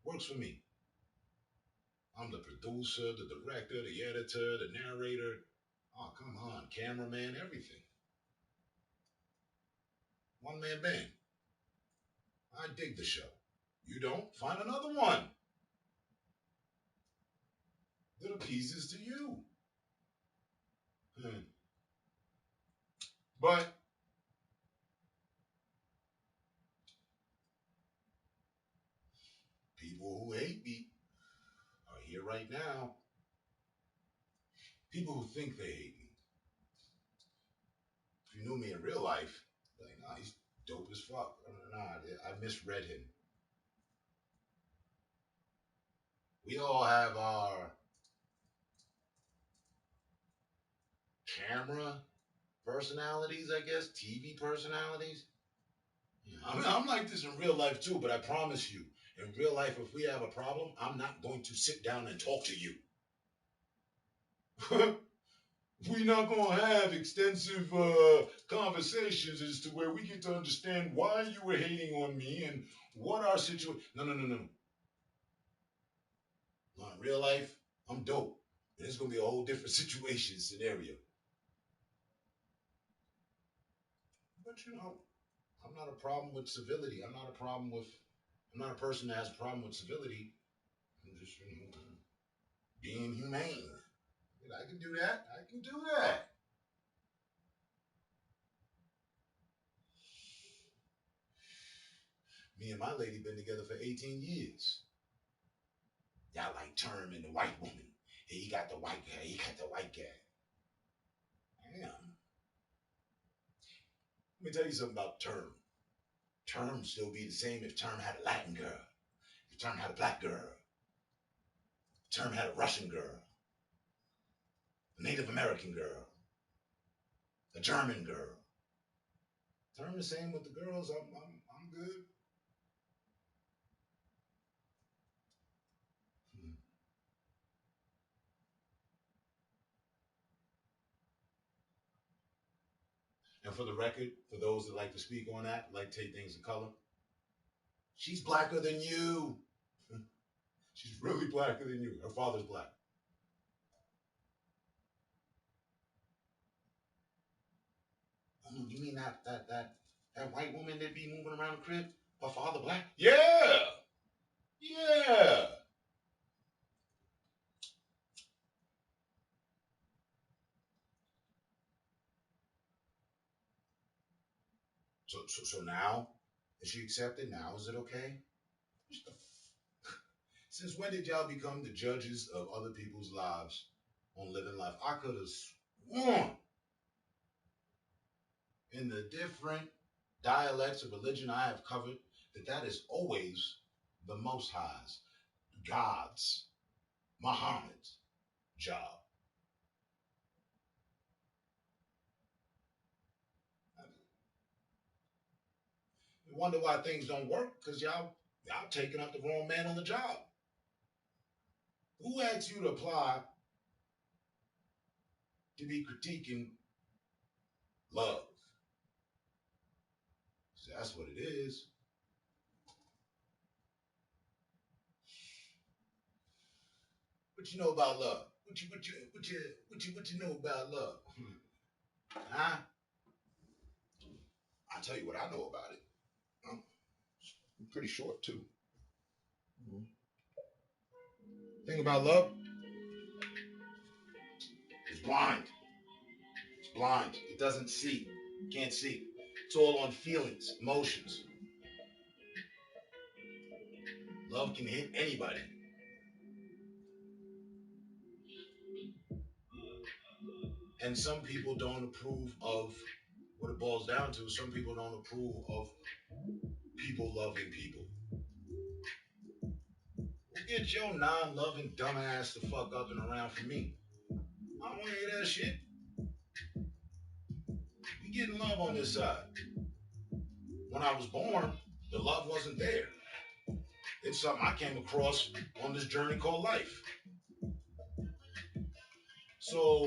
Works for me. I'm the producer, the director, the editor, the narrator. Oh, come on. Cameraman, everything. One-man band. I dig the show. You don't? Find another one that appeases to you. But people who hate me are here right now. People who think they hate me. If you knew me in real life, like, nah, he's dope as fuck. Nah, I misread him. We all have our camera personalities, I guess, TV personalities. I'm like this in real life too, but I promise you, in real life, if we have a problem, I'm not going to sit down and talk to you. we're not gonna have extensive conversations as to where we get to understand why you were hating on me and what our situation. No. No, in real life, I'm dope. And it's gonna be a whole different situation scenario. But you know, I'm not a problem with civility. I'm not a person that has a problem with civility. I'm just, being humane. I can do that. I can do that. Me and my lady been together for 18 years. Y'all like Term and the white woman. Hey, he got the white guy. He got the white guy. Damn. Let me tell you something about Term. Term still be the same if Term had a Latin girl. If Term had a black girl. If Term had a Russian girl. A Native American girl. A German girl. Term the same with the girls. I'm good. And for the record, for those that like to speak on that, like to take things in color, she's blacker than you. She's really blacker than you. Her father's black. Oh, you mean that white woman that be moving around the crib? Her father black? Yeah. Yeah. So now, is she accepted? Now is it okay? Since when did y'all become the judges of other people's lives on living life? I could have sworn in the different dialects of religion I have covered that is always the Most High's, God's, Muhammad's job. You wonder why things don't work? Because y'all taking up the wrong man on the job. Who asked you to apply to be critiquing love? So that's what it is. What you know about love? What you know about love? Huh? I'll tell you what I know about it. I'm pretty short too. Thing about love, it's blind. It's blind. It doesn't see. Can't see. It's all on feelings, emotions. Love can hit anybody. And some people don't approve of what it boils down to. Some people don't approve of people loving people. Get your non-loving dumbass the fuck up and around from me. I don't want to hear that shit. We getting love on this side. When I was born, the love wasn't there. It's something I came across on this journey called life. So,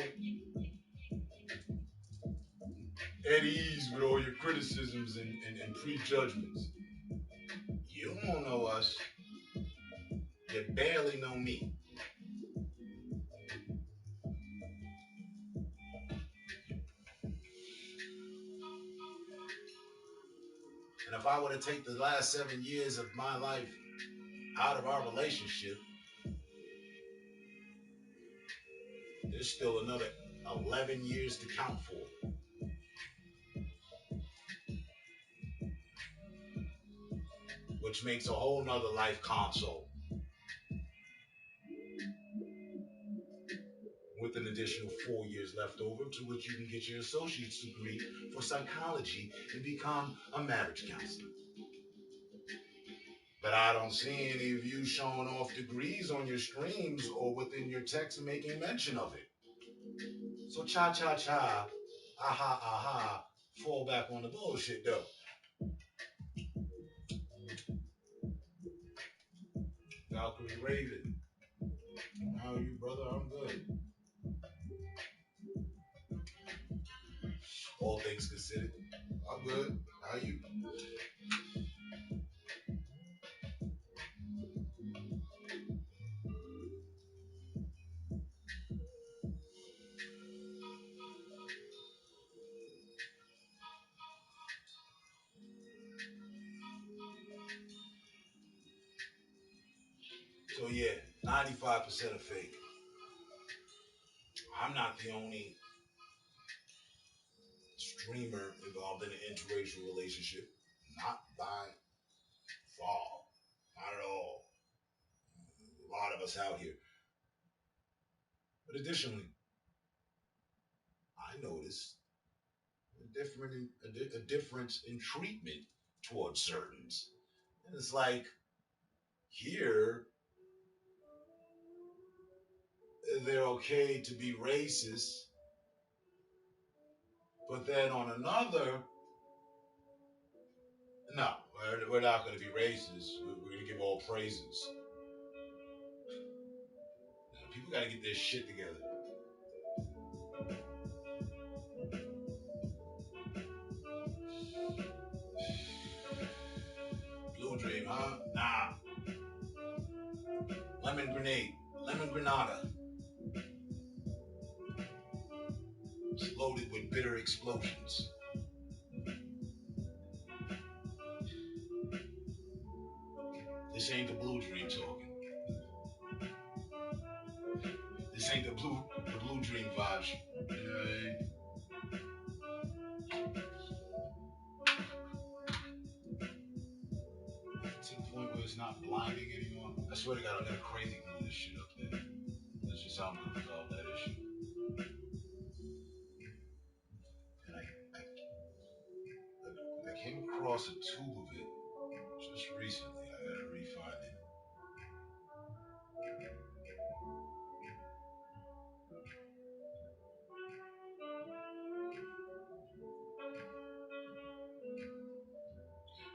at ease with all your criticisms and prejudgments. You don't know us. You barely know me. And if I were to take the last 7 years of my life out of our relationship, there's still another 11 years to count for. Which makes a whole nother life console. With an additional 4 years left over, to which you can get your associate's degree for psychology and become a marriage counselor. But I don't see any of you showing off degrees on your streams or within your text making mention of it. So cha-cha-cha, aha, fall back on the bullshit though. Valkyrie Raven. How are you, brother? I'm good. All things considered. I'm good. How are you? So yeah, 95% of fake. I'm not the only streamer involved in an interracial relationship. Not by far. Not at all. A lot of us out here. But additionally, I noticed a difference in treatment towards certains. And it's like, here, they're okay to be racist, but then on another, no, we're not going to be racist. We're going to give all praises. People got to get their shit together. Blue Dream, huh? Nah. Lemon Grenade. Lemon Granada. It's loaded with bitter explosions. This ain't the Blue Dream talking. This ain't the Blue Dream vibes. To the point where it's not blinding anymore. I swear to God, I'm gonna crazy glue this shit up there. That's just how I'm gonna resolve that issue. And I came across a tube of it just recently. I gotta re-find it.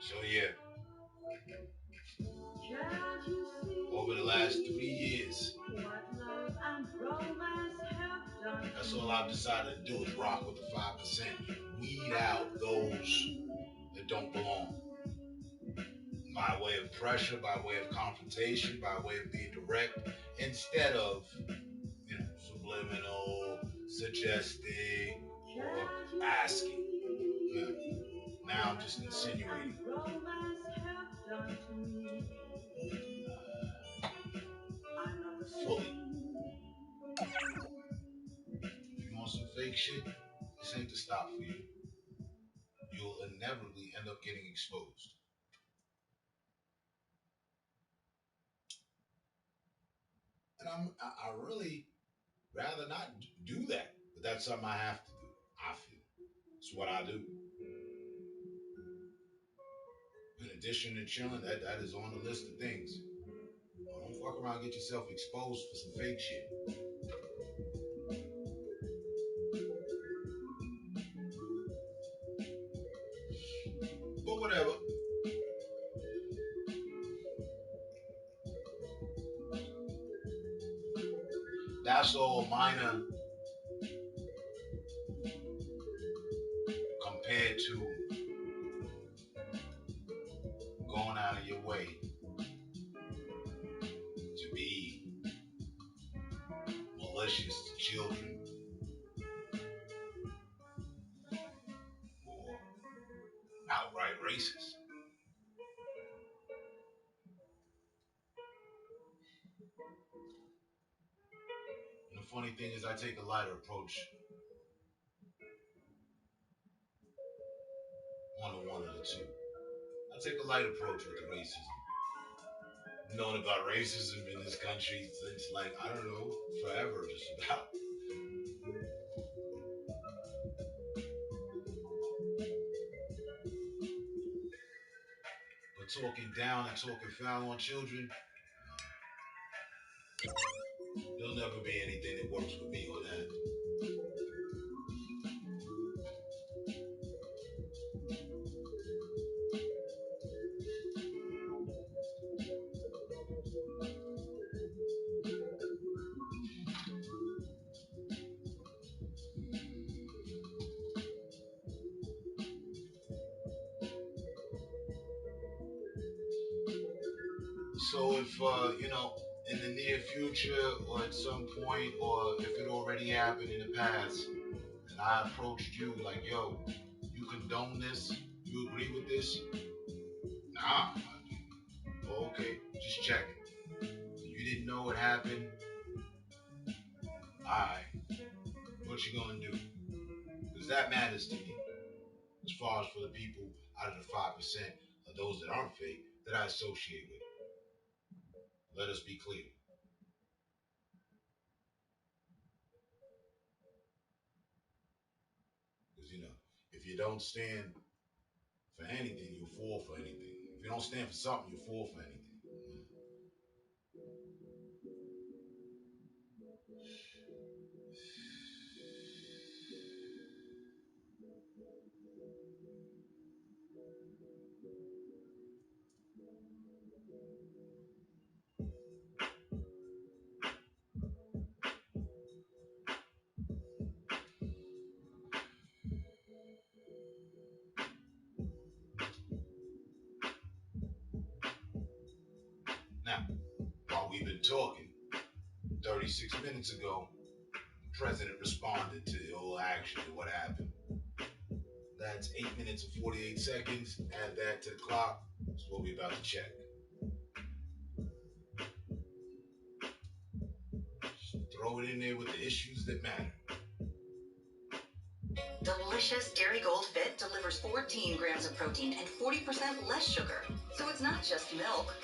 So yeah, over the last 3 years, that's all I've decided to do is rock with the 5%. Weed out those that don't belong. By way of pressure, by way of confrontation, by way of being direct, instead of, subliminal, suggesting, or asking. Now I'm just insinuating. Fully. If you want some fake shit, this ain't the stop for you. You'll inevitably end up getting exposed. And I really rather not do that. But that's something I have to do. I feel. It's what I do. In addition to chilling, that is on the list of things. Don't fuck around and get yourself exposed for some fake shit. But whatever. That's all minor compared to going out of your way to be malicious to children or outright racist. And the funny thing is I take a lighter approach on the one of the two. I take a light approach with the racism. I've known about racism in this country since, I don't know, forever just about. But talking down and talking foul on children, there'll never be anything that works with me on that. So if, in the near future or at some point, or if it already happened in the past, and I approached you like, yo, you condone this? You agree with this? Nah. Oh, okay, just checking. You didn't know what happened? Alright, what you gonna do? Because that matters to me. As far as for the people out of the 5% of those that aren't fake that I associate with. Let us be clear. Because, if you don't stand for anything, you'll fall for anything. If you don't stand for something, you'll fall for anything. Now, while we've been talking, 36 minutes ago, the president responded to the whole action and what happened. That's 8 minutes and 48 seconds. Add that to the clock. That's what we're about to check. Just throw it in there with the issues that matter. Delicious Dairy Gold Fit delivers 14 grams of protein and 40% less sugar. So it's not just milk.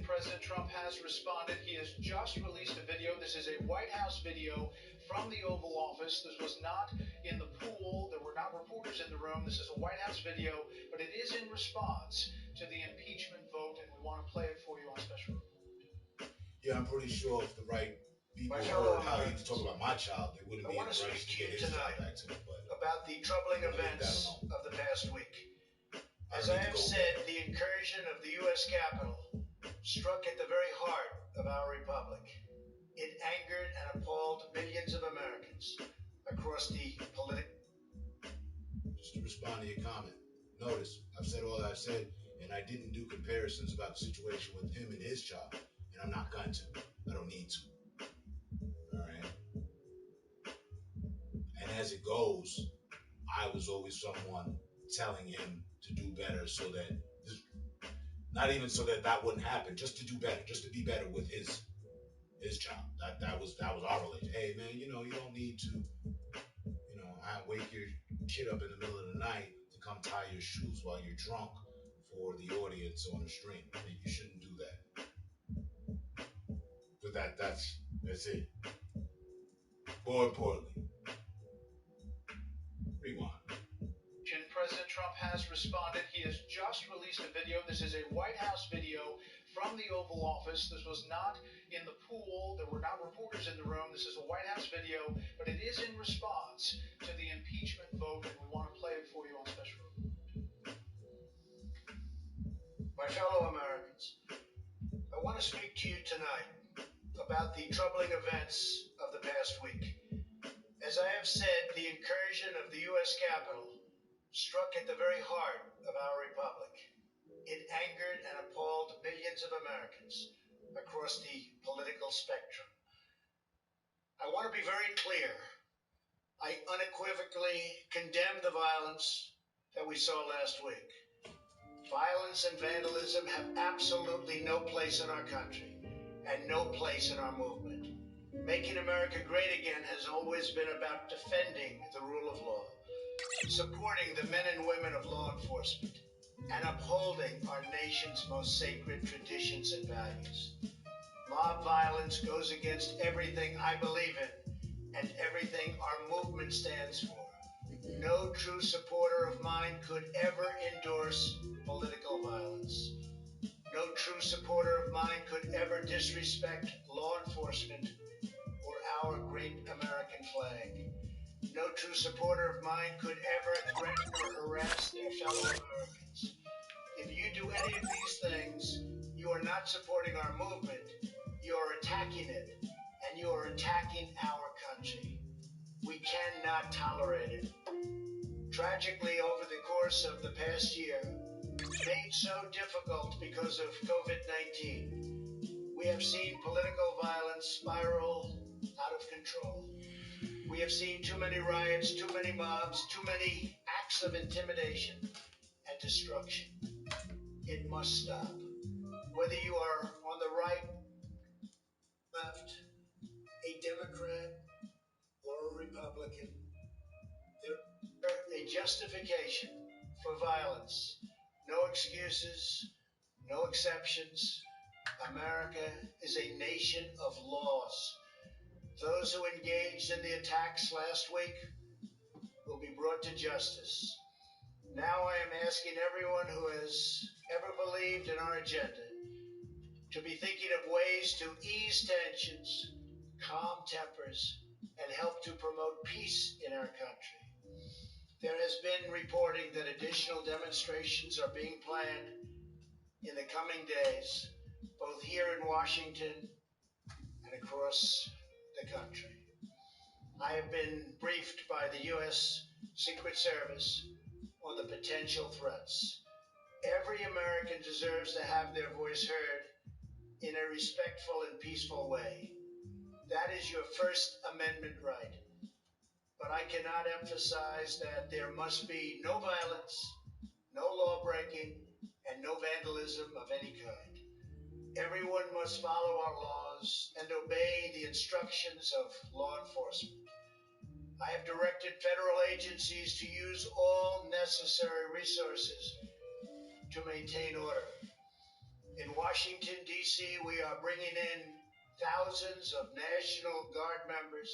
President Trump has responded. He has just released a video. This is a White House video from the Oval Office. This was not in the pool. There were not reporters in the room. This is a White House video, but it is in response to the impeachment vote, and we want to play it for you on special. Yeah, I'm pretty sure if the right people heard how he was talking about my child, they wouldn't be in a rush to get his child back to him. But about the troubling events of the past week. As I have said, the incursion of the U.S. Capitol struck at the very heart of our republic. It angered and appalled millions of Americans across the political... Just to respond to your comment, notice, I've said all I've said, and I didn't do comparisons about the situation with him and his child, and I'm not going to. I don't need to. All right? And as it goes, I was always someone telling him to do better so that... Not even so that wouldn't happen, just to do better, just to be better with his child. That was our relation. Hey man, you don't need to, wake your kid up in the middle of the night to come tie your shoes while you're drunk for the audience on the stream. You shouldn't do that. But that's it. More importantly, rewind. President Trump has responded. He has just released a video. This is a White House video from the Oval Office. This was not in the pool. There were not reporters in the room. This is a White House video, but it is in response to the impeachment vote, and we want to play it for you on special. My fellow Americans, I want to speak to you tonight about the troubling events of the past week. As I have said, the incursion of the U.S. Capitol struck at the very heart of our republic. It angered and appalled millions of Americans across the political spectrum. I want to be very clear. I unequivocally condemn the violence that we saw last week. Violence and vandalism have absolutely no place in our country and no place in our movement. Making America great again has always been about defending the rule of law, supporting the men and women of law enforcement, and upholding our nation's most sacred traditions and values. Mob violence goes against everything I believe in and everything our movement stands for. No true supporter of mine could ever endorse political violence. No true supporter of mine could ever disrespect law enforcement or our great American flag. No true supporter of mine could ever threaten or harass their fellow Americans. If you do any of these things, you are not supporting our movement, you are attacking it, and you are attacking our country. We cannot tolerate it. Tragically, over the course of the past year, made so difficult because of COVID-19. We have seen political violence spiral out of control. We have seen too many riots, too many mobs, too many acts of intimidation and destruction. It must stop. Whether you are on the right, left, a Democrat, or a Republican, there is a justification for violence. No excuses, no exceptions. America is a nation of laws. Those who engaged in the attacks last week will be brought to justice. Now I am asking everyone who has ever believed in our agenda to be thinking of ways to ease tensions, calm tempers, and help to promote peace in our country. There has been reporting that additional demonstrations are being planned in the coming days, both here in Washington and across the country. I have been briefed by the U.S. Secret Service on the potential threats. Every American deserves to have their voice heard in a respectful and peaceful way. That is your First Amendment right. But I cannot emphasize that there must be no violence, no law breaking, and no vandalism of any kind. Everyone must follow our laws and obey the instructions of law enforcement. I have directed federal agencies to use all necessary resources to maintain order. In Washington, D.C., we are bringing in thousands of National Guard members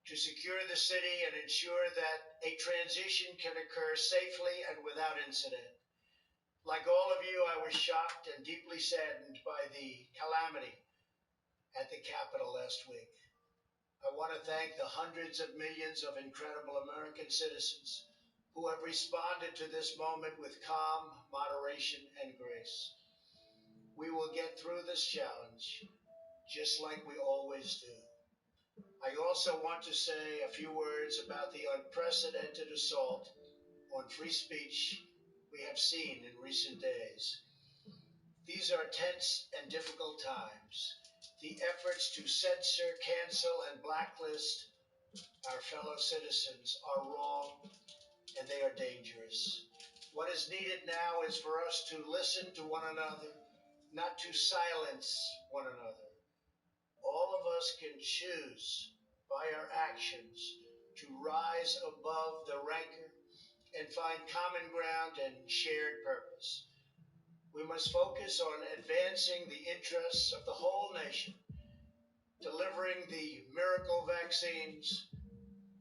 to secure the city and ensure that a transition can occur safely and without incident. Like all of you, I was shocked and deeply saddened by the calamity at the Capitol last week. I want to thank the hundreds of millions of incredible American citizens who have responded to this moment with calm, moderation, and grace. We will get through this challenge, just like we always do. I also want to say a few words about the unprecedented assault on free speech we have seen in recent days. These are tense and difficult times. The efforts to censor, cancel, and blacklist our fellow citizens are wrong, and they are dangerous. What is needed now is for us to listen to one another, not to silence one another. All of us can choose by our actions to rise above the rancor and find common ground and shared purpose. We must focus on advancing the interests of the whole nation, delivering the miracle vaccines,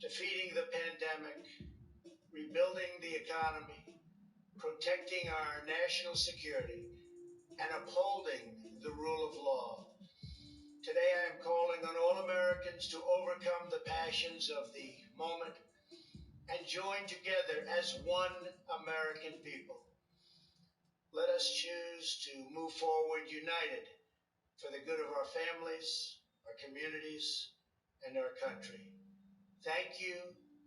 defeating the pandemic, rebuilding the economy, protecting our national security, and upholding the rule of law. Today I am calling on all Americans to overcome the passions of the moment and join together as one American people. Let us choose to move forward united for the good of our families, our communities, and our country. Thank you,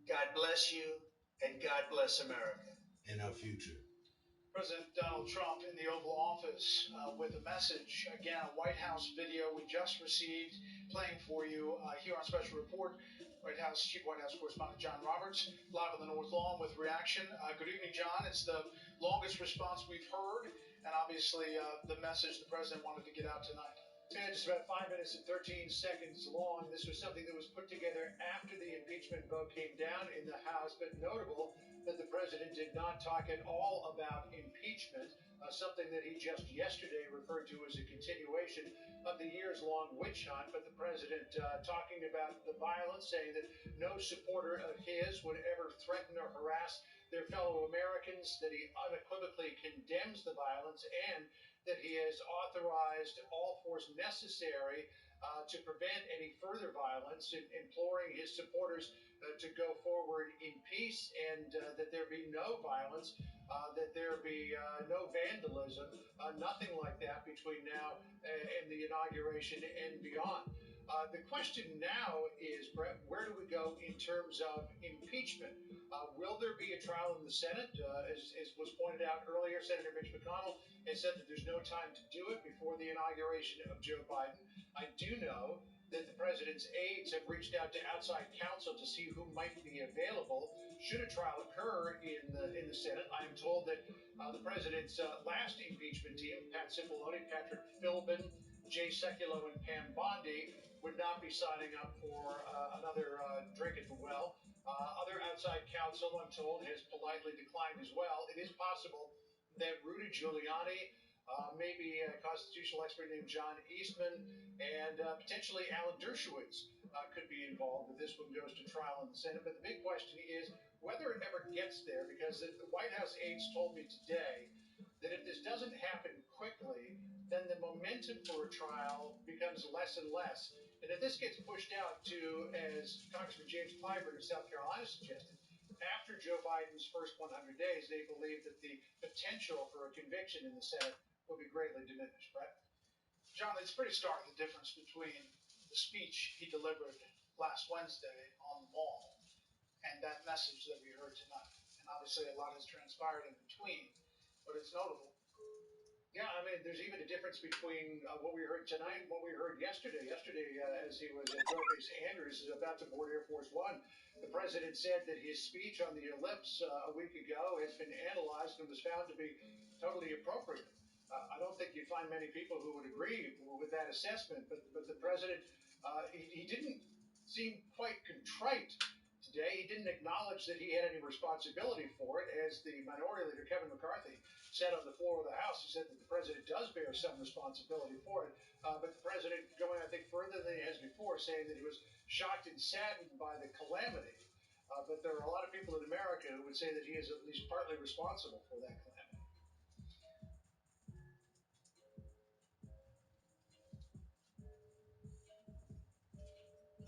God bless you, and God bless America. And our future. President Donald Trump in the Oval Office with a message. Again, a White House video we just received, playing for you here on Special Report. Chief White House Correspondent John Roberts, live on the North Lawn with reaction. Good evening, John. It's the longest response we've heard, and obviously the message the president wanted to get out tonight. Yeah, just about 5 minutes and 13 seconds long. This was something that was put together after the impeachment vote came down in the House, but notable that the president did not talk at all about impeachment, something that he just yesterday referred to as a continuation of the years-long witch hunt. But the president talking about the violence, saying that no supporter of his would ever threaten or harass their fellow Americans, that he unequivocally condemns the violence, and that he has authorized all force necessary to prevent any further violence, imploring his supporters to go forward in peace, and that there be no violence, that there be no vandalism, nothing like that between now and the inauguration and beyond. The question now is, Brett, where do we go in terms of impeachment? Will there be a trial in the Senate? As was pointed out earlier, Senator Mitch McConnell has said that there's no time to do it before the inauguration of Joe Biden. I do know that the president's aides have reached out to outside counsel to see who might be available should a trial occur in the Senate. I am told that the president's last impeachment team, Pat Cipollone, Patrick Philbin, Jay Sekulow, and Pam Bondi, would not be signing up for another drink at the well. Other outside counsel, I'm told, has politely declined as well. It is possible that Rudy Giuliani, maybe a constitutional expert named John Eastman, and potentially Alan Dershowitz could be involved if this one goes to trial in the Senate. But the big question is whether it ever gets there, because the White House aides told me today that if this doesn't happen quickly, then the momentum for a trial becomes less and less. And if this gets pushed out to, as Congressman James Clyburn of South Carolina suggested, after Joe Biden's first 100 days, they believe that the potential for a conviction in the Senate will be greatly diminished. Brett? John, it's pretty stark, the difference between the speech he delivered last Wednesday on the Mall and that message that we heard tonight. And obviously a lot has transpired in between, but it's notable. Yeah, I mean, there's even a difference between what we heard tonight and what we heard yesterday. Yesterday, as he was at Joint Andrews is about to board Air Force One, the president said that his speech on the ellipse a week ago has been analyzed and was found to be totally appropriate. I don't think you'd find many people who would agree with that assessment, but the president, he didn't seem quite contrite today. He didn't acknowledge that he had any responsibility for it, as the minority leader, Kevin McCarthy, said on the floor of the House. He said that the president does bear some responsibility for it, but the president going, I think, further than he has before, saying that he was shocked and saddened by the calamity. But there are a lot of people in America who would say that he is at least partly responsible for that calamity.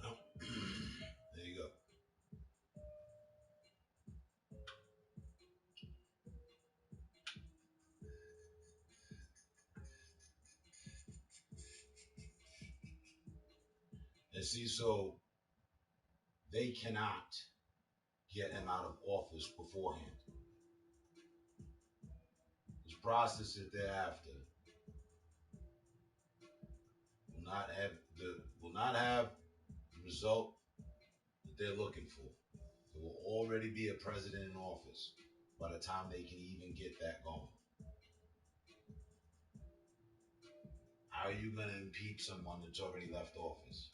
Well, there you go. And see, so they cannot get him out of office beforehand. This process that they're after will not have the result that they're looking for. There will already be a president in office by the time they can even get that going. How are you going to impeach someone that's already left office?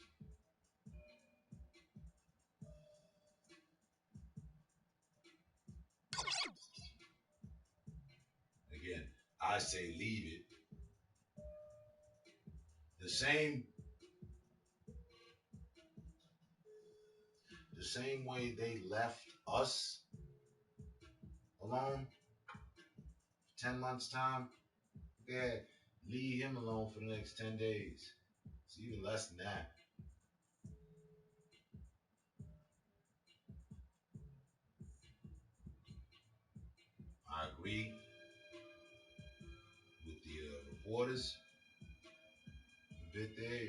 Again, I say leave it. The same way they left us alone for 10 months' time. Yeah, leave him alone for the next 10 days. It's even less than that. I agree with the reporters a bit there,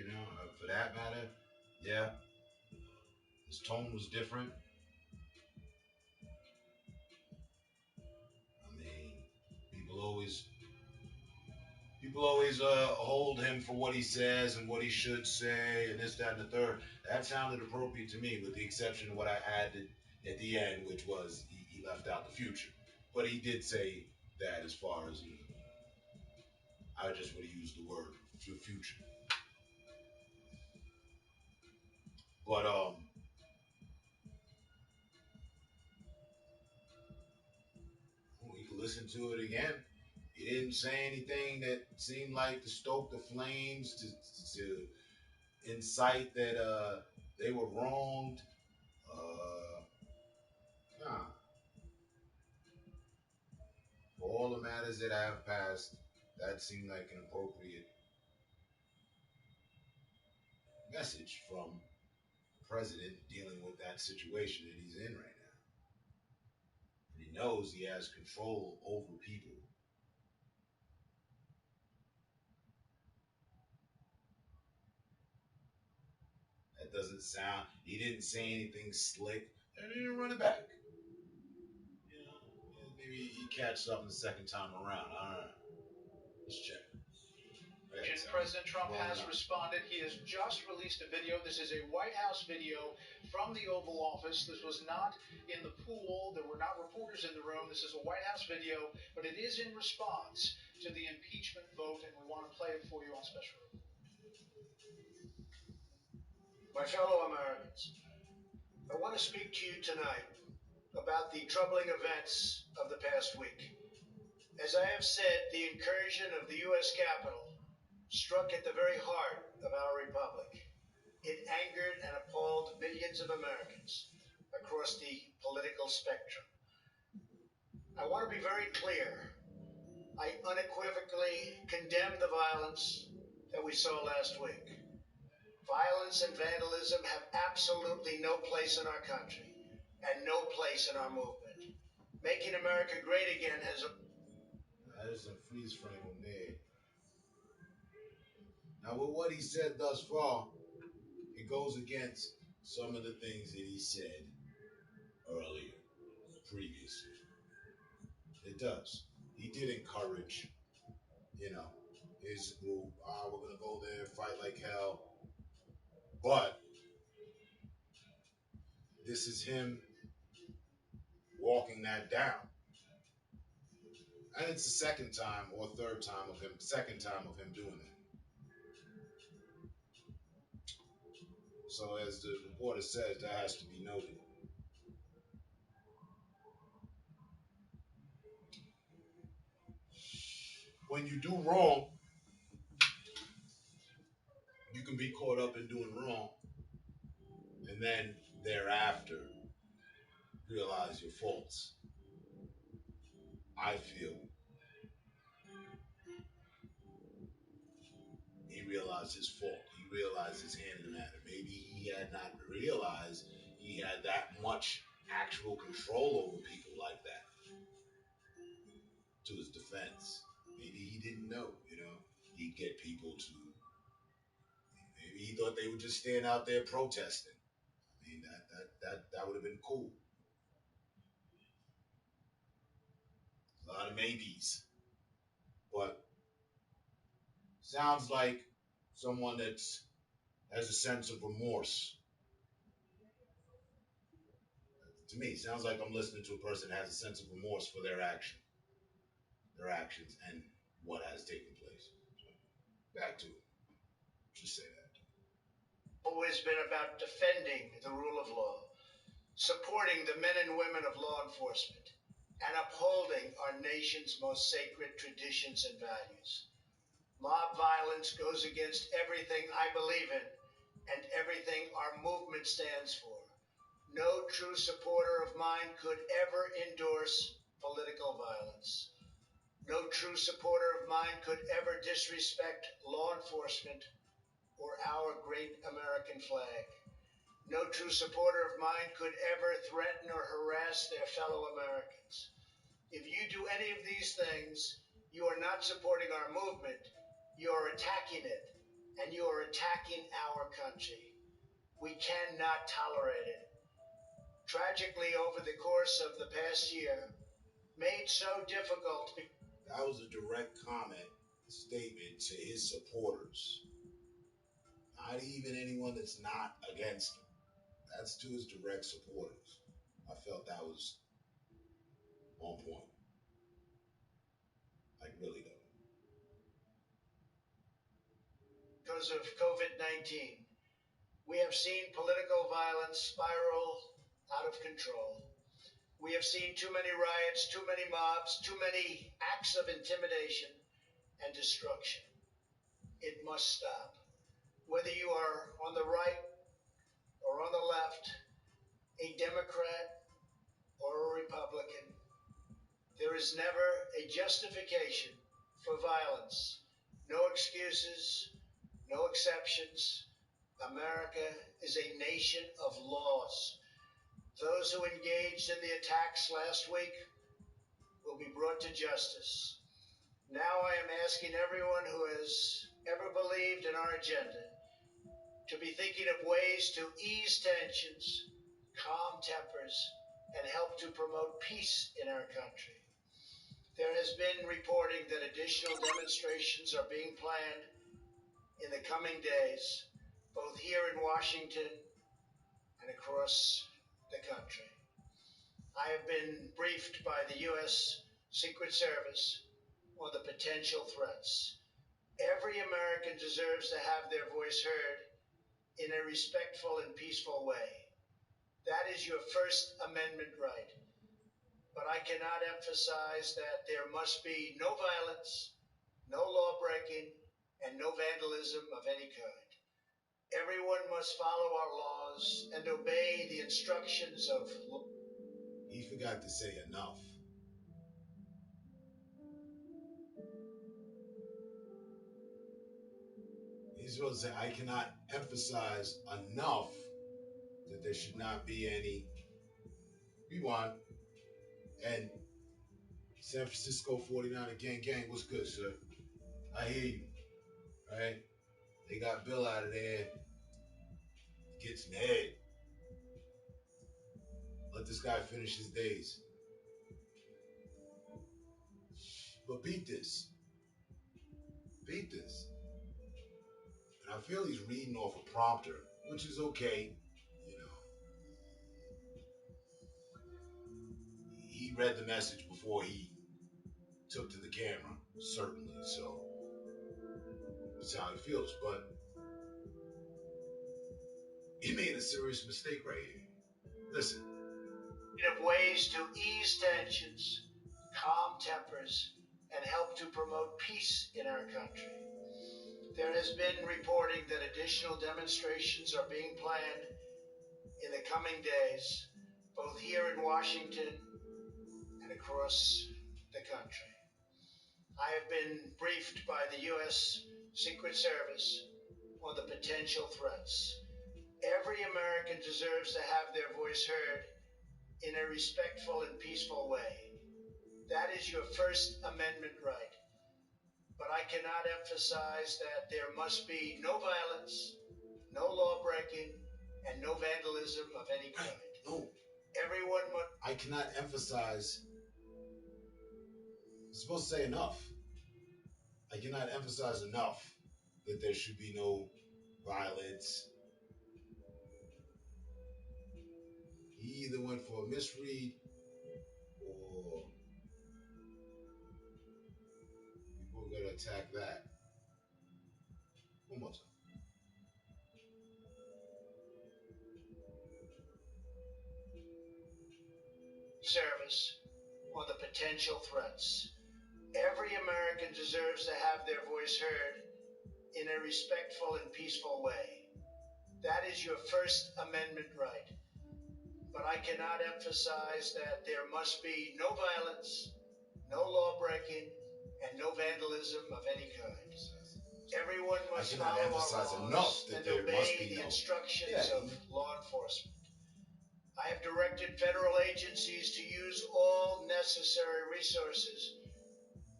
for that matter. Yeah, his tone was different. I mean, people always hold him for what he says and what he should say and this, that, and the third. That sounded appropriate to me, with the exception of what I added at the end, which was he left out the future. But he did say that as far as, I just would have used the word future. But, we can listen to it again. He didn't say anything that seemed like to stoke the flames, to incite that they were wronged. Nah. For all the matters that have passed, that seemed like an appropriate message from the president dealing with that situation that he's in right now. And he knows he has control over people. That doesn't sound. He didn't say anything slick. And he didn't run it back. You know, maybe he catches up the second time around. I don't know. Let's check. President Trump has responded. He has just released a video. This is a White House video from the Oval Office. This was not in the pool. There were not reporters in the room. This is a White House video, but it is in response to the impeachment vote, and we want to play it for you on Special Report. My fellow Americans, I want to speak to you tonight about the troubling events of the past week. As I have said, the incursion of the U.S. Capitol struck at the very heart of our republic. It angered and appalled millions of Americans across the political spectrum. I want to be very clear. I unequivocally condemn the violence that we saw last week. Violence and vandalism have absolutely no place in our country and no place in our movement. Making America great again has a... There's a freeze frame on there. Now, with what he said thus far, it goes against some of the things that he said earlier, previously. It does. He did encourage, his group. We're going to go there, fight like hell. But this is him walking that down. And it's the second time or third time of him, second time of him doing that. So as the reporter says, that has to be noted. When you do wrong, you can be caught up in doing wrong. And then thereafter, realize your faults. I feel he realized his fault. He realized his hand in the matter. Maybe he had not realized he had that much actual control over people like that. To his defense, maybe he didn't know, he'd get people to, maybe he thought they would just stand out there protesting. I mean, that would have been cool. A lot of maybes. But sounds like someone that has a sense of remorse. To me, sounds like I'm listening to a person that has a sense of remorse for their actions and what has taken place. Back to it. Just say that. Always been about defending the rule of law, supporting the men and women of law enforcement, and upholding our nation's most sacred traditions and values. Mob violence goes against everything I believe in and everything our movement stands for. No true supporter of mine could ever endorse political violence. No true supporter of mine could ever disrespect law enforcement or our great American flag. No true supporter of mine could ever threaten or harass their fellow Americans. If you do any of these things, you are not supporting our movement. You are attacking it, and you are attacking our country. We cannot tolerate it. Tragically, over the course of the past year, made so difficult. That was a direct statement to his supporters. Not even anyone that's not against him. That's to his direct supporters. I felt that was on point. Like, really, though. Because of COVID-19, we have seen political violence spiral out of control. We have seen too many riots, too many mobs, too many acts of intimidation and destruction. It must stop. Whether you are on the right or on the left, a Democrat or a Republican, there is never a justification for violence. No excuses, no exceptions. America is a nation of laws. Those who engaged in the attacks last week will be brought to justice. Now I am asking everyone who has ever believed in our agenda to be thinking of ways to ease tensions, calm tempers, and help to promote peace in our country. There has been reporting that additional demonstrations are being planned in the coming days, both here in Washington and across the country. I have been briefed by the U.S. Secret Service on the potential threats. Every American deserves to have their voice heard in a respectful and peaceful way. That is your First Amendment right. But I cannot emphasize that there must be no violence, no law breaking, and no vandalism of any kind. Everyone must follow our laws and obey the instructions of. He forgot to say enough. He's supposed to say, I cannot emphasize enough that there should not be any. Rewind. And San Francisco 49er gang, what's good, sir? I hear you. Right? They got Bill out of there. Gets in the head. Let this guy finish his days. But beat this. Beat this. And I feel he's reading off a prompter, which is okay. You know. He read the message before he took to the camera, certainly. So that's how he feels. But he made a serious mistake right here. Listen. Of ways to ease tensions, calm tempers, and help to promote peace in our country. There has been reporting that additional demonstrations are being planned in the coming days, both here in Washington and across the country. I have been briefed by the U.S. Secret Service on the potential threats. Every American deserves to have their voice heard in a respectful and peaceful way. That is your First Amendment right. But I cannot emphasize that there must be no violence, no law breaking, and no vandalism of any kind. No. Everyone must. I cannot emphasize. I'm supposed to say enough. I cannot emphasize enough that there should be no violence. He either went for a misread or people are going to attack that. One more time. Service on the potential threats. Every American deserves to have their voice heard in a respectful and peaceful way. That is your First Amendment right. But I cannot emphasize that there must be no violence, no law breaking, and no vandalism of any kind. Everyone must follow our laws and obey the instructions of law enforcement. I have directed federal agencies to use all necessary resources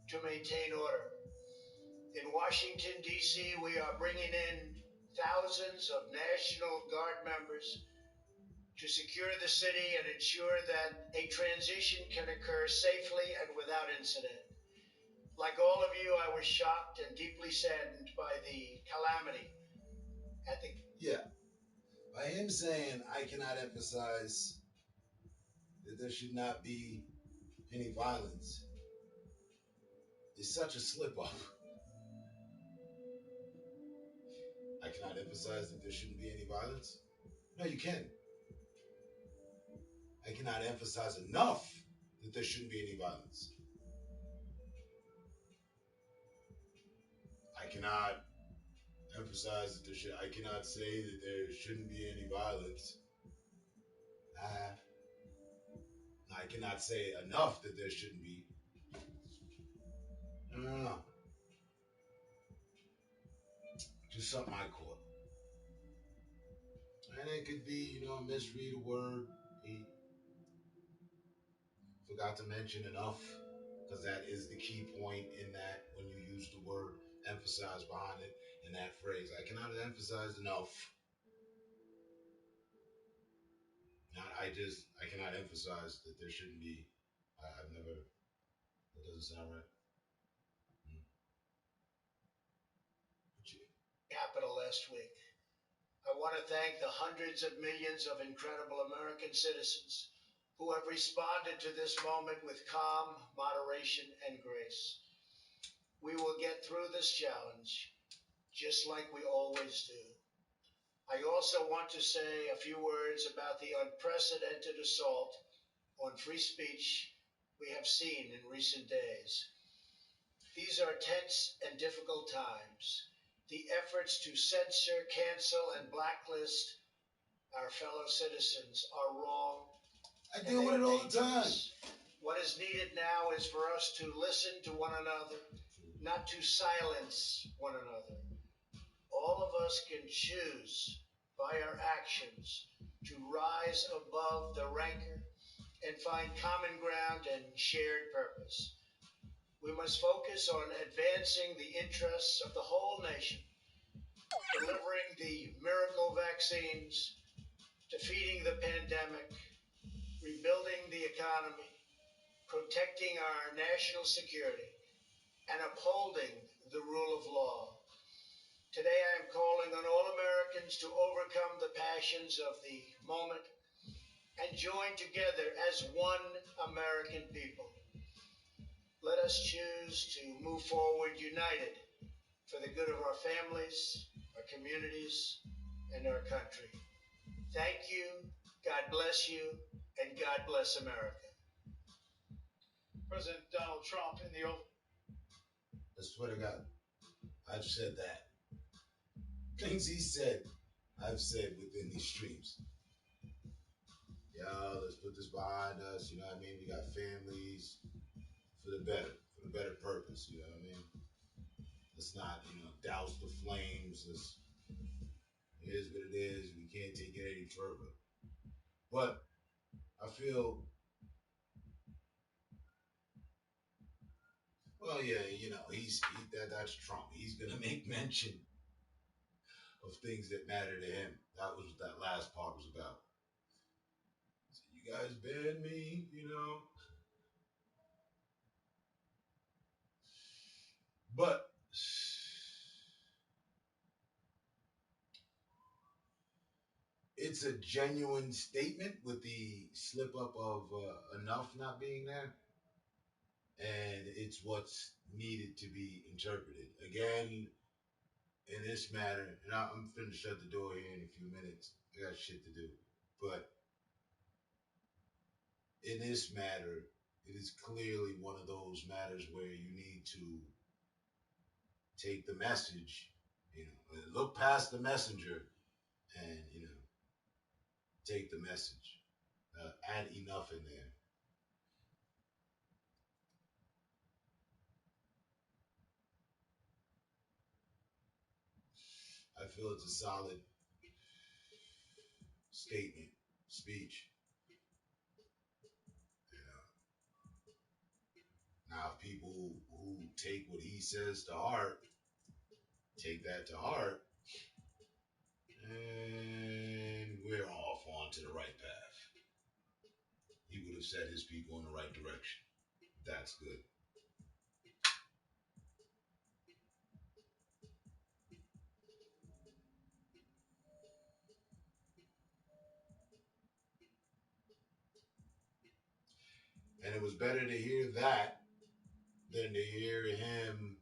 to maintain order. In Washington, D.C., we are bringing in thousands of National Guard members to secure the city and ensure that a transition can occur safely and without incident. Like all of you, I was shocked and deeply saddened by the calamity at the... Yeah. By him saying, I cannot emphasize that there should not be any violence, is such a slip-up. I cannot emphasize that there shouldn't be any violence. No, you can. I cannot emphasize enough that there shouldn't be any violence. I cannot emphasize that I cannot say that there shouldn't be any violence. I cannot say enough that there shouldn't be. No. Just something I caught. And it could be, misread a word. He forgot to mention enough, because that is the key point in that when you use the word emphasize behind it in that phrase. I cannot emphasize enough I cannot emphasize that there shouldn't be. I've never. That doesn't sound right. Capital last week. I want to thank the hundreds of millions of incredible American citizens who have responded to this moment with calm, moderation, and grace. We will get through this challenge just like we always do. I also want to say a few words about the unprecedented assault on free speech we have seen in recent days. These are tense and difficult times. The efforts to censor, cancel, and blacklist our fellow citizens are wrong. I deal with it all the time. What is needed now is for us to listen to one another, not to silence one another. All of us can choose by our actions to rise above the rancor and find common ground and shared purpose. We must focus on advancing the interests of the whole nation, delivering the miracle vaccines, defeating the pandemic, rebuilding the economy, protecting our national security, and upholding the rule of law. Today I am calling on all Americans to overcome the passions of the moment and join together as one American people. Let us choose to move forward united for the good of our families, our communities, and our country. Thank you, God bless you, and God bless America. President Donald Trump in the Oval. I swear to God, I've said that. Things he said, I've said within these streams. Yeah, let's put this behind us. You know what I mean? We got families for the better purpose. You know what I mean? Let's not, douse the flames. It is what it is. We can't take it any further. But I feel, well, yeah, that's Trump. He's gonna make mention of things that matter to him. That was what that last part was about. So you guys banned me, But it's a genuine statement with the slip up of enough not being there. And it's what's needed to be interpreted. Again, in this matter, and I'm finna shut the door here in a few minutes. I got shit to do. But in this matter, it is clearly one of those matters where you need to take the message, look past the messenger and, take the message. Add enough in there. I feel it's a solid statement, speech. Now, if people who take what he says to heart, take that to heart, and we're off onto the right path. He would have set his people in the right direction. That's good. And it was better to hear that than to hear him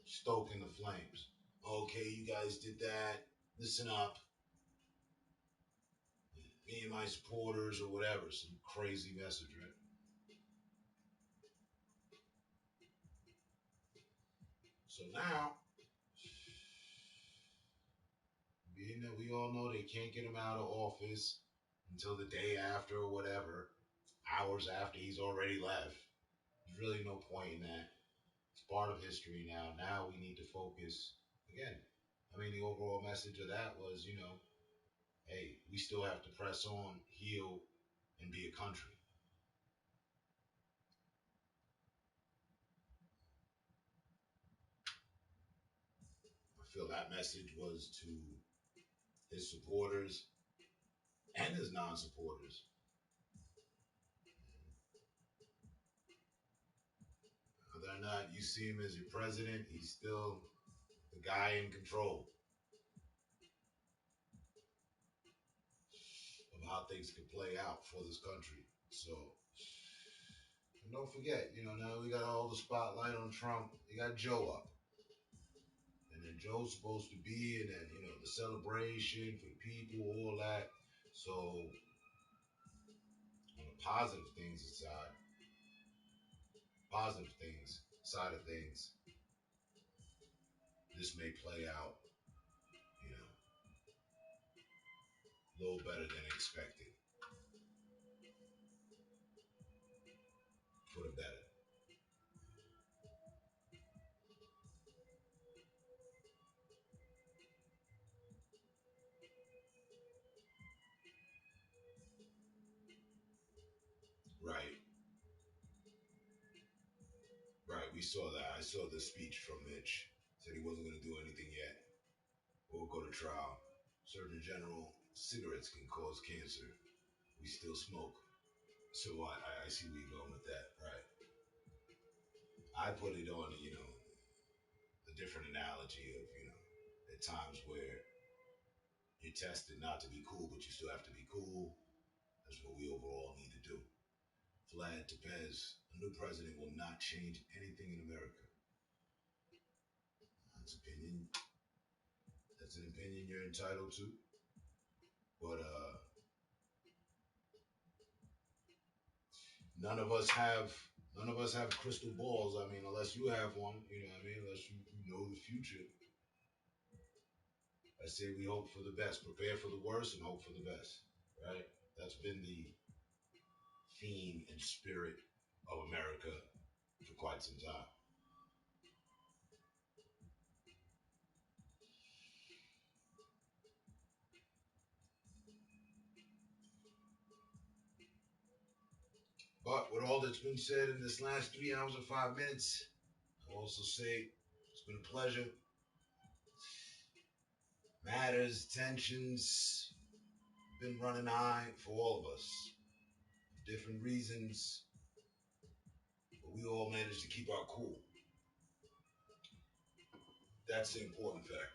stoking the flames. Okay, you guys did that. Listen up. Me and my supporters or whatever. Some crazy message, right? So now, being that we all know they can't get him out of office until the day after or whatever, hours after he's already left, there's really no point in that. It's part of history now. Now we need to focus. Again, the overall message of that was, hey, we still have to press on, heal, and be a country. I feel that message was to his supporters and his non-supporters. Whether or not you see him as your president, he's still the guy in control of how things could play out for this country. So, and don't forget, now we got all the spotlight on Trump. You got Joe up. And then Joe's supposed to be, and then, the celebration for the people, all that. So, on the positive side of things, this may play out, a little better than expected. For the better. Right, we saw that. I saw the speech from Mitch. Said he wasn't going to do anything yet. We'll go to trial. Surgeon General, cigarettes can cause cancer. We still smoke. So I see where you're going with that, right? I put it on, a different analogy of, at times where you're tested not to be cool, but you still have to be cool. That's what we overall need to do. Vlad Tepes, a new president will not change anything in America. That's an opinion you're entitled to. But none of us have crystal balls. I mean, unless you have one, unless you know the future. I say we hope for the best, prepare for the worst, and hope for the best. Right? That's been the theme and spirit of America for quite some time. But with all that's been said in this last 3 hours and 5 minutes, I'll also say it's been a pleasure. Matters, tensions, been running high for all of us. For different reasons, but we all managed to keep our cool. That's the important factor.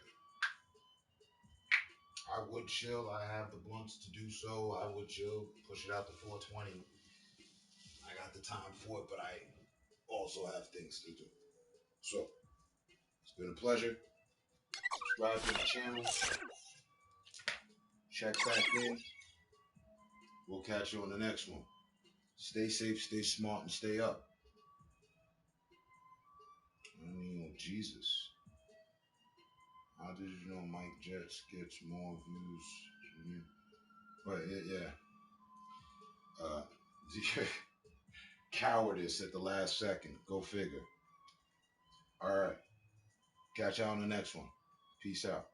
I would chill. I have the blunts to do so. I would chill, push it out to 420. I got the time for it, but I also have things to do. So, it's been a pleasure. Subscribe to the channel. Check back in. We'll catch you on the next one. Stay safe, stay smart, and stay up. Jesus. How did you know Mike Jets gets more views than you? But yeah. Cowardice at the last second. Go figure. All right. Catch y'all on the next one. Peace out.